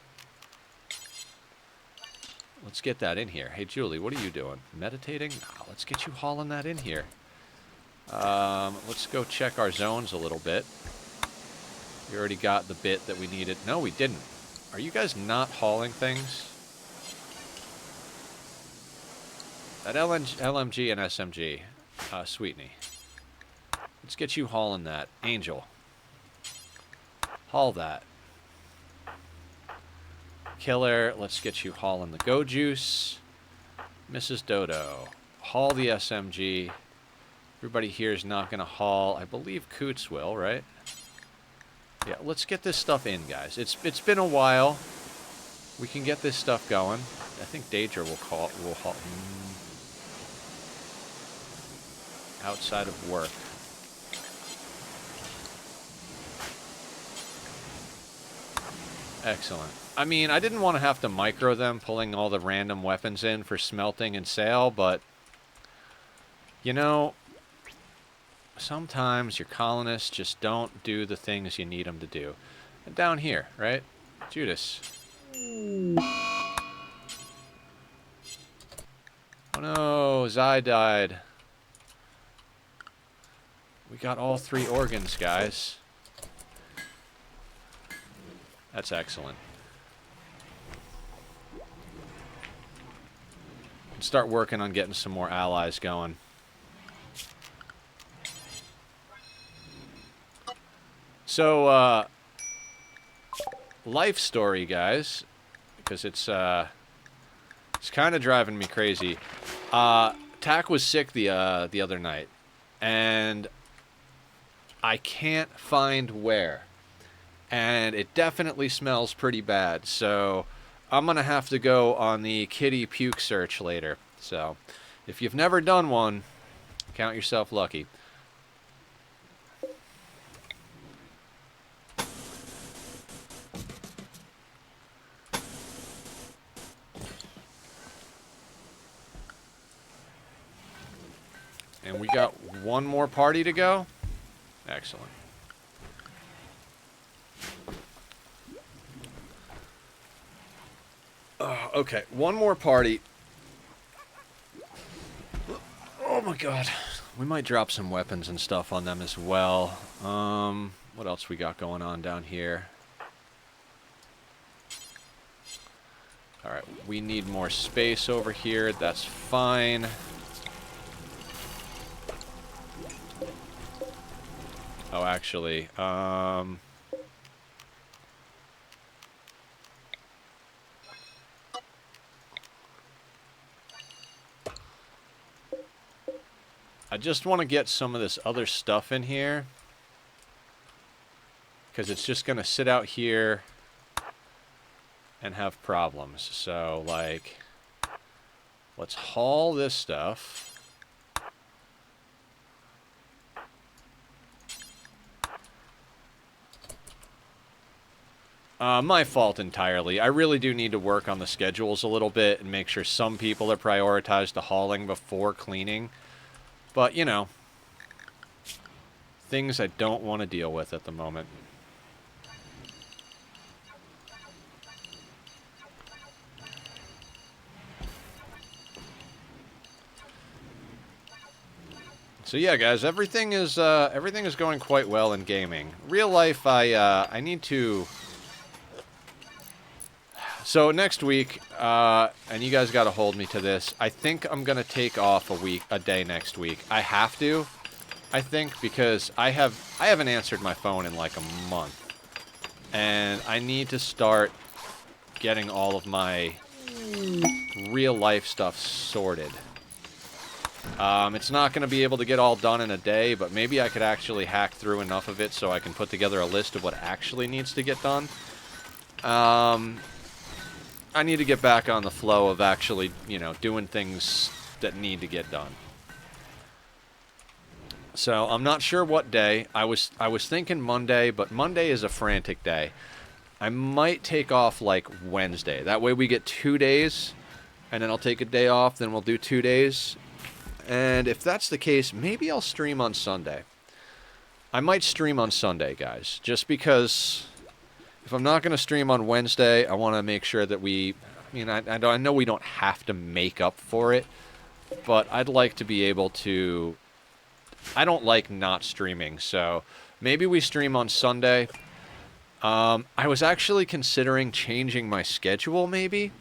Let's get that in here. Hey, Julie, what are you doing? Meditating? Oh, let's get you hauling that in here. Let's go check our zones a little bit. We already got the bit that we needed. No, we didn't. Are you guys not hauling things? That LMG and SMG. Sweetney. Let's get you hauling that. Angel. Haul that. Killer, let's get you hauling the Go Juice. Mrs. Dodo, haul the SMG. Everybody here is not going to haul. I believe Coots will, right? Yeah, let's get this stuff in, guys. It's been a while. We can get this stuff going. I think Daedra will haul. Outside of work. Excellent. I mean, I didn't want to have to micro them, pulling all the random weapons in for smelting and sale, but, you know, sometimes your colonists just don't do the things you need them to do. And down here, right? Judas. Oh no, Zai died. We got all 3 organs, guys. That's excellent. Start working on getting some more allies going. So, life story, guys, because it's kind of driving me crazy. Tack was sick the other night, and I can't find where. And it definitely smells pretty bad, so I'm going to have to go on the kitty puke search later. So, if you've never done one, count yourself lucky. And we got one more party to go. Excellent. Okay, one more party. Oh my god. We might drop some weapons and stuff on them as well. What else we got going on down here? Alright, we need more space over here. That's fine. Oh, actually, I just want to get some of this other stuff in here. Because it's just going to sit out here and have problems. So, like, let's haul this stuff. My fault entirely. I really do need to work on the schedules a little bit and make sure some people are prioritized to hauling before cleaning. But, you know, things I don't want to deal with at the moment. So yeah, guys, everything is going quite well in gaming. Real life, I need to. So next week, and you guys got to hold me to this. I think I'm gonna take off a day next week. I have to, I think, because I haven't answered my phone in like a month, and I need to start getting all of my real life stuff sorted. It's not going to be able to get all done in a day, but maybe I could actually hack through enough of it so I can put together a list of what actually needs to get done. I need to get back on the flow of actually, you know, doing things that need to get done. So I'm not sure what day. I was thinking Monday, but Monday is a frantic day. I might take off like Wednesday. That way we get 2 days, and then I'll take a day off, then we'll do 2 days. And if that's the case, maybe I'll stream on Sunday. I might stream on Sunday, guys, just because if I'm not going to stream on Wednesday, I want to make sure that we... I mean, I know we don't have to make up for it, but I'd like to be able to... I don't like not streaming, so maybe we stream on Sunday. I was actually considering changing my schedule, maybe.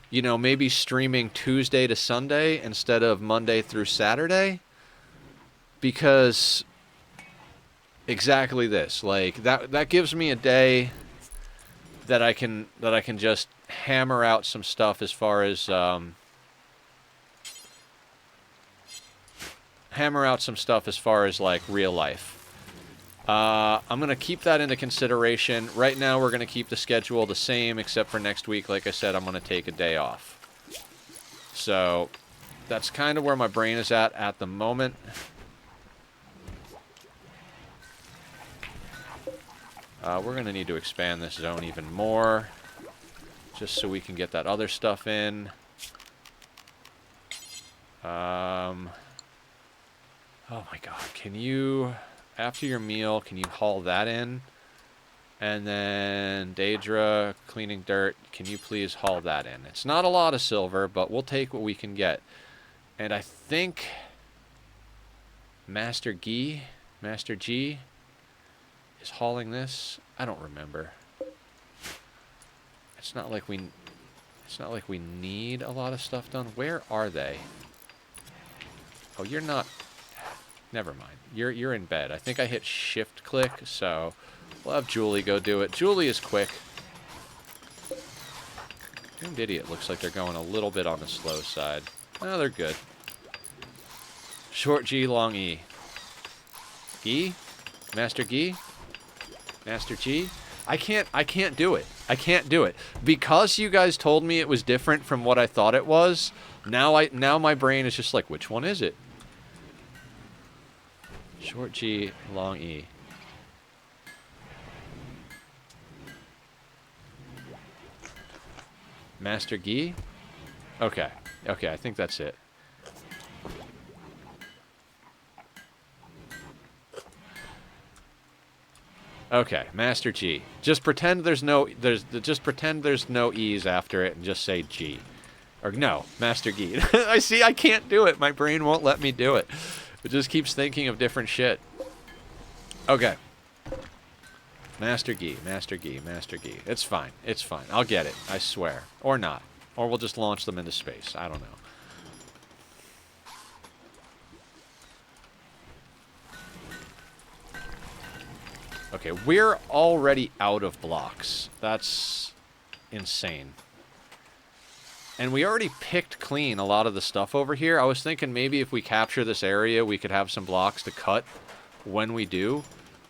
You know, maybe streaming Tuesday to Sunday instead of Monday through Saturday. Because exactly this. Like, that gives me a day that I can just hammer out some stuff as far as like real life. I'm going to keep that into consideration. Right now, we're going to keep the schedule the same, except for next week, like I said, I'm going to take a day off. So, that's kind of where my brain is at the moment. We're going to need to expand this zone even more, just so we can get that other stuff in. Oh my god, can you... After your meal, can you haul that in? And then, Daedra, cleaning dirt, can you please haul that in? It's not a lot of silver, but we'll take what we can get. And I think Master G is hauling this. I don't remember. It's not like we need a lot of stuff done. Where are they? Oh, you're not... Never mind. You're in bed. I think I hit shift click, so we'll have Julie go do it. Julie is quick. Doomed Idiot looks like they're going a little bit on the slow side. No, they're good. Short G, long E. E? Master G? Master G? I can't do it. I can't do it. Because you guys told me it was different from what I thought it was, now my brain is just like, which one is it? Short G, long E. Master G? Okay. Okay, I think that's it. Okay, Master G. Just pretend there's no E's after it and just say G. Or no, Master G. I see I can't do it. My brain won't let me do it. It just keeps thinking of different shit. Okay. Master G, Master G, Master G. It's fine. It's fine. I'll get it. I swear. Or not. Or we'll just launch them into space. I don't know. Okay, we're already out of blocks. That's insane. And we already picked clean a lot of the stuff over here. I was thinking maybe if we capture this area, we could have some blocks to cut when we do.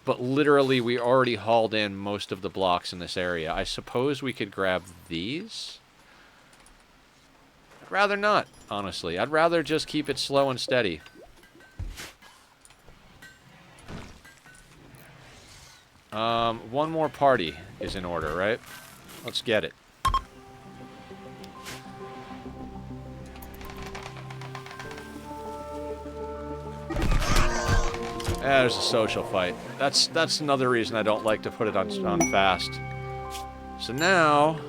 But literally, we already hauled in most of the blocks in this area. I suppose we could grab these? I'd rather not, honestly. I'd rather just keep it slow and steady. One more party is in order, right? Let's get it. There's a social fight. That's another reason I don't like to put it on fast. So now,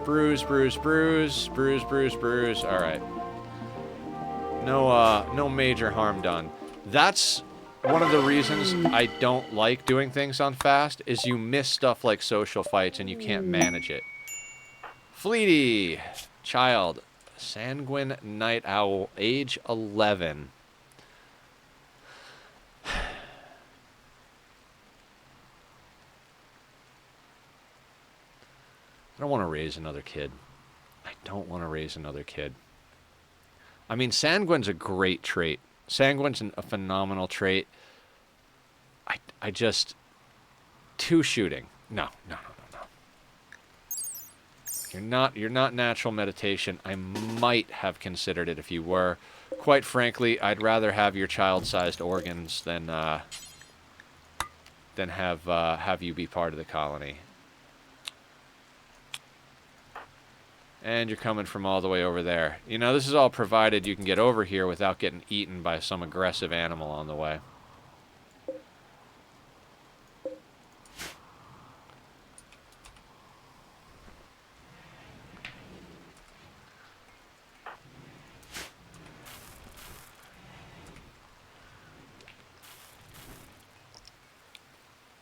bruise, bruise, bruise, bruise, bruise, bruise. All right. No major harm done. That's one of the reasons I don't like doing things on fast is you miss stuff like social fights and you can't manage it. Fleety, child, sanguine night owl, age 11. I don't want to raise another kid. I don't want to raise another kid. I mean, sanguine's a great trait. Sanguine's a phenomenal trait. I just... 2 shooting. No. You're not natural meditation. I might have considered it if you were. Quite frankly, I'd rather have your child-sized organs than have you be part of the colony. And you're coming from all the way over there. You know, this is all provided you can get over here without getting eaten by some aggressive animal on the way.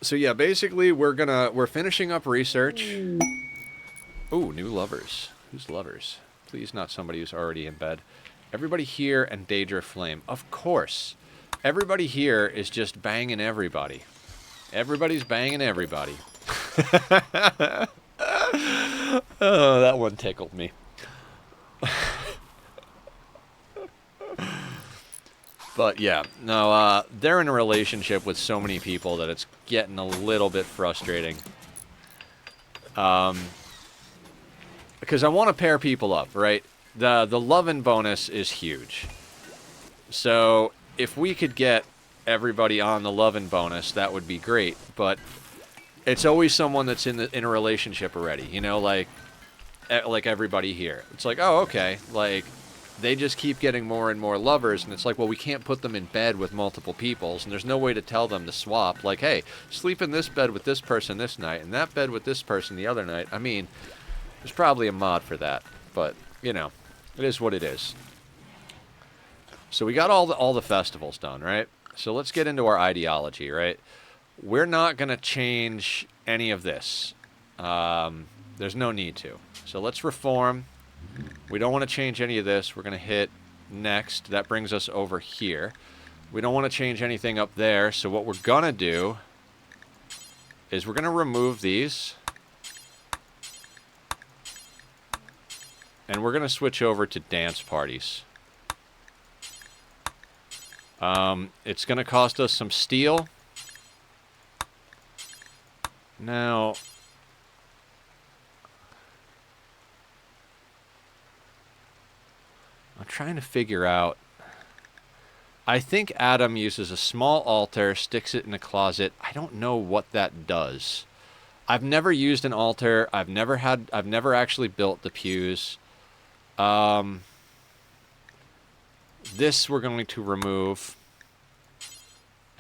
So yeah, basically we're finishing up research. Ooh, new lovers. Who's lovers? Please not somebody who's already in bed. Everybody here and Daedra Flame. Of course. Everybody here is just banging everybody. Everybody's banging everybody. Oh, that one tickled me. But yeah, no, they're in a relationship with so many people that it's getting a little bit frustrating. Because I want to pair people up, right? The lovin' bonus is huge. So if we could get everybody on the lovin' bonus, that would be great. But it's always someone that's in a relationship already, you know, like everybody here. It's like, oh, okay, like they just keep getting more and more lovers, and it's like, well, we can't put them in bed with multiple peoples, and there's no way to tell them to swap. Like, hey, sleep in this bed with this person this night, and that bed with this person the other night. I mean, there's probably a mod for that, but you know, it is what it is. So we got all the festivals done, right? So let's get into our ideology, right? We're not gonna change any of this. There's no need to. So let's reform. We don't want to change any of this. We're going to hit next. That brings us over here. We don't want to change anything up there. So what we're going to do is we're going to remove these. And we're going to switch over to dance parties. It's going to cost us some steel. Now... I'm trying to figure out... I think Adam uses a small altar, sticks it in a closet. I don't know what that does. I've never used an altar. I've never actually built the pews. This we're going to remove.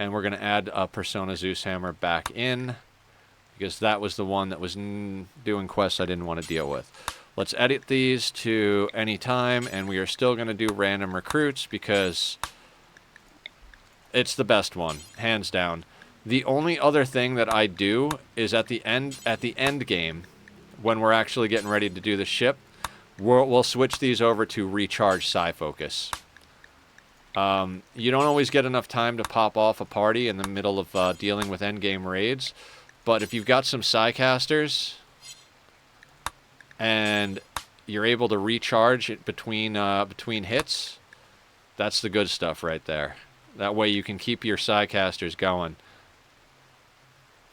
And we're going to add a Persona Zeus Hammer back in, because that was the one that was doing quests I didn't want to deal with. Let's edit these to any time, and we are still going to do random recruits because it's the best one, hands down. The only other thing that I do is at the end game, when we're actually getting ready to do the ship, we'll switch these over to recharge Psi Focus. You don't always get enough time to pop off a party in the middle of dealing with endgame raids, but if you've got some Psi casters and you're able to recharge it between hits, that's the good stuff right there. That way you can keep your Psi casters going.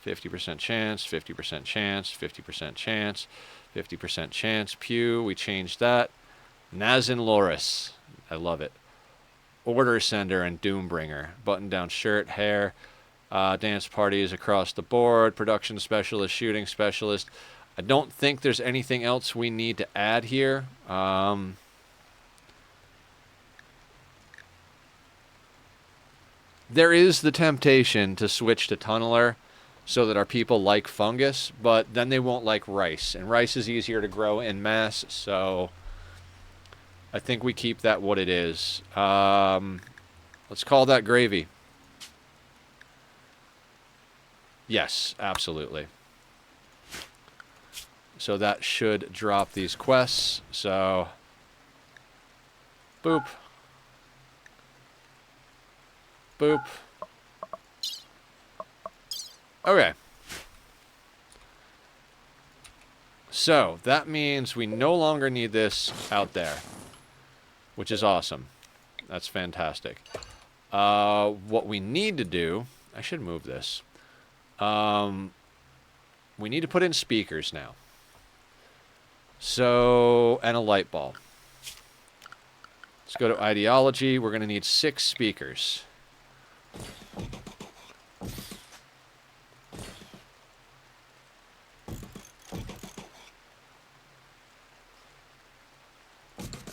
50% chance, 50% chance, 50% chance, 50% chance. Pew, we changed that. Nazin Loris, I love it. Order Sender and Doombringer. Button-down shirt, hair, dance parties across the board, production specialist, shooting specialist. I don't think there's anything else we need to add here. There is the temptation to switch to Tunneler so that our people like fungus, but then they won't like rice. And rice is easier to grow in mass, so I think we keep that what it is. Let's call that gravy. Yes, absolutely. So that should drop these quests. So, boop. Boop. Okay. So, that means we no longer need this out there, which is awesome. That's fantastic. What we need to do... I should move this. We need to put in speakers now. So, and a light bulb. Let's go to ideology. We're going to need 6 speakers.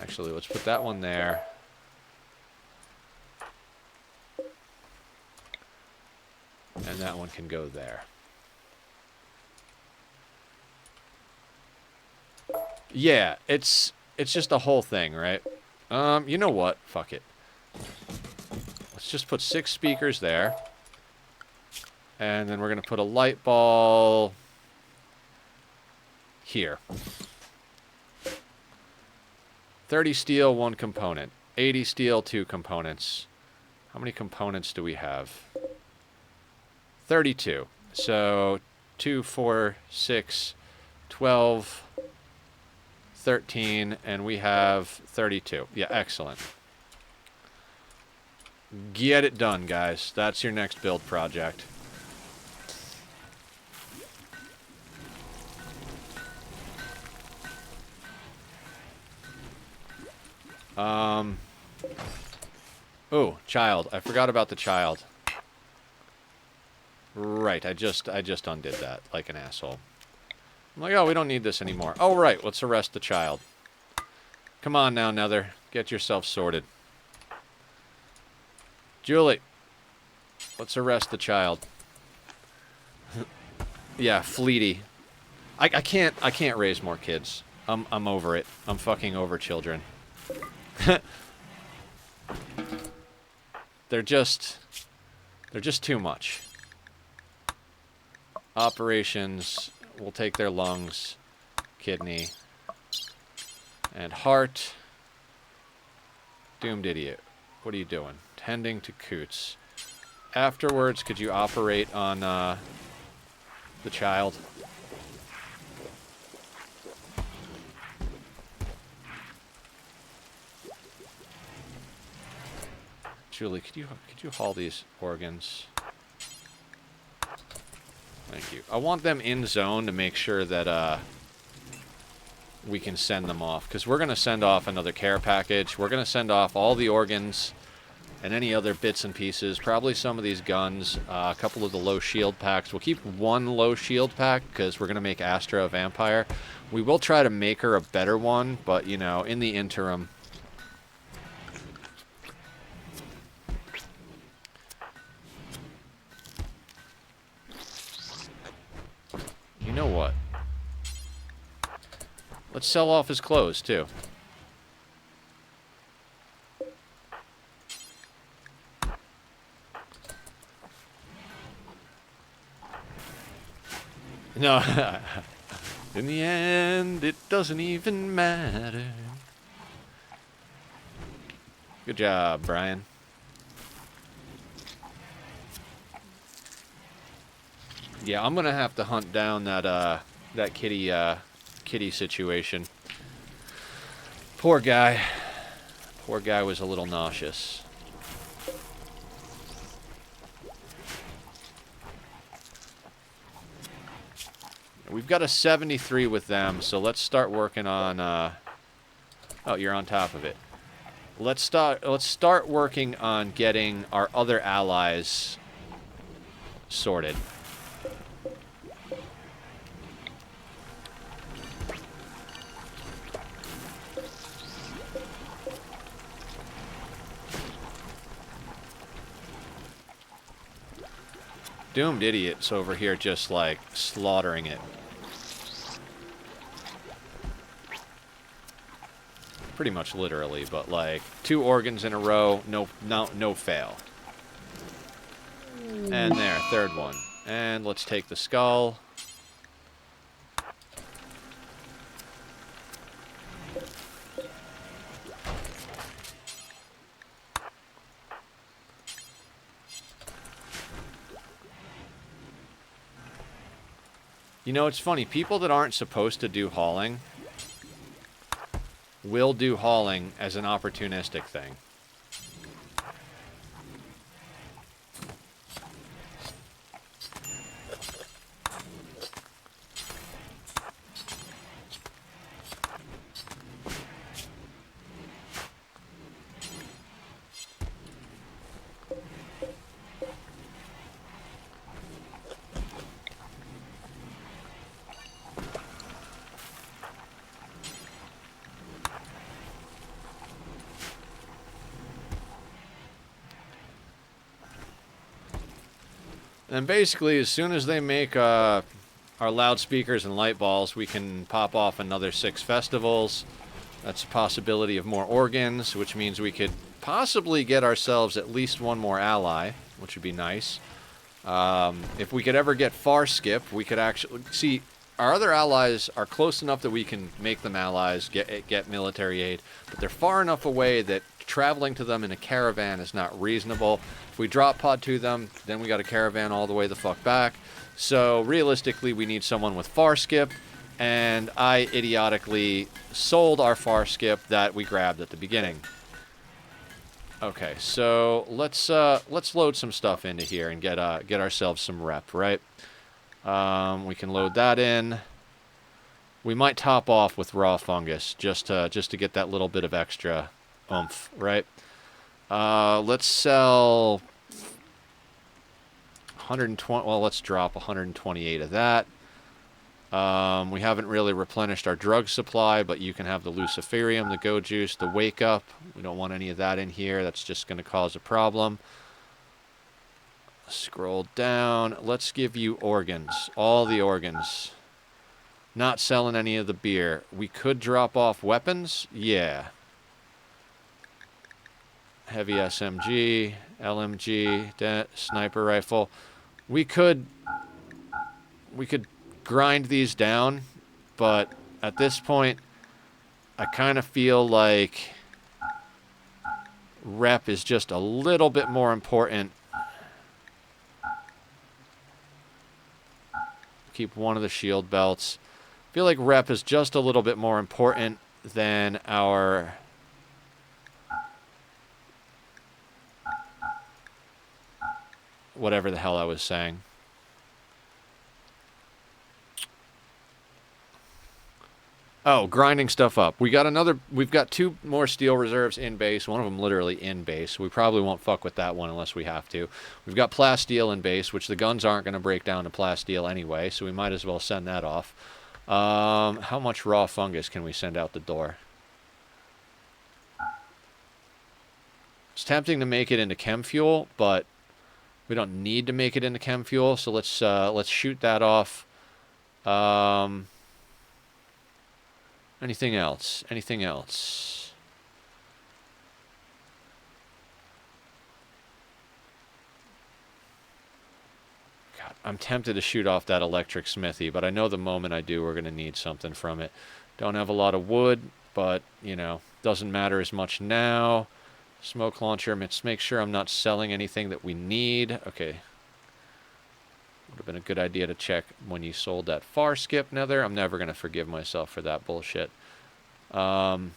Actually, let's put that one there. And that one can go there. Yeah, it's just a whole thing, right? You know what? Fuck it. Let's just put 6 speakers there. And then we're going to put a light ball here. 30 steel, 1 component. 80 steel, 2 components. How many components do we have? 32. So 2, 4, 6, 12, 13, and we have 32. Yeah, excellent. Get it done, guys. That's your next build project. Oh, child. I forgot about the child. Right, I just undid that like an asshole. I'm like, oh, we don't need this anymore. Oh, right, let's arrest the child. Come on now, Nether. Get yourself sorted. Julie, let's arrest the child. Yeah, Fleety. I can't raise more kids. I'm over it. I'm fucking over children. They're just too much. Operations, we'll take their lungs, kidney, and heart. Doomed idiot. What are you doing? Tending to coots. Afterwards, could you operate on the child? Julie, could you haul these organs? Thank you. I want them in zone to make sure that we can send them off, because we're going to send off another care package. We're going to send off all the organs and any other bits and pieces. Probably some of these guns, a couple of the low shield packs. We'll keep 1 low shield pack because we're going to make Astra a vampire. We will try to make her a better one, but, you know, in the interim... know what? Let's sell off his clothes, too. No. In the end, it doesn't even matter. Good job, Brian. Yeah, I'm gonna have to hunt down that that kitty situation. Poor guy. Poor guy was a little nauseous. We've got a 73 with them, so let's start working on oh, you're on top of it. Let's start working on getting our other allies sorted. Doomed idiots over here just, like, slaughtering it. Pretty much literally, but, like, 2 organs in a row, no fail. And there, 3rd one. And let's take the skull. You know, it's funny. People that aren't supposed to do hauling will do hauling as an opportunistic thing. And basically, as soon as they make our loudspeakers and light balls, we can pop off another 6 festivals. That's a possibility of more organs, which means we could possibly get ourselves at least 1 more ally, which would be nice. If we could ever get far skip, we could actually... See, our other allies are close enough that we can make them allies, get military aid, but they're far enough away that traveling to them in a caravan is not reasonable. If we drop pod to them, then we got a caravan all the way the fuck back. So realistically, we need someone with far skip, and I idiotically sold our far skip that we grabbed at the beginning. Okay, so let's load some stuff into here and get ourselves some rep, right? We can load that in. We might top off with raw fungus just to get that little bit of extra oomph, right? Let's sell 120. Well, let's drop 128 of that. We haven't really replenished our drug supply, but you can have the luciferium, the go juice, the wake up. We don't want any of that in here. That's just going to cause a problem. Scroll down. Let's give you organs. All the organs. Not selling any of the beer. We could drop off weapons. Yeah. Heavy SMG, LMG, sniper rifle. We could grind these down, but at this point, I kind of feel like rep is just a little bit more important. Keep 1 of the shield belts. I feel like rep is just a little bit more important than our... whatever the hell I was saying. Oh, grinding stuff up. We've got 2 more steel reserves in base. One of them literally in base. We probably won't fuck with that one unless we have to. We've got plasteel in base, which the guns aren't going to break down to plasteel anyway, so we might as well send that off. How much raw fungus can we send out the door? It's tempting to make it into chem fuel, but we don't need to make it into chem fuel, so let's shoot that off. Um, anything else? Anything else? God, I'm tempted to shoot off that electric smithy, but I know the moment I do, we're going to need something from it. Don't have a lot of wood, but, you know, doesn't matter as much now. Smoke launcher, let's make sure I'm not selling anything that we need. Okay. Would have been a good idea to check when you sold that far skip nether. I'm never going to forgive myself for that bullshit. And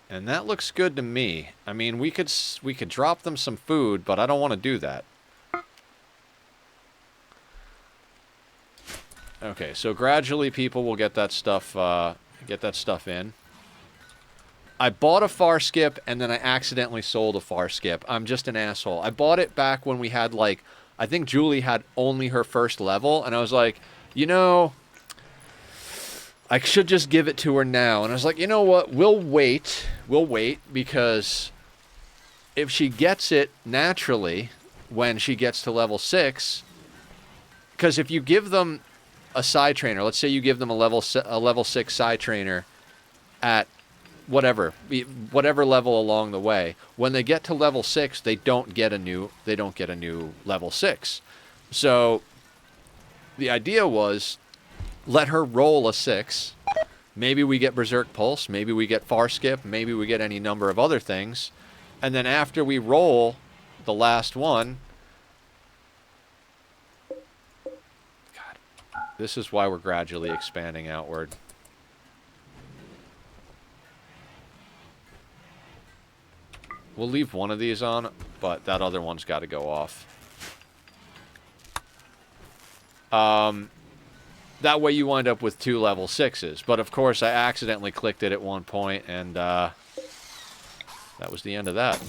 that looks good to me. I mean, we could drop them some food, but I don't want to do that. Okay, so gradually people will get that stuff in. I bought a far skip, and then I accidentally sold a far skip. I'm just an asshole. I bought it back when we had, like, I think Julie had only her first level, and I was like, you know, I should just give it to her now. And I was like, you know what, we'll wait, because if she gets it naturally when she gets to level 6, because if you give them a side trainer, let's say you give them a level 6 side trainer at whatever level along the way, when they get to level 6, they don't get a new level 6. So the idea was, let her roll a 6. Maybe we get Berserk Pulse, maybe we get Far Skip, maybe we get any number of other things, and then after we roll the last one, God, this is why we're gradually expanding outward. We'll leave one of these on, but that other one's got to go off. That way you wind up with 2 level 6s. But of course, I accidentally clicked it at one point, and that was the end of that.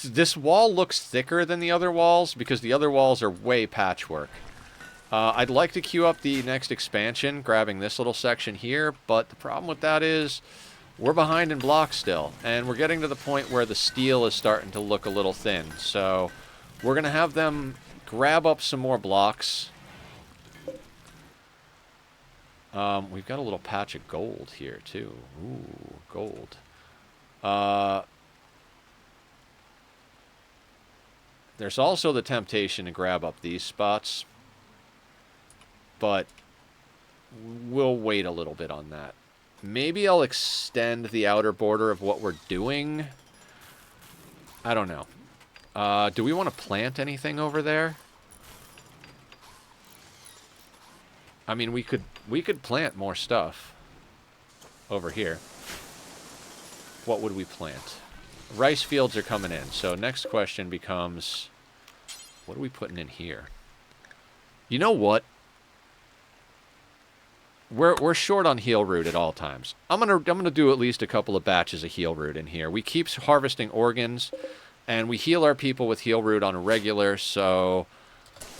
This wall looks thicker than the other walls, because the other walls are way patchwork. I'd like to queue up the next expansion, grabbing this little section here, but the problem with that is we're behind in blocks still, and we're getting to the point where the steel is starting to look a little thin. So we're going to have them grab up some more blocks. We've got a little patch of gold here, too. Ooh, gold. There's also the temptation to grab up these spots, but we'll wait a little bit on that. Maybe I'll extend the outer border of what we're doing. I don't know. Do we want to plant anything over there? I mean, we could plant more stuff over here. What would we plant? Rice fields are coming in. So next question becomes, what are we putting in here? You know what? We're short on heal root at all times. I'm gonna do at least a couple of batches of heal root in here. We keep harvesting organs, and we heal our people with heal root on a regular. So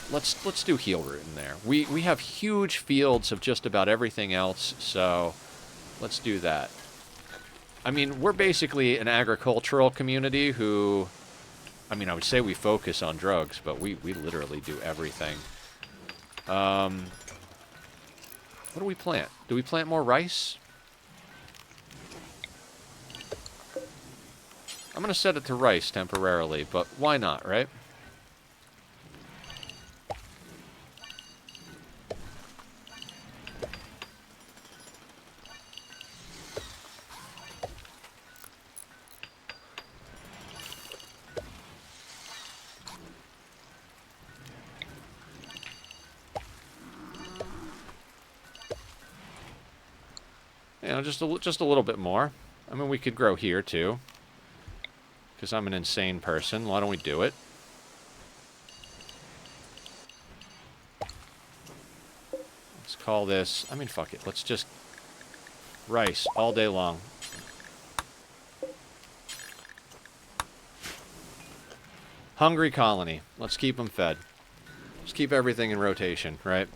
let's do heal root in there. We have huge fields of just about everything else. So let's do that. I mean, we're basically an agricultural community who, I mean, I would say we focus on drugs, but we literally do everything. What do we plant? Do we plant more rice? I'm going to set it to rice temporarily, but why not, right? You know, just a little bit more. I mean, we could grow here, too. Because I'm an insane person. Why don't we do it? Let's call this... I mean, fuck it. Let's just... rice all day long. Hungry colony. Let's keep them fed. Just keep everything in rotation, right?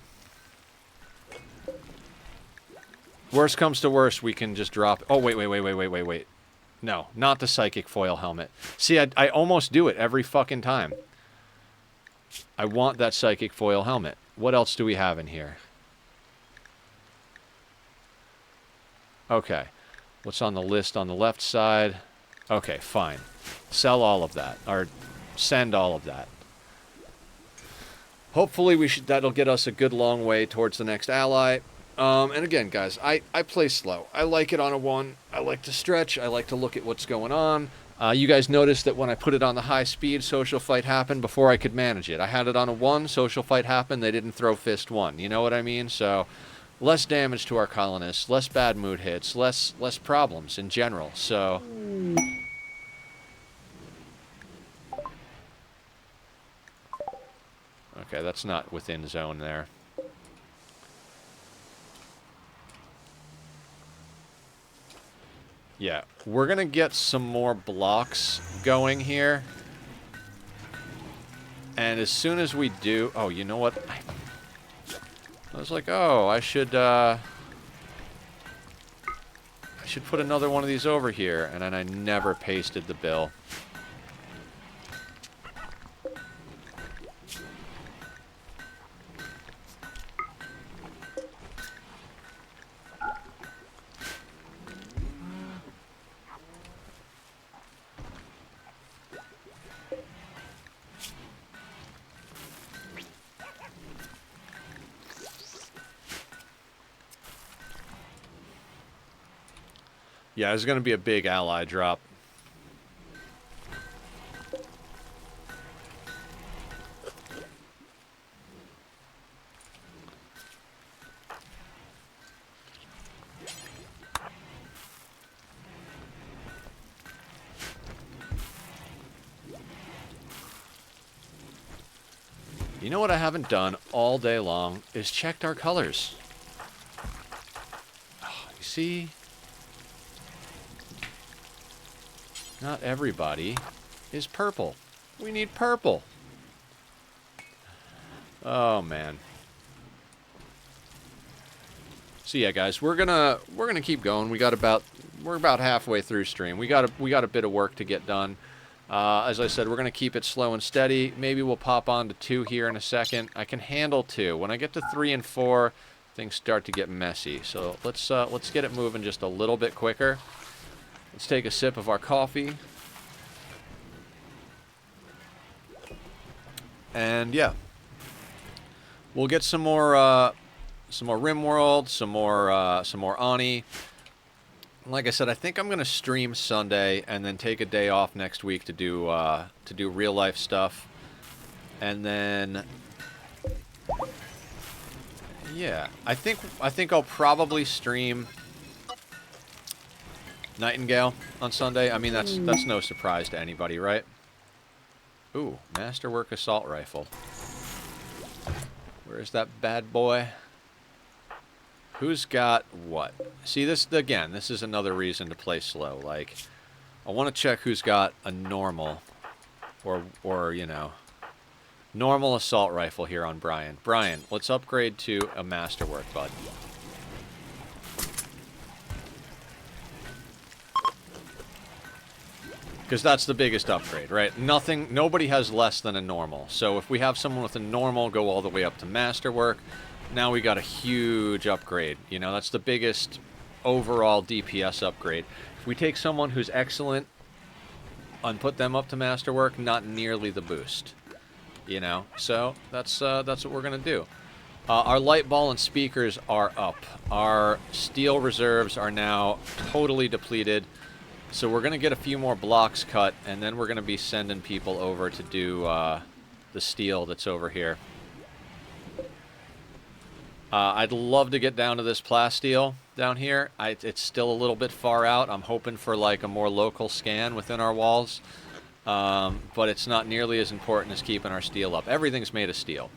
Worst comes to worst, we can just drop... Oh, wait. No, not the psychic foil helmet. See, I almost do it every fucking time. I want that psychic foil helmet. What else do we have in here? Okay. What's on the list on the left side? Okay, fine. Sell all of that. Or send all of that. Hopefully that'll get us a good long way towards the next ally. And again, guys, I play slow. I like it on a 1. I like to stretch. I like to look at what's going on. You guys noticed that when I put it on the high speed, social fight happened before I could manage it. I had it on a 1, social fight happened, they didn't throw fist 1. You know what I mean? So, less damage to our colonists, less bad mood hits, less problems in general. So... Okay, that's not within zone there. Yeah, we're going to get some more blocks going here. And as soon as we do... Oh, you know what? I was like, oh, I should put another one of these over here. And then I never pasted the bill. Yeah, there's going to be a big ally drop. You know what I haven't done all day long is checked our colors. Oh, you see? Not everybody is purple. We need purple. Oh man. So yeah, guys, we're gonna keep going. We're about halfway through stream. We got a bit of work to get done. As I said, we're gonna keep it slow and steady. Maybe we'll pop on to 2 here in a second. I can handle 2. When I get to 3 and 4, things start to get messy. So let's get it moving just a little bit quicker. Let's take a sip of our coffee. And yeah. We'll get some more Rimworld, some more Ani. Like I said, I think I'm gonna stream Sunday and then take a day off next week to do real life stuff. And then yeah, I think I'll probably stream Nightingale on Sunday. I mean, that's no surprise to anybody, right? Ooh, Masterwork Assault Rifle. Where's that bad boy? Who's got what? See, this is another reason to play slow. Like, I want to check who's got a normal or you know, normal assault rifle here on Brian. Brian, let's upgrade to a Masterwork, bud. Because that's the biggest upgrade, right? Nobody has less than a normal. So if we have someone with a normal go all the way up to Masterwork, now we got a huge upgrade. You know, that's the biggest overall DPS upgrade. If we take someone who's excellent and put them up to Masterwork, not nearly the boost. You know, so that's what we're gonna do. Our light ball and speakers are up. Our steel reserves are now totally depleted. So we're going to get a few more blocks cut, and then we're going to be sending people over to do the steel that's over here. I'd love to get down to this plasteel down here. It's still a little bit far out. I'm hoping for like a more local scan within our walls. But it's not nearly as important as keeping our steel up. Everything's made of steel.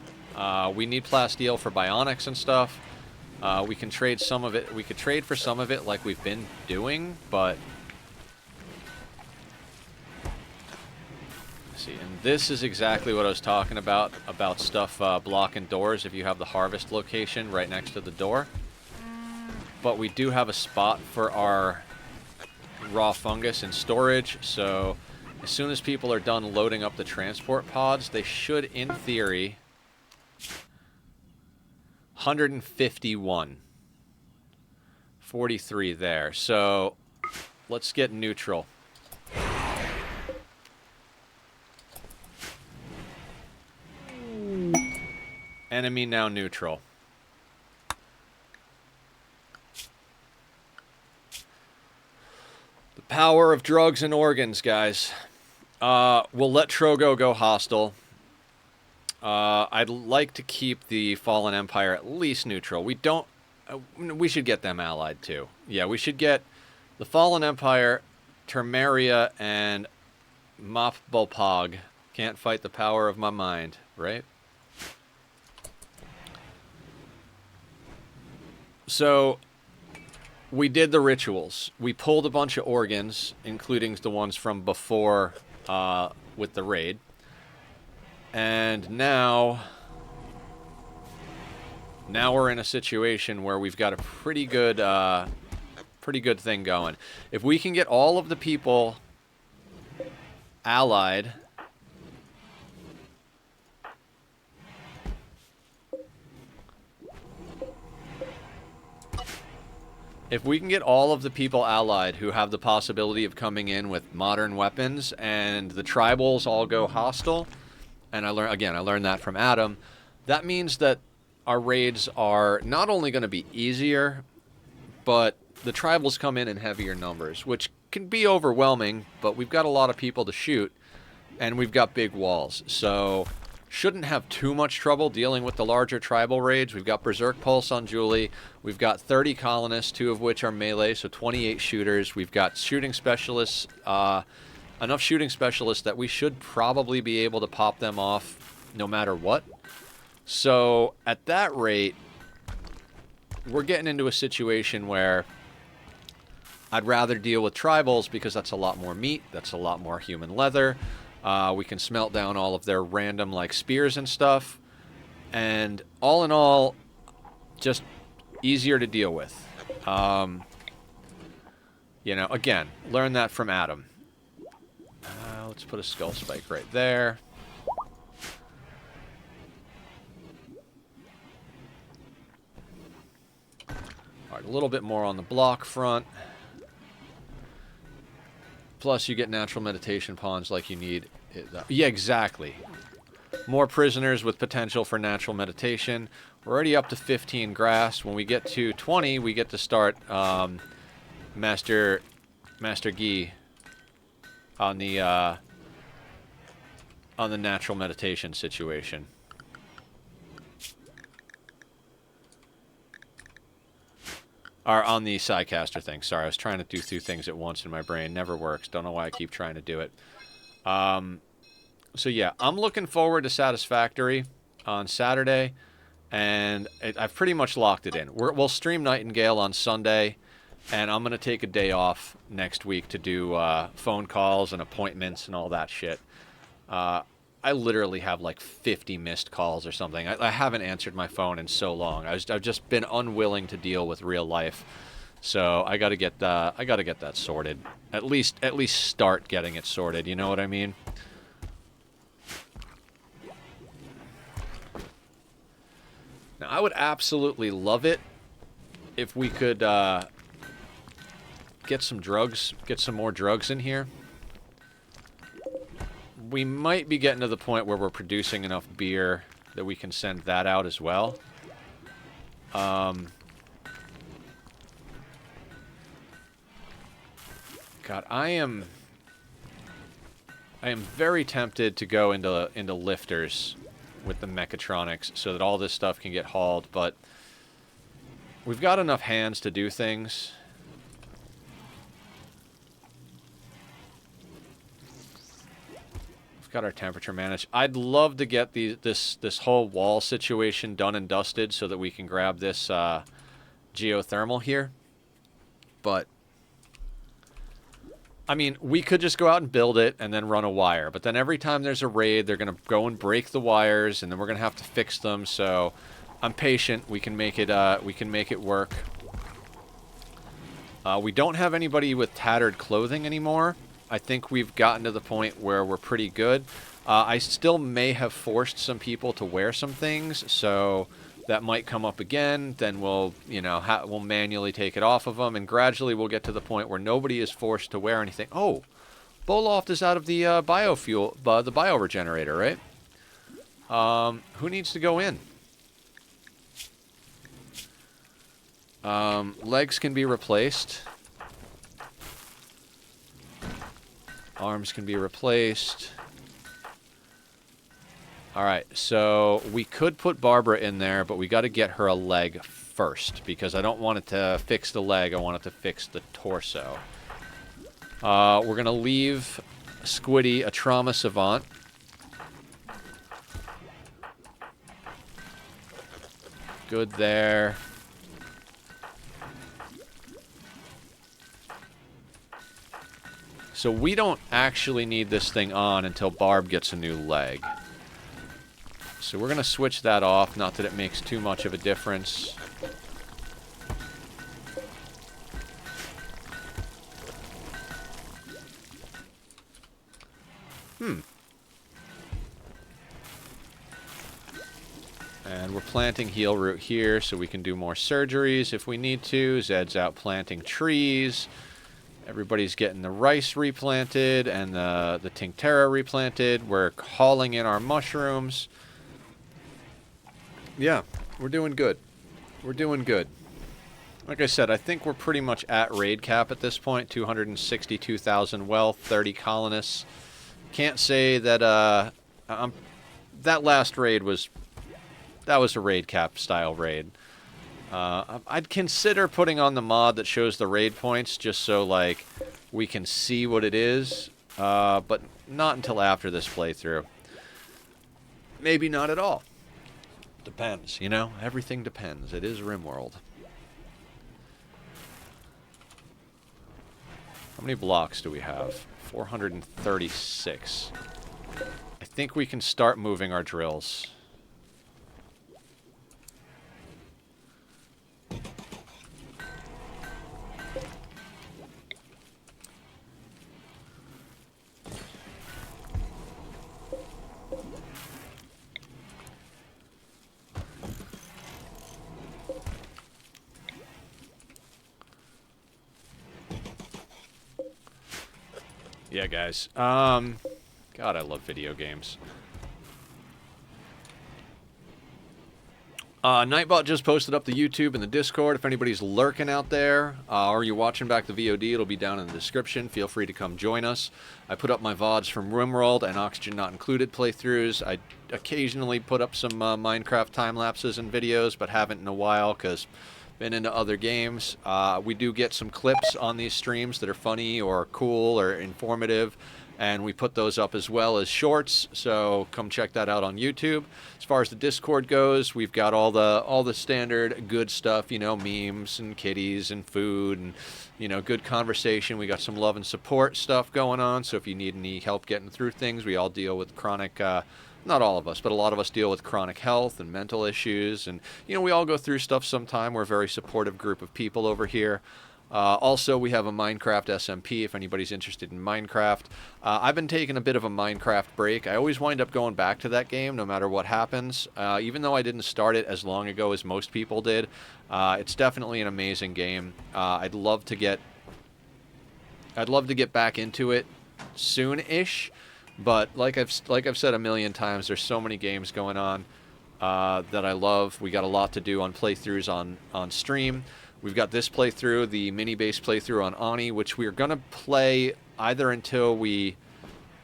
We need plasteel for bionics and stuff. We can trade some of it. We could trade for some of it like we've been doing, but... See, and this is exactly what I was talking about stuff blocking doors if you have the harvest location right next to the door. But we do have a spot for our raw fungus in storage, so as soon as people are done loading up the transport pods, they should, in theory, 151. 43 there. So let's get neutral. Enemy now neutral. The power of drugs and organs, guys. We'll let Trogo go hostile. I'd like to keep the Fallen Empire at least neutral. We don't... we should get them allied, too. Yeah, we should get the Fallen Empire, Termaria, and Mop Bolpog. Can't fight the power of my mind, right? So, we did the rituals. We pulled a bunch of organs, including the ones from before with the raid. And now we're in a situation where we've got a pretty good thing going. If we can get all of the people allied, who have the possibility of coming in with modern weapons, and the tribals all go hostile, and I learned that from Adam, that means that our raids are not only going to be easier, but the tribals come in heavier numbers, which can be overwhelming, but we've got a lot of people to shoot, and we've got big walls, so shouldn't have too much trouble dealing with the larger tribal raids. We've got Berserk Pulse on Julie. We've got 30 colonists, 2 of which are melee, so 28 shooters. We've got shooting specialists, enough shooting specialists that we should probably be able to pop them off no matter what. So at that rate, we're getting into a situation where I'd rather deal with tribals because that's a lot more meat, that's a lot more human leather. We can smelt down all of their random, like, spears and stuff. And all in all, just easier to deal with. You know, again, learn that from Adam. Let's put a skull spike right there. Alright, a little bit more on the block front. Plus, you get natural meditation pawns like you need. Yeah, exactly. More prisoners with potential for natural meditation. We're already up to 15 grass. When we get to 20, we get to start Master Gi on the natural meditation situation. Or on the Psycaster thing. Sorry, I was trying to do 2 things at once in my brain. Never works. Don't know why I keep trying to do it. So yeah, I'm looking forward to Satisfactory on Saturday, and I've pretty much locked it in. We'll stream Nightingale on Sunday, and I'm going to take a day off next week to do phone calls and appointments and all that shit. I literally have like 50 missed calls or something. I haven't answered my phone in so long. I've just been unwilling to deal with real life. So I got to get that sorted. At least start getting it sorted. You know what I mean? Now I would absolutely love it if we could get some more drugs in here. We might be getting to the point where we're producing enough beer that we can send that out as well. God, I am very tempted to go into lifters with the mechatronics so that all this stuff can get hauled, but we've got enough hands to do things. Got our temperature managed. I'd love to get this whole wall situation done and dusted so that we can grab this geothermal here. But I mean, we could just go out and build it and then run a wire. But then every time there's a raid, they're gonna go and break the wires, and then we're gonna have to fix them. So I'm patient. We can make it. We can make it work. We don't have anybody with tattered clothing anymore. I think we've gotten to the point where we're pretty good. I still may have forced some people to wear some things, so that might come up again. Then we'll, you know, we'll manually take it off of them, and gradually we'll get to the point where nobody is forced to wear anything. Oh, Boloft is out of the biofuel, the bioregenerator, right? Who needs to go in? Legs can be replaced. Arms can be replaced. Alright, so we could put Barbara in there, but we got to get her a leg first, because I don't want it to fix the leg, I want it to fix the torso. We're going to leave Squiddy a trauma savant. Good there. So we don't actually need this thing on until Barb gets a new leg. So we're going to switch that off, not that it makes too much of a difference. And we're planting heal root here so we can do more surgeries if we need to. Zed's out planting trees. Everybody's getting the rice replanted and the Tinctera replanted. We're hauling in our mushrooms. Yeah, we're doing good. We're doing good. Like I said, I think we're pretty much at raid cap at this point. 262,000 wealth, 30 colonists. Can't say that that last raid was... That was a raid cap style raid. I'd consider putting on the mod that shows the raid points just so, like, we can see what it is. But not until after this playthrough. Maybe not at all. Depends, you know? Everything depends. It is Rimworld. How many blocks do we have? 436. I think we can start moving our drills. Yeah, guys. God, I love video games. Nightbot just posted up the YouTube and the Discord. If anybody's lurking out there, or you're watching back the VOD, it'll be down in the description. Feel free to come join us. I put up my VODs from Rimworld and Oxygen Not Included playthroughs. I occasionally put up some Minecraft time lapses and videos, but haven't in a while because been into other games. We do get some clips on these streams that are funny or cool or informative, and we put those up as well as shorts, so come check that out on YouTube. As far as the Discord goes, we've got all the standard good stuff, you know, memes and kitties and food and, you know, good conversation. We got some love and support stuff going on, so if you need any help getting through things, we all deal with chronic, not all of us, but a lot of us deal with chronic health and mental issues, and, you know, we all go through stuff sometime. We're a very supportive group of people over here. Also, we have a Minecraft SMP if anybody's interested in Minecraft. I've been taking a bit of a Minecraft break. I always wind up going back to that game no matter what happens. Even though I didn't start it as long ago as most people did, it's definitely an amazing game. I'd love to get back into it soon-ish, but like I've said a million times, there's so many games going on that I love. We got a lot to do on playthroughs on stream. We've got this playthrough, the mini-base playthrough on Ani, which we're going to play either until we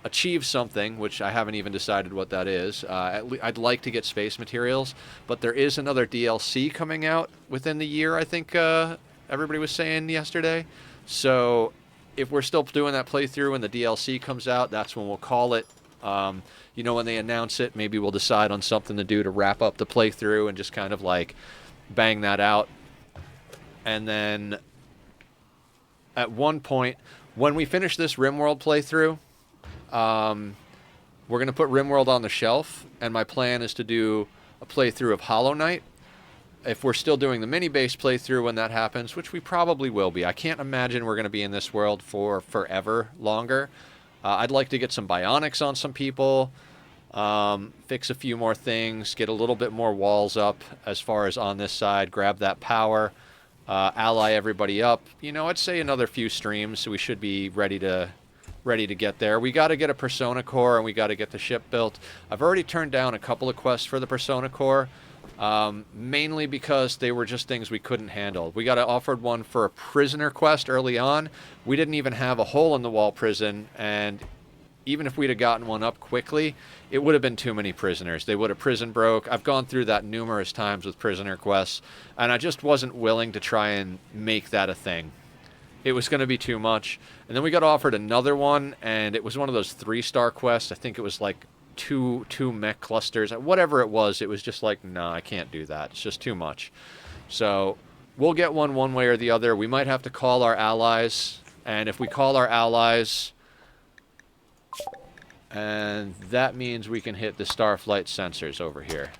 achieve something, which I haven't even decided what that is. I'd like to get space materials, but there is another DLC coming out within the year, I think everybody was saying yesterday. So if we're still doing that playthrough and the DLC comes out, that's when we'll call it. You know, when they announce it, maybe we'll decide on something to do to wrap up the playthrough and just kind of like bang that out. And then at one point, when we finish this Rimworld playthrough, we're going to put Rimworld on the shelf, and my plan is to do a playthrough of Hollow Knight. if we're still doing the mini base playthrough when that happens, which we probably will be. I can't imagine we're going to be in this world for forever longer. I'd like to get some bionics on some people, fix a few more things, get a little bit more walls up as far as on this side, grab that power, ally everybody up. You know, I'd say another few streams, so we should be ready to get there. We got to get a Persona Core, and we got to get the ship built. I've already turned down a couple of quests for the Persona Core, mainly because they were just things we couldn't handle. We got offered one for a prisoner quest early on. We didn't even have a hole-in-the-wall prison, and even if we'd have gotten one up quickly, it would have been too many prisoners. They would have prison broke. I've gone through that numerous times with prisoner quests, and I just wasn't willing to try and make that a thing. It was going to be too much. And then we got offered another one, and it was one of those 3-star quests. I think it was like two mech clusters. Whatever it was just like, no, I can't do that. It's just too much. So we'll get one way or the other. We might have to call our allies, and if we call our allies, and that means we can hit the Starflight sensors over here.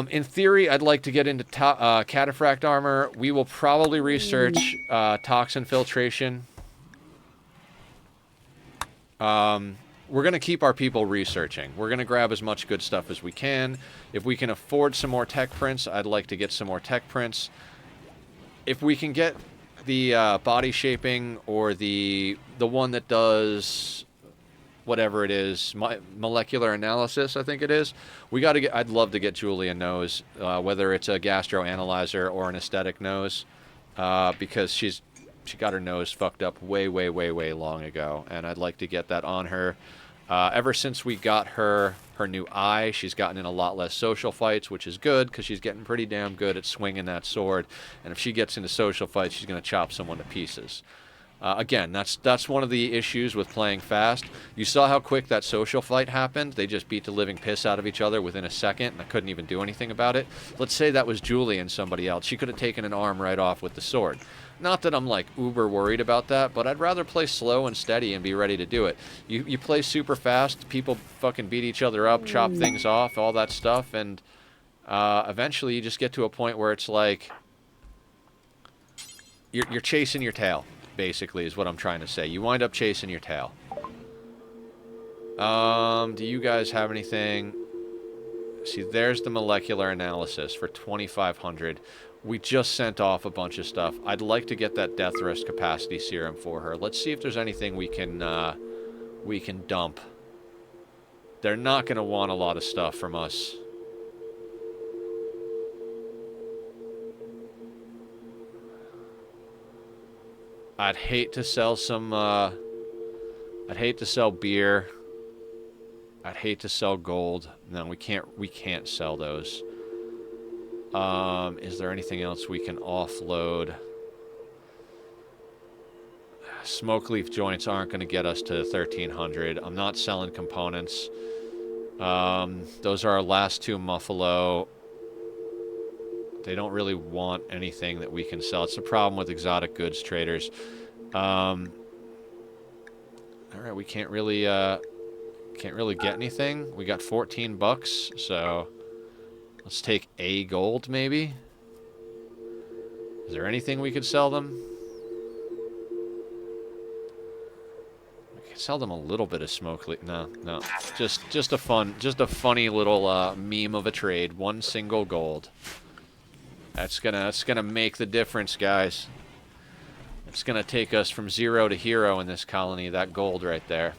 In theory, I'd like to get into cataphract armor. We will probably research toxin filtration. We're going to keep our people researching. We're going to grab as much good stuff as we can. If we can afford some more tech prints, I'd like to get some more tech prints. If we can get the body shaping or the one that does whatever it is, molecular analysis, I think it is. We got to get. I'd love to get Julia nose, whether it's a gastroanalyzer or an aesthetic nose, because she got her nose fucked up way long ago, and I'd like to get that on her. Ever since we got her new eye, she's gotten in a lot less social fights, which is good because she's getting pretty damn good at swinging that sword. And if she gets into social fights, she's going to chop someone to pieces. Again, that's one of the issues with playing fast. You saw how quick that social fight happened. They just beat the living piss out of each other within a second, and I couldn't even do anything about it. Let's say that was Julie and somebody else. She could have taken an arm right off with the sword. Not that I'm, like, uber worried about that, but I'd rather play slow and steady and be ready to do it. You play super fast, people fucking beat each other up, chop things off, all that stuff, and eventually you just get to a point where it's like you're chasing your tail. Basically, is what I'm trying to say. You wind up chasing your tail. Do you guys have anything? See, there's the molecular analysis for 2,500. We just sent off a bunch of stuff. I'd like to get that death rest capacity serum for her. Let's see if there's anything we can dump. They're not going to want a lot of stuff from us. I'd hate to sell some, I'd hate to sell beer. I'd hate to sell gold. No, we can't sell those. Is there anything else we can offload? Smoke leaf joints aren't going to get us to 1,300. I'm not selling components. Those are our last two Muffalo. They don't really want anything that we can sell. It's the problem with exotic goods traders. All right, we can't really get anything. We got 14 bucks, so let's take a gold maybe. Is there anything we could sell them? We could sell them a little bit of smoke. No. Just a funny little meme of a trade. One single gold. That's gonna make the difference, guys. It's gonna take us from 0 to hero in this colony, that gold right there.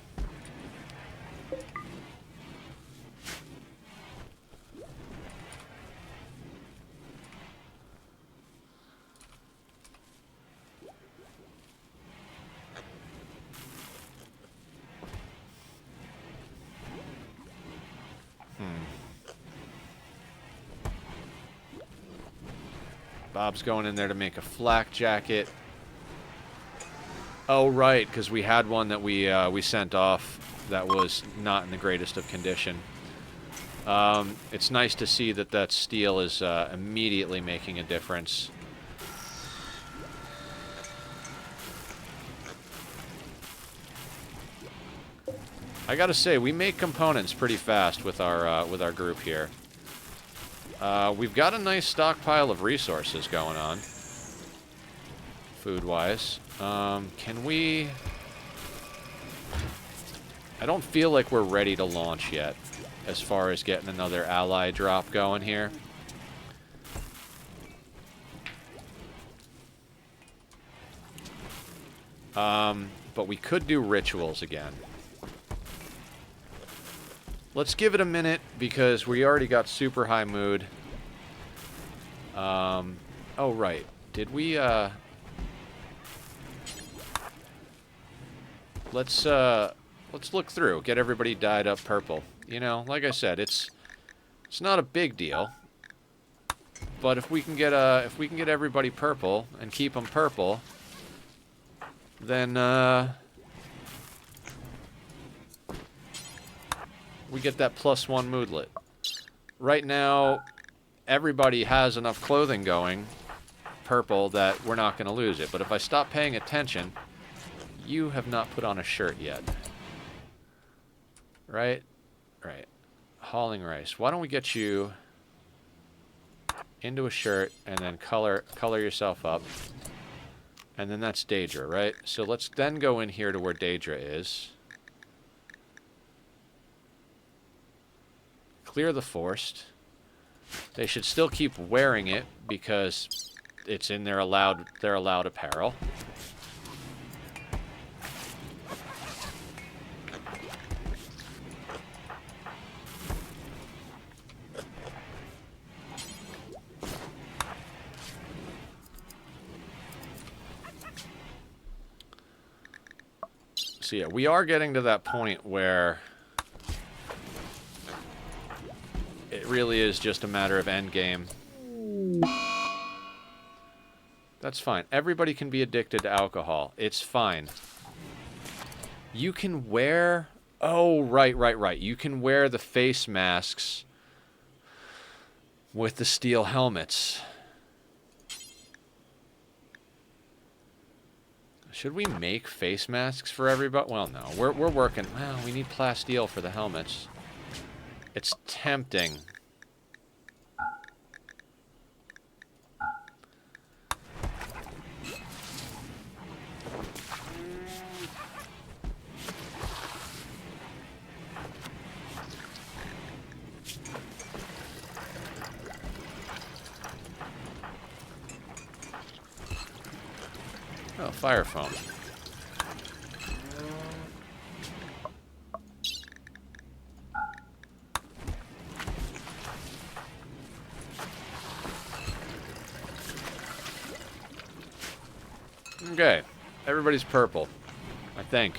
Bob's going in there to make a flak jacket. Oh, right, because we had one that we sent off that was not in the greatest of condition. It's nice to see that steel is immediately making a difference. I gotta say, we make components pretty fast with our group here. We've got a nice stockpile of resources going on, food-wise. Can we... I don't feel like we're ready to launch yet, as far as getting another ally drop going here. But we could do rituals again. Let's give it a minute, because we already got super high mood. Oh, right. Did we, Let's look through. Get everybody dyed up purple. You know, like I said, it's not a big deal. But if we can get everybody purple and keep them purple, then we get that +1 moodlet. Right now, everybody has enough clothing going purple that we're not going to lose it. But if I stop paying attention, you have not put on a shirt yet. Right? Right. Hauling rice. Why don't we get you into a shirt and then color yourself up. And then that's Daedra, right? So let's then go in here to where Daedra is. Clear the forest. They should still keep wearing it because it's in their allowed apparel. So yeah, we are getting to that point where it really is just a matter of endgame. That's fine. Everybody can be addicted to alcohol. It's fine. You can wear... Oh, right. You can wear the face masks with the steel helmets. Should we make face masks for everybody? Well, no. We're working... Well, we need plasteel for the helmets. It's tempting. Oh, fire foam. Okay. Everybody's purple, I think.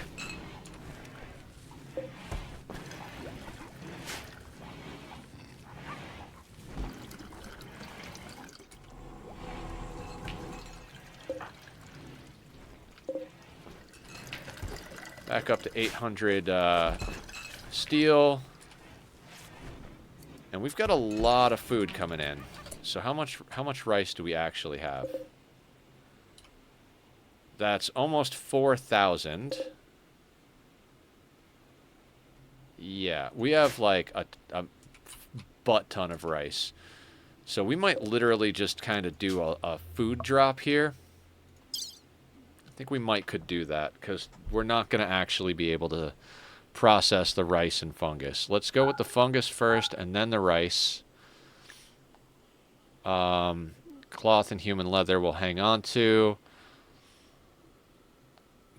Back up to 800 steel. And we've got a lot of food coming in. So how much rice do we actually have? That's almost 4,000. Yeah, we have like a butt ton of rice. So we might literally just kind of do a food drop here. I think we could do that because we're not going to actually be able to process the rice and fungus. Let's go with the fungus first and then the rice. Cloth and human leather we'll hang on to.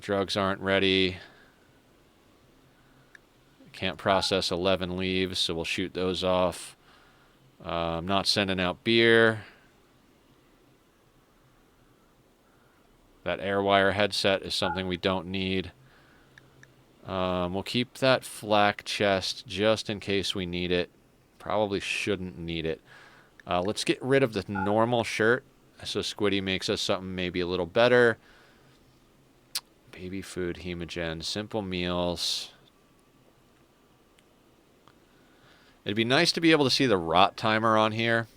Drugs aren't ready. Can't process 11 leaves, so we'll shoot those off. I'm not sending out beer. That Airwire headset is something we don't need. We'll keep that flak chest just in case we need it. Probably shouldn't need it. Let's get rid of the normal shirt so Squiddy makes us something maybe a little better. Baby food, hemogen, simple meals. It'd be nice to be able to see the rot timer on here.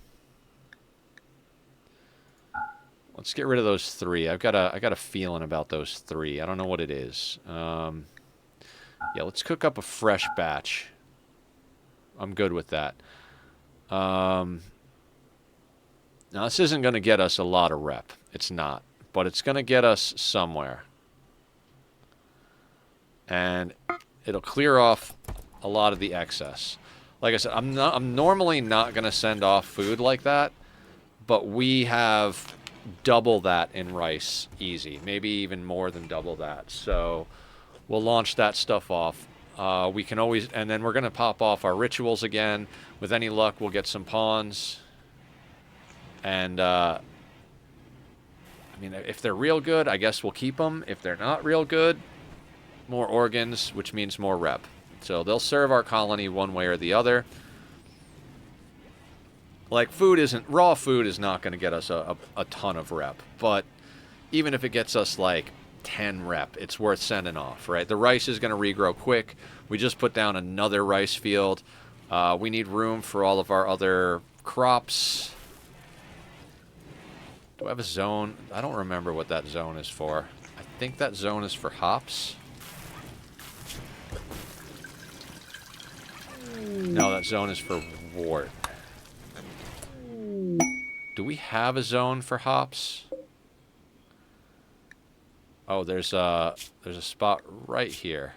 Let's get rid of those 3. I got a feeling about those 3. I don't know what it is. Yeah, let's cook up a fresh batch. I'm good with that. Now, this isn't going to get us a lot of rep. It's not. But it's going to get us somewhere. And it'll clear off a lot of the excess. Like I said, I'm normally not going to send off food like that, but we have double that in rice easy, maybe even more than double that. So we'll launch that stuff off. We can always, and then we're going to pop off our rituals again. With any luck, we'll get some pawns. And, I mean, if they're real good, I guess we'll keep them. If they're not real good, more organs, which means more rep. So they'll serve our colony one way or the other. Like, raw food is not going to get us a ton of rep. But even if it gets us, like, 10 rep, it's worth sending off, right? The rice is going to regrow quick. We just put down another rice field. We need room for all of our other crops. Do I have a zone? I don't remember what that zone is for. I think that zone is for hops. No, that zone is for wort. Do we have a zone for hops? Oh, there's a spot right here.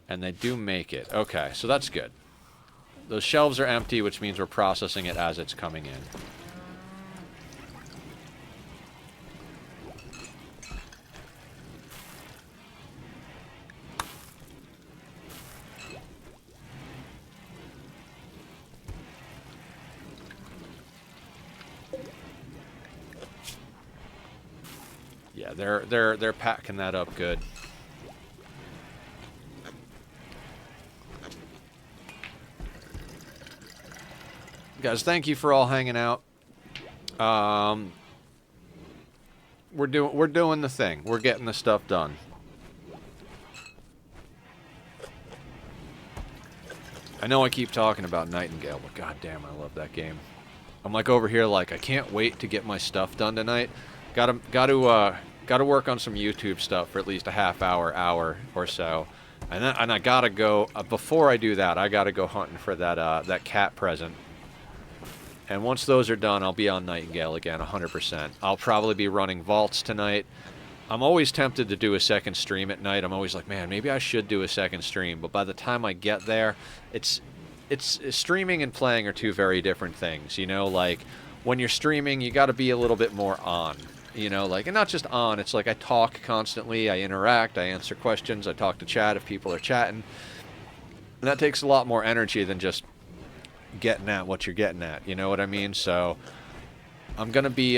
And they do make it. Okay, so that's good. Those shelves are empty, which means we're processing it as it's coming in. Yeah, they're packing that up good. Guys, thank you for all hanging out. We're doing the thing. We're getting the stuff done. I know I keep talking about Nightingale, but goddamn, I love that game. I'm like over here, like I can't wait to get my stuff done tonight. Got to work on some YouTube stuff for at least a half hour or so, and I gotta go. Before I do that, I gotta go hunting for that cat present. And once those are done, I'll be on Nightingale again, 100%. I'll probably be running vaults tonight. I'm always tempted to do a second stream at night. I'm always like, man, maybe I should do a second stream. But by the time I get there, it's streaming and playing are two very different things. You know, like when you're streaming, you got to be a little bit more on. You know, like, and not just on. It's like I talk constantly. I interact. I answer questions. I talk to chat if people are chatting. And that takes a lot more energy than just getting at what you're getting at. You know what I mean? So I'm gonna be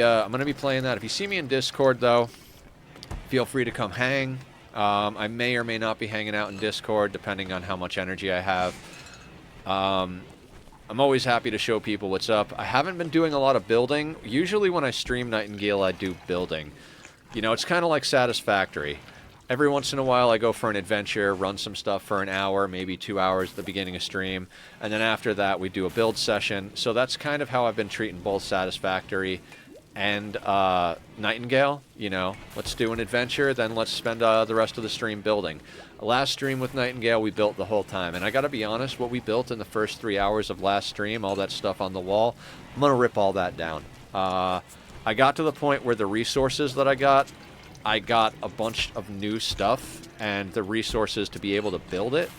playing that. If you see me in Discord though, feel free to come hang. I may or may not be hanging out in Discord depending on how much energy I have. I'm always happy to show people what's up. I haven't been doing a lot of building. Usually when I stream Nightingale, I do building. You know, it's kind of like Satisfactory. Every once in a while, I go for an adventure, run some stuff for an hour, maybe 2 hours at the beginning of stream, and then after that, we do a build session. So that's kind of how I've been treating both Satisfactory and Nightingale. You know, let's do an adventure, then let's spend the rest of the stream building. Last stream with Nightingale, we built the whole time, and I gotta be honest, what we built in the first 3 hours of last stream, all that stuff on the wall, I'm gonna rip all that down. I got to the point where the resources that I got a bunch of new stuff and the resources to be able to build it.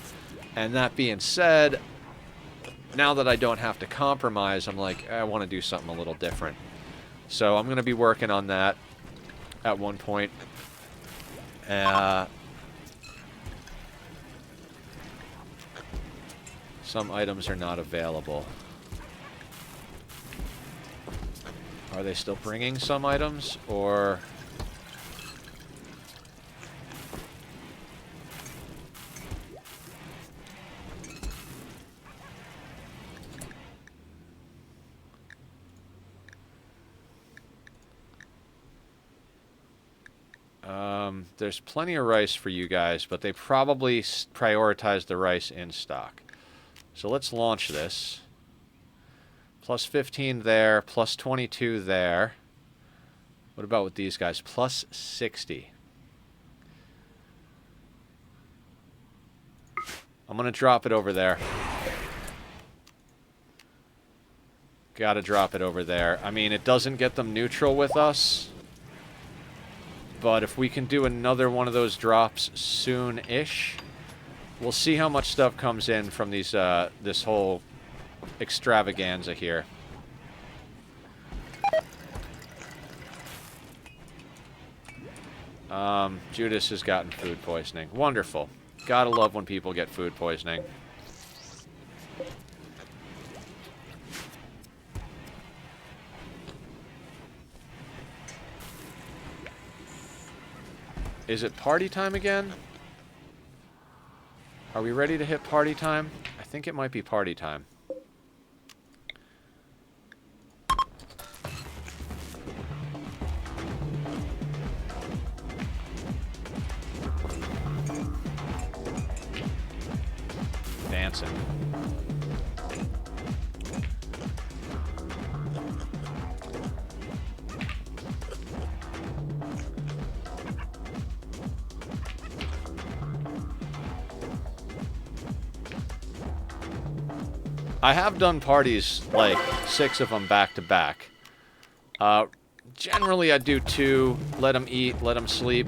And that being said, now that I don't have to compromise, I'm like, I want to do something a little different. So I'm going to be working on that at one point. Some items are not available. Are they still bringing some items, or... there's plenty of rice for you guys, but they probably prioritize the rice in stock. So let's launch this. Plus 15 there, plus 22 there. What about with these guys? Plus 60. I'm going to drop it over there. Gotta drop it over there. I mean, it doesn't get them neutral with us. But if we can do another one of those drops soon-ish, we'll see how much stuff comes in from these this whole extravaganza here. Judas has gotten food poisoning. Wonderful. Gotta love when people get food poisoning. Is it party time again? Are we ready to hit party time? I think it might be party time. Dancing. I have done parties, like 6 of them back to back. Generally I do 2, let them eat, let them sleep,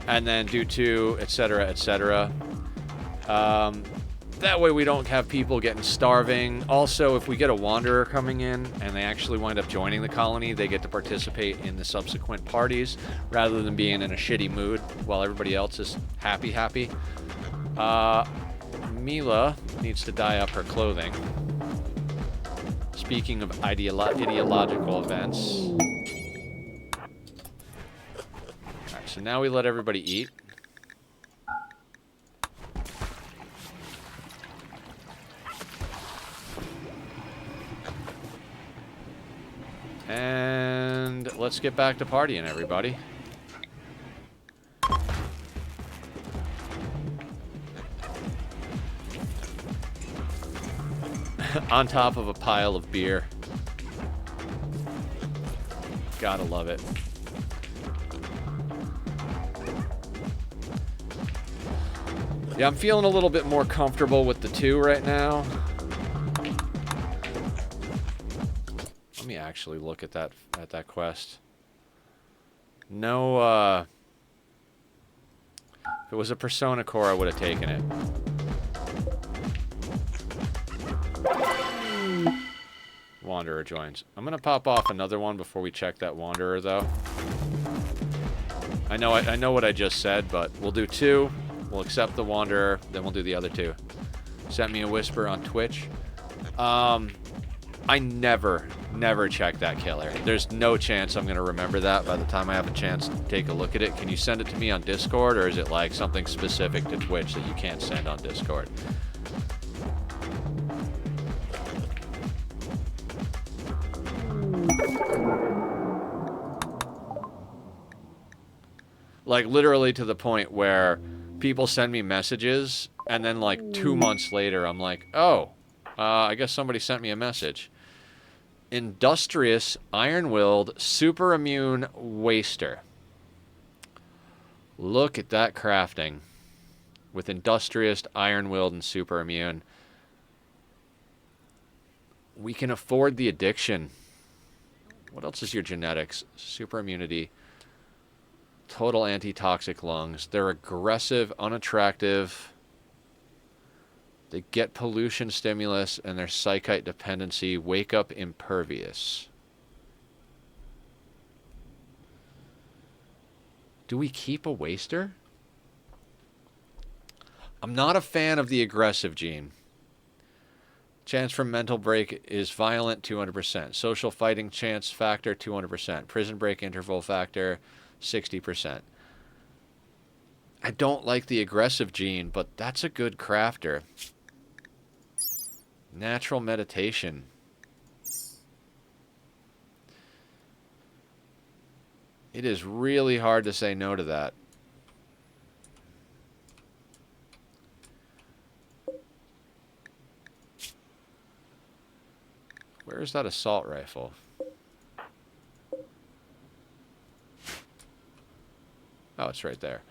and then do 2, etc., etc. That way we don't have people getting starving. Also, if we get a wanderer coming in and they actually wind up joining the colony, they get to participate in the subsequent parties rather than being in a shitty mood while everybody else is happy. Mila needs to dye up her clothing. Speaking of ideological events. Alright, so now we let everybody eat. And let's get back to partying, everybody. On top of a pile of beer. Gotta love it. Yeah, I'm feeling a little bit more comfortable with the 2 right now. Let me actually look at that quest. No, if it was a Persona core, I would have taken it. Wanderer joins. I'm gonna pop off another one before we check that Wanderer, though. I know what I just said, but we'll do 2. We'll accept the Wanderer, then we'll do the other 2. Sent me a whisper on Twitch. I never check that killer. There's no chance I'm gonna remember that by the time I have a chance to take a look at it. Can you send it to me on Discord, or is it like something specific to Twitch that you can't send on Discord? Like, literally to the point where people send me messages, and then, like, 2 months later, I'm like, oh, I guess somebody sent me a message. Industrious, iron-willed, super-immune waster. Look at that crafting. With industrious, iron-willed, and super-immune. We can afford the addiction. What else is your genetics? Super immunity. Total antitoxic lungs. They're aggressive, unattractive. They get pollution stimulus and their psychite dependency. Wake up impervious. Do we keep a waster? I'm not a fan of the aggressive gene. Chance for mental break is violent, 200%. Social fighting chance factor, 200%. Prison break interval factor, 60%. I don't like the aggressive gene, but that's a good crafter. Natural meditation. It is really hard to say no to that. Where is that assault rifle? Oh, it's right there.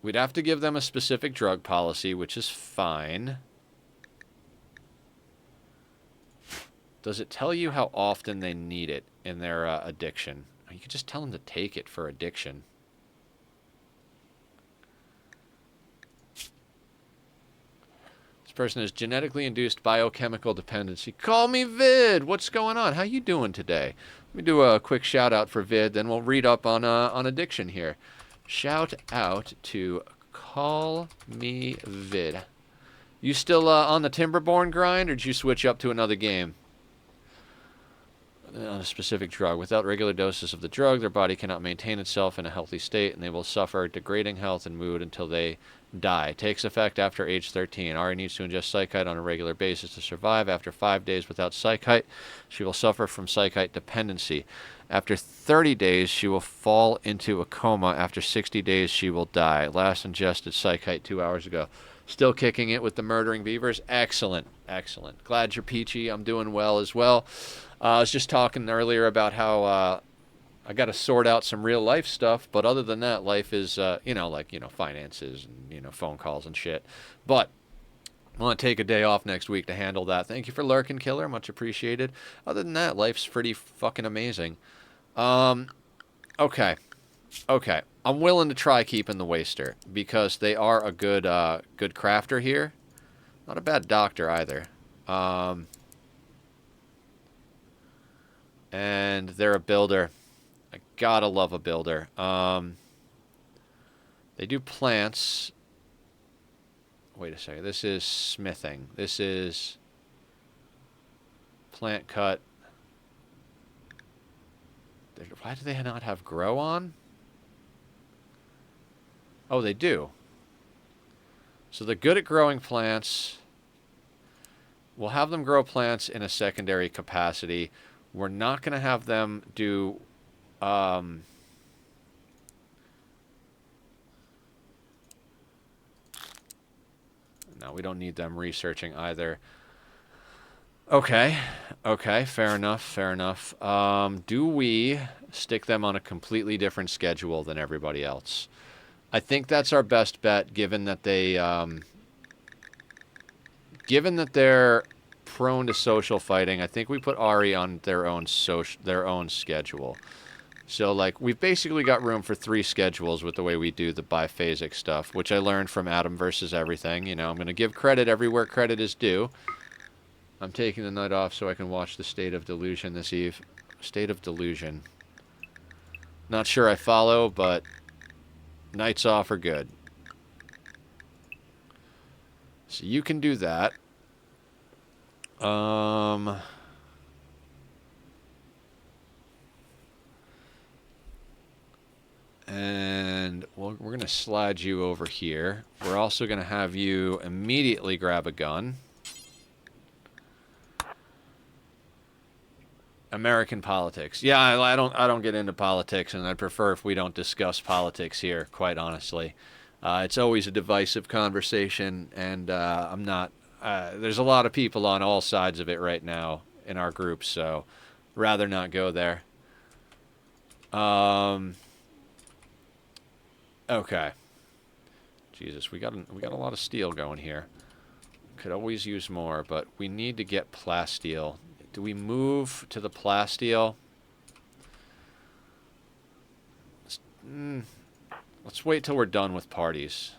We'd have to give them a specific drug policy, which is fine. Does it tell you how often they need it in their addiction? You could just tell them to take it for addiction. This person has genetically induced biochemical dependency. Call me Vid. What's going on? How you doing today? Let me do a quick shout out for Vid, then we'll read up on addiction here. Shout out to Call Me Vid. You still on the Timberborn grind, or did you switch up to another game? On a specific drug. Without regular doses of the drug, their body cannot maintain itself in a healthy state, and they will suffer degrading health and mood until they die. Takes effect after age 13. Ari needs to ingest psychite on a regular basis to survive. After 5 days without psychite, she will suffer from psychite dependency. After 30 days, she will fall into a coma. After 60 days, she will die. Last ingested psychite 2 hours ago. Still kicking it with the murdering beavers. Excellent. Excellent. Glad you're peachy. I'm doing well as well. I was just talking earlier about how I got to sort out some real life stuff, but other than that, life is, finances and, phone calls and shit. But I want to take a day off next week to handle that. Thank you for lurking, Killer. Much appreciated. Other than that, life's pretty fucking amazing. Okay. I'm willing to try keeping the Waster because they are a good crafter here. Not a bad doctor either. And they're a builder. I gotta love a builder. They do plants. Wait a second. This is smithing. This is plant cut. Why do they not have grow on? Oh, they do. So they're good at growing plants. We'll have them grow plants in a secondary capacity. We're not going to have them do... no, we don't need them researching either. Okay, fair enough. Do we stick them on a completely different schedule than everybody else? I think that's our best bet, given that they're prone to social fighting. I think we put Ari on their own schedule. So, like, we've basically got room for 3 schedules with the way we do the biphasic stuff, which I learned from Adam versus Everything. I'm going to give credit everywhere credit is due. I'm taking the night off so I can watch the State of Delusion this eve. State of Delusion. Not sure I follow, but nights off are good. So you can do that. And we're going to slide you over here. We're also going to have you immediately grab a gun. American politics. Yeah, I don't get into politics, and I'd prefer if we don't discuss politics here, quite honestly. It's always a divisive conversation, and I'm not... there's a lot of people on all sides of it right now in our group, so rather not go there. Okay. Jesus, we got a lot of steel going here. Could always use more, but we need to get plasteel. Do we move to the plasteel? Let's wait till we're done with parties.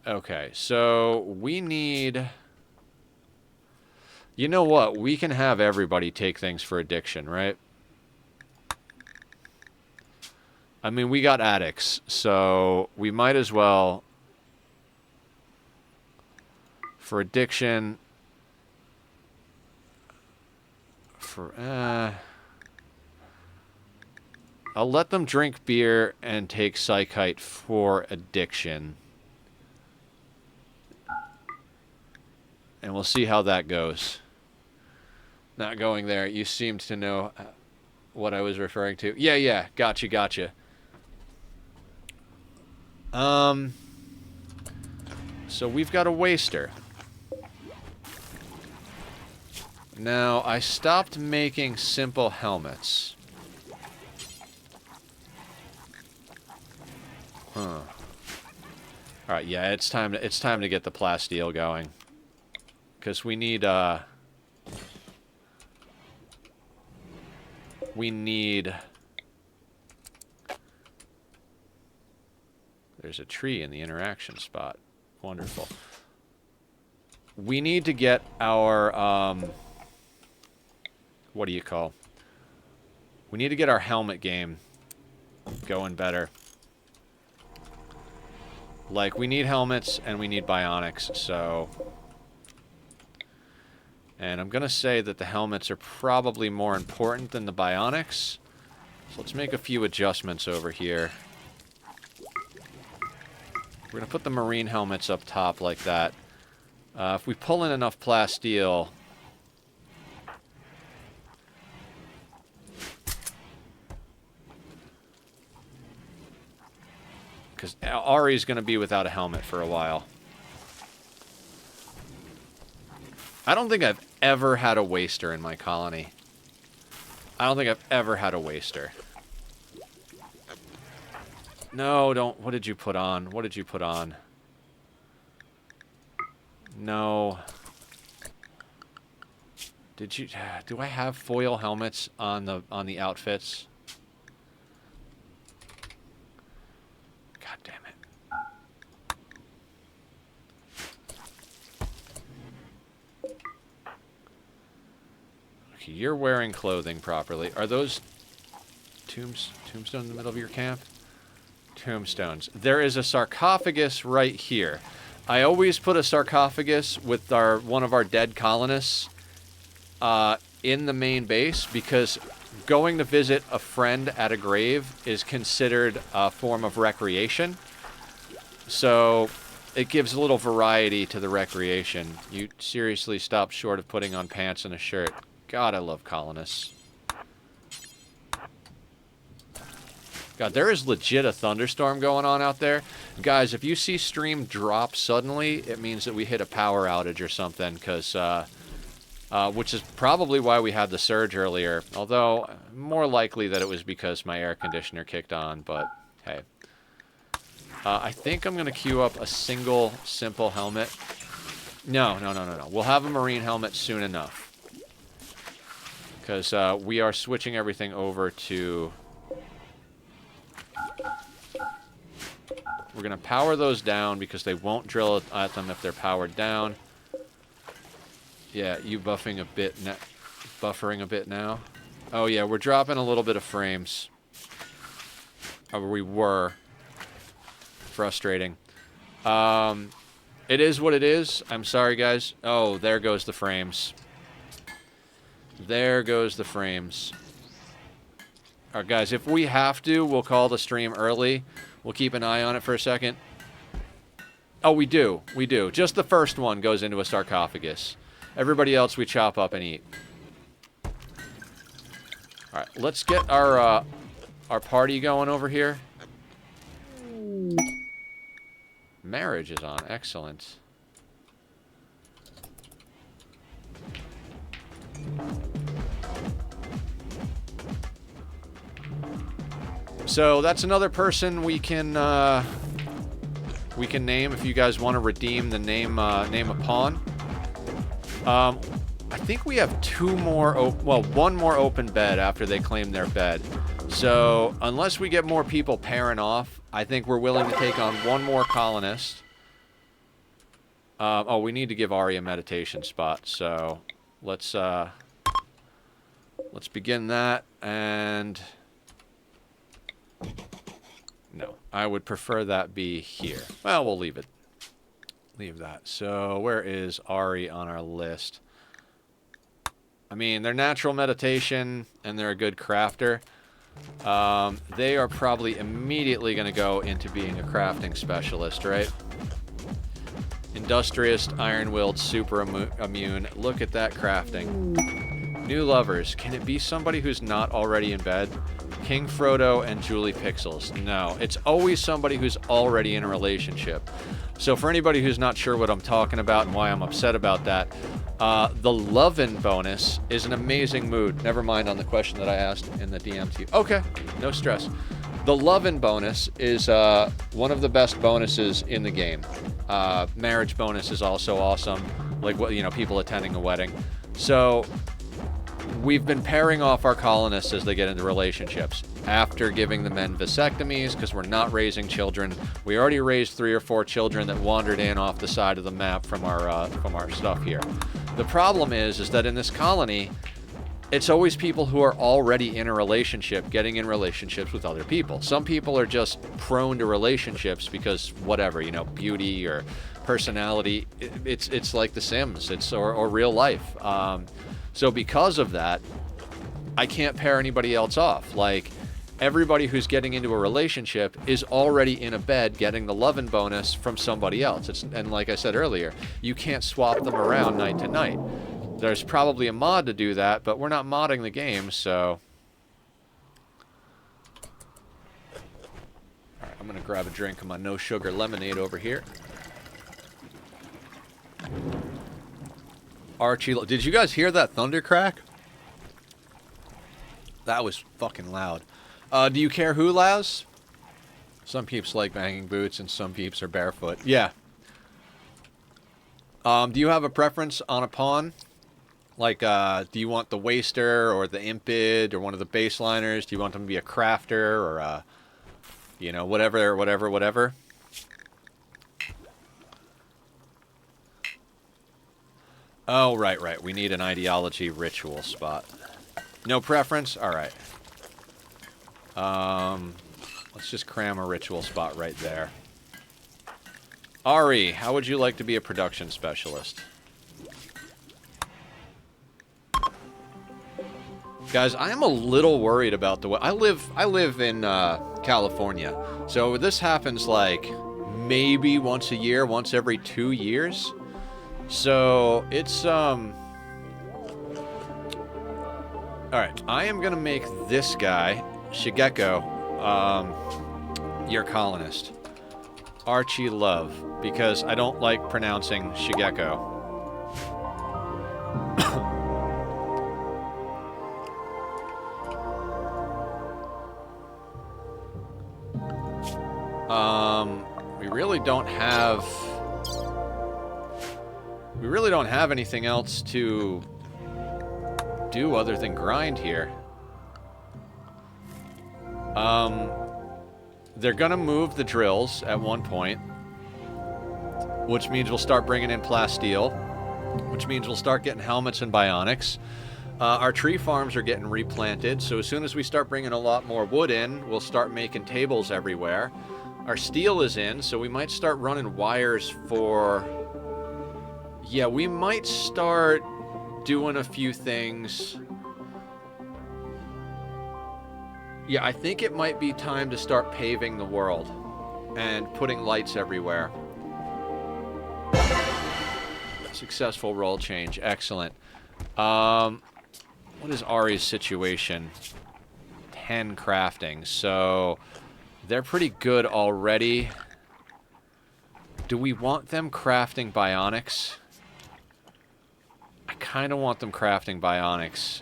Okay, so we need... You know what? We can have everybody take things for addiction, right? I mean, we got addicts, so we might as well... For addiction... I'll let them drink beer and take psychite for addiction. And we'll see how that goes. Not going there. You seemed to know what I was referring to. Yeah. Gotcha. So we've got a waster. Now, I stopped making simple helmets. Huh. Alright, yeah, it's time to get the plasteel going. Because we need, There's a tree in the interaction spot. Wonderful. We need to get our, what do you call? We need to get our helmet game going better. Like, we need helmets and we need bionics, so... And I'm gonna say that the helmets are probably more important than the bionics. So let's make a few adjustments over here. We're gonna put the marine helmets up top like that. If we pull in enough plasteel... Because Ari's going to be without a helmet for a while. I don't think I've ever had a waster in my colony. I don't think I've ever had a waster. No, don't. What did you put on? What did you put on? No. Did you... Do I have foil helmets on the outfits? God damn it. Okay, you're wearing clothing properly. Are those tombstones in the middle of your camp? Tombstones. There is a sarcophagus right here. I always put a sarcophagus with one of our dead colonists in the main base because going to visit a friend at a grave is considered a form of recreation. So it gives a little variety to the recreation. You seriously stop short of putting on pants and a shirt. God, I love colonists. God, there is legit a thunderstorm going on out there. Guys, if you see stream drop suddenly, it means that we hit a power outage or something, because... which is probably why we had the surge earlier. Although, more likely that it was because my air conditioner kicked on, but hey. I think I'm going to queue up a single, simple helmet. No. We'll have a marine helmet soon enough. Because we are switching everything over to... We're going to power those down because they won't drill at them if they're powered down. Yeah, you buffering a bit now. Oh yeah, we're dropping a little bit of frames. Or we were. Frustrating. It is what it is. I'm sorry, guys. Oh, there goes the frames. There goes the frames. Alright, guys, if we have to, we'll call the stream early. We'll keep an eye on it for a second. Oh, we do. We do. Just the first one goes into a sarcophagus. Everybody else we chop up and eat. Alright, let's get our party going over here. Marriage is on. Excellent. So that's another person we can name if you guys want to redeem the name a pawn. I think we have one more open bed after they claim their bed. So unless we get more people pairing off, I think we're willing to take on one more colonist. Oh, we need to give Ari a meditation spot. So let's begin that. And no, I would prefer that be here. Well, we'll leave it. Leave that. So where is Ari on our list? I mean, they're natural meditation and they're a good crafter. They are probably immediately going to go into being a crafting specialist, right? Industrious, iron-willed, super immune. Look at that crafting. New lovers. Can it be somebody who's not already in bed? King Frodo and Julie Pixels. No, it's always somebody who's already in a relationship. So for anybody who's not sure what I'm talking about and why I'm upset about that, the Lovin' bonus is an amazing mood. Never mind on the question that I asked in the DM to you. Okay, no stress. The love-in bonus is one of the best bonuses in the game. Marriage bonus is also awesome, like what, you know, people attending a wedding. So we've been pairing off our colonists as they get into relationships. After giving the men vasectomies, because we're not raising children. We already raised 3 or 4 children that wandered in off the side of the map from our stuff here. The problem is that in this colony, it's always people who are already in a relationship getting in relationships with other people. Some people are just prone to relationships because whatever, you know, beauty or personality. It's like The Sims, or real life. So because of that, I can't pair anybody else off. Like, everybody who's getting into a relationship is already in a bed getting the lovin' bonus from somebody else. And like I said earlier, you can't swap them around night to night. There's probably a mod to do that, but we're not modding the game, so... Alright, I'm gonna grab a drink of my no-sugar lemonade over here. Archie, did you guys hear that thunder crack? That was fucking loud. Do you care who, Laz? Some peeps like banging boots and some peeps are barefoot. Yeah. Do you have a preference on a pawn? Like, do you want the Waster or the Impid or one of the baseliners? Do you want them to be a Crafter or a, you know, whatever? Oh, right. We need an ideology ritual spot. No preference? Alright. Let's just cram a ritual spot right there. Ari, how would you like to be a production specialist? Guys, I am a little worried about the way... I live in California, so this happens like maybe once a year, once every 2 years. So it's Alright, I am gonna make this guy, Shigeko, your colonist. Archie Love, because I don't like pronouncing Shigeko. We really don't have anything else to do other than grind here. They're gonna move the drills at one point, which means we'll start bringing in plasteel, which means we'll start getting helmets and bionics. Our tree farms are getting replanted, so as soon as we start bringing a lot more wood in, we'll start making tables everywhere. Our steel is in, so we might start running wires for... Yeah, we might start doing a few things. Yeah, I think it might be time to start paving the world and putting lights everywhere. Successful role change. Excellent. What is Ari's situation? 10 crafting. So they're pretty good already. Do we want them crafting bionics? I kind of want them crafting bionics.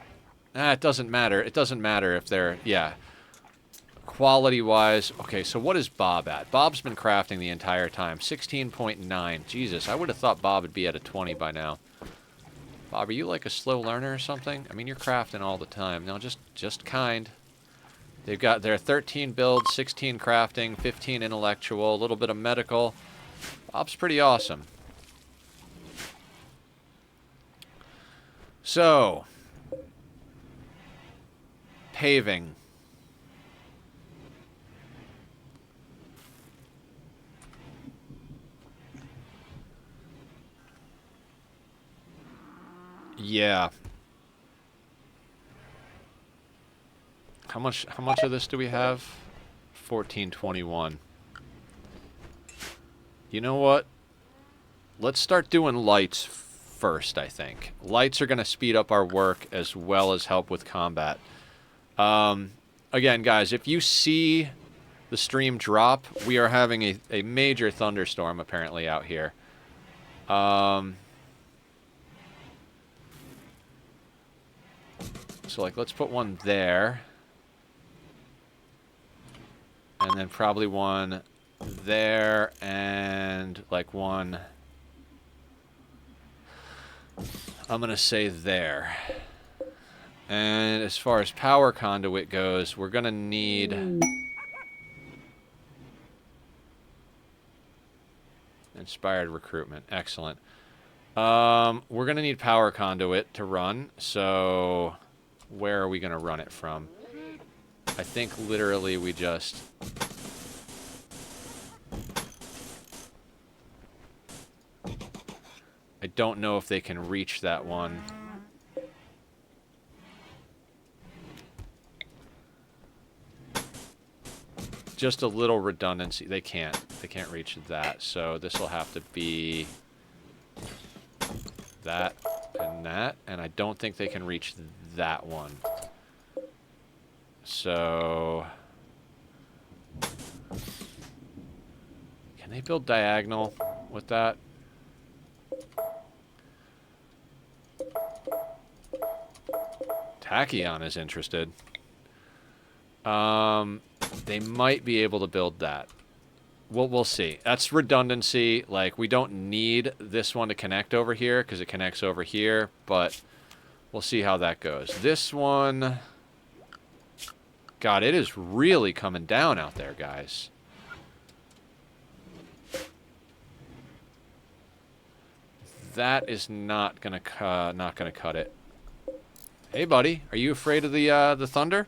It doesn't matter. It doesn't matter if they're... Yeah. Quality-wise... Okay, so what is Bob at? Bob's been crafting the entire time. 16.9. Jesus, I would have thought Bob would be at a 20 by now. Bob, are you like a slow learner or something? I mean, you're crafting all the time. No, just kind. They've got their 13 builds, 16 crafting, 15 intellectual, a little bit of medical. Bob's pretty awesome. So, paving. Yeah. How much of this do we have? 1421. You know what? Let's start doing lights first, I think. Lights are going to speed up our work as well as help with combat. Again, guys, if you see the stream drop, we are having a major thunderstorm apparently out here. So, like, let's put one there. And then probably one there and like one, I'm going to say there. And as far as power conduit goes, we're going to need inspired recruitment. Excellent. We're going to need power conduit to run. So where are we going to run it from? I think literally we just... I don't know if they can reach that one. Just a little redundancy. They can't. They can't reach that. So this will have to be that and that. And I don't think they can reach that one. So... Can they build diagonal with that? Tachyon is interested. They might be able to build that. We'll see. That's redundancy. Like, we don't need this one to connect over here because it connects over here, but we'll see how that goes. This one... God, it is really coming down out there, guys. That is not gonna cut it. Hey, buddy, are you afraid of the thunder?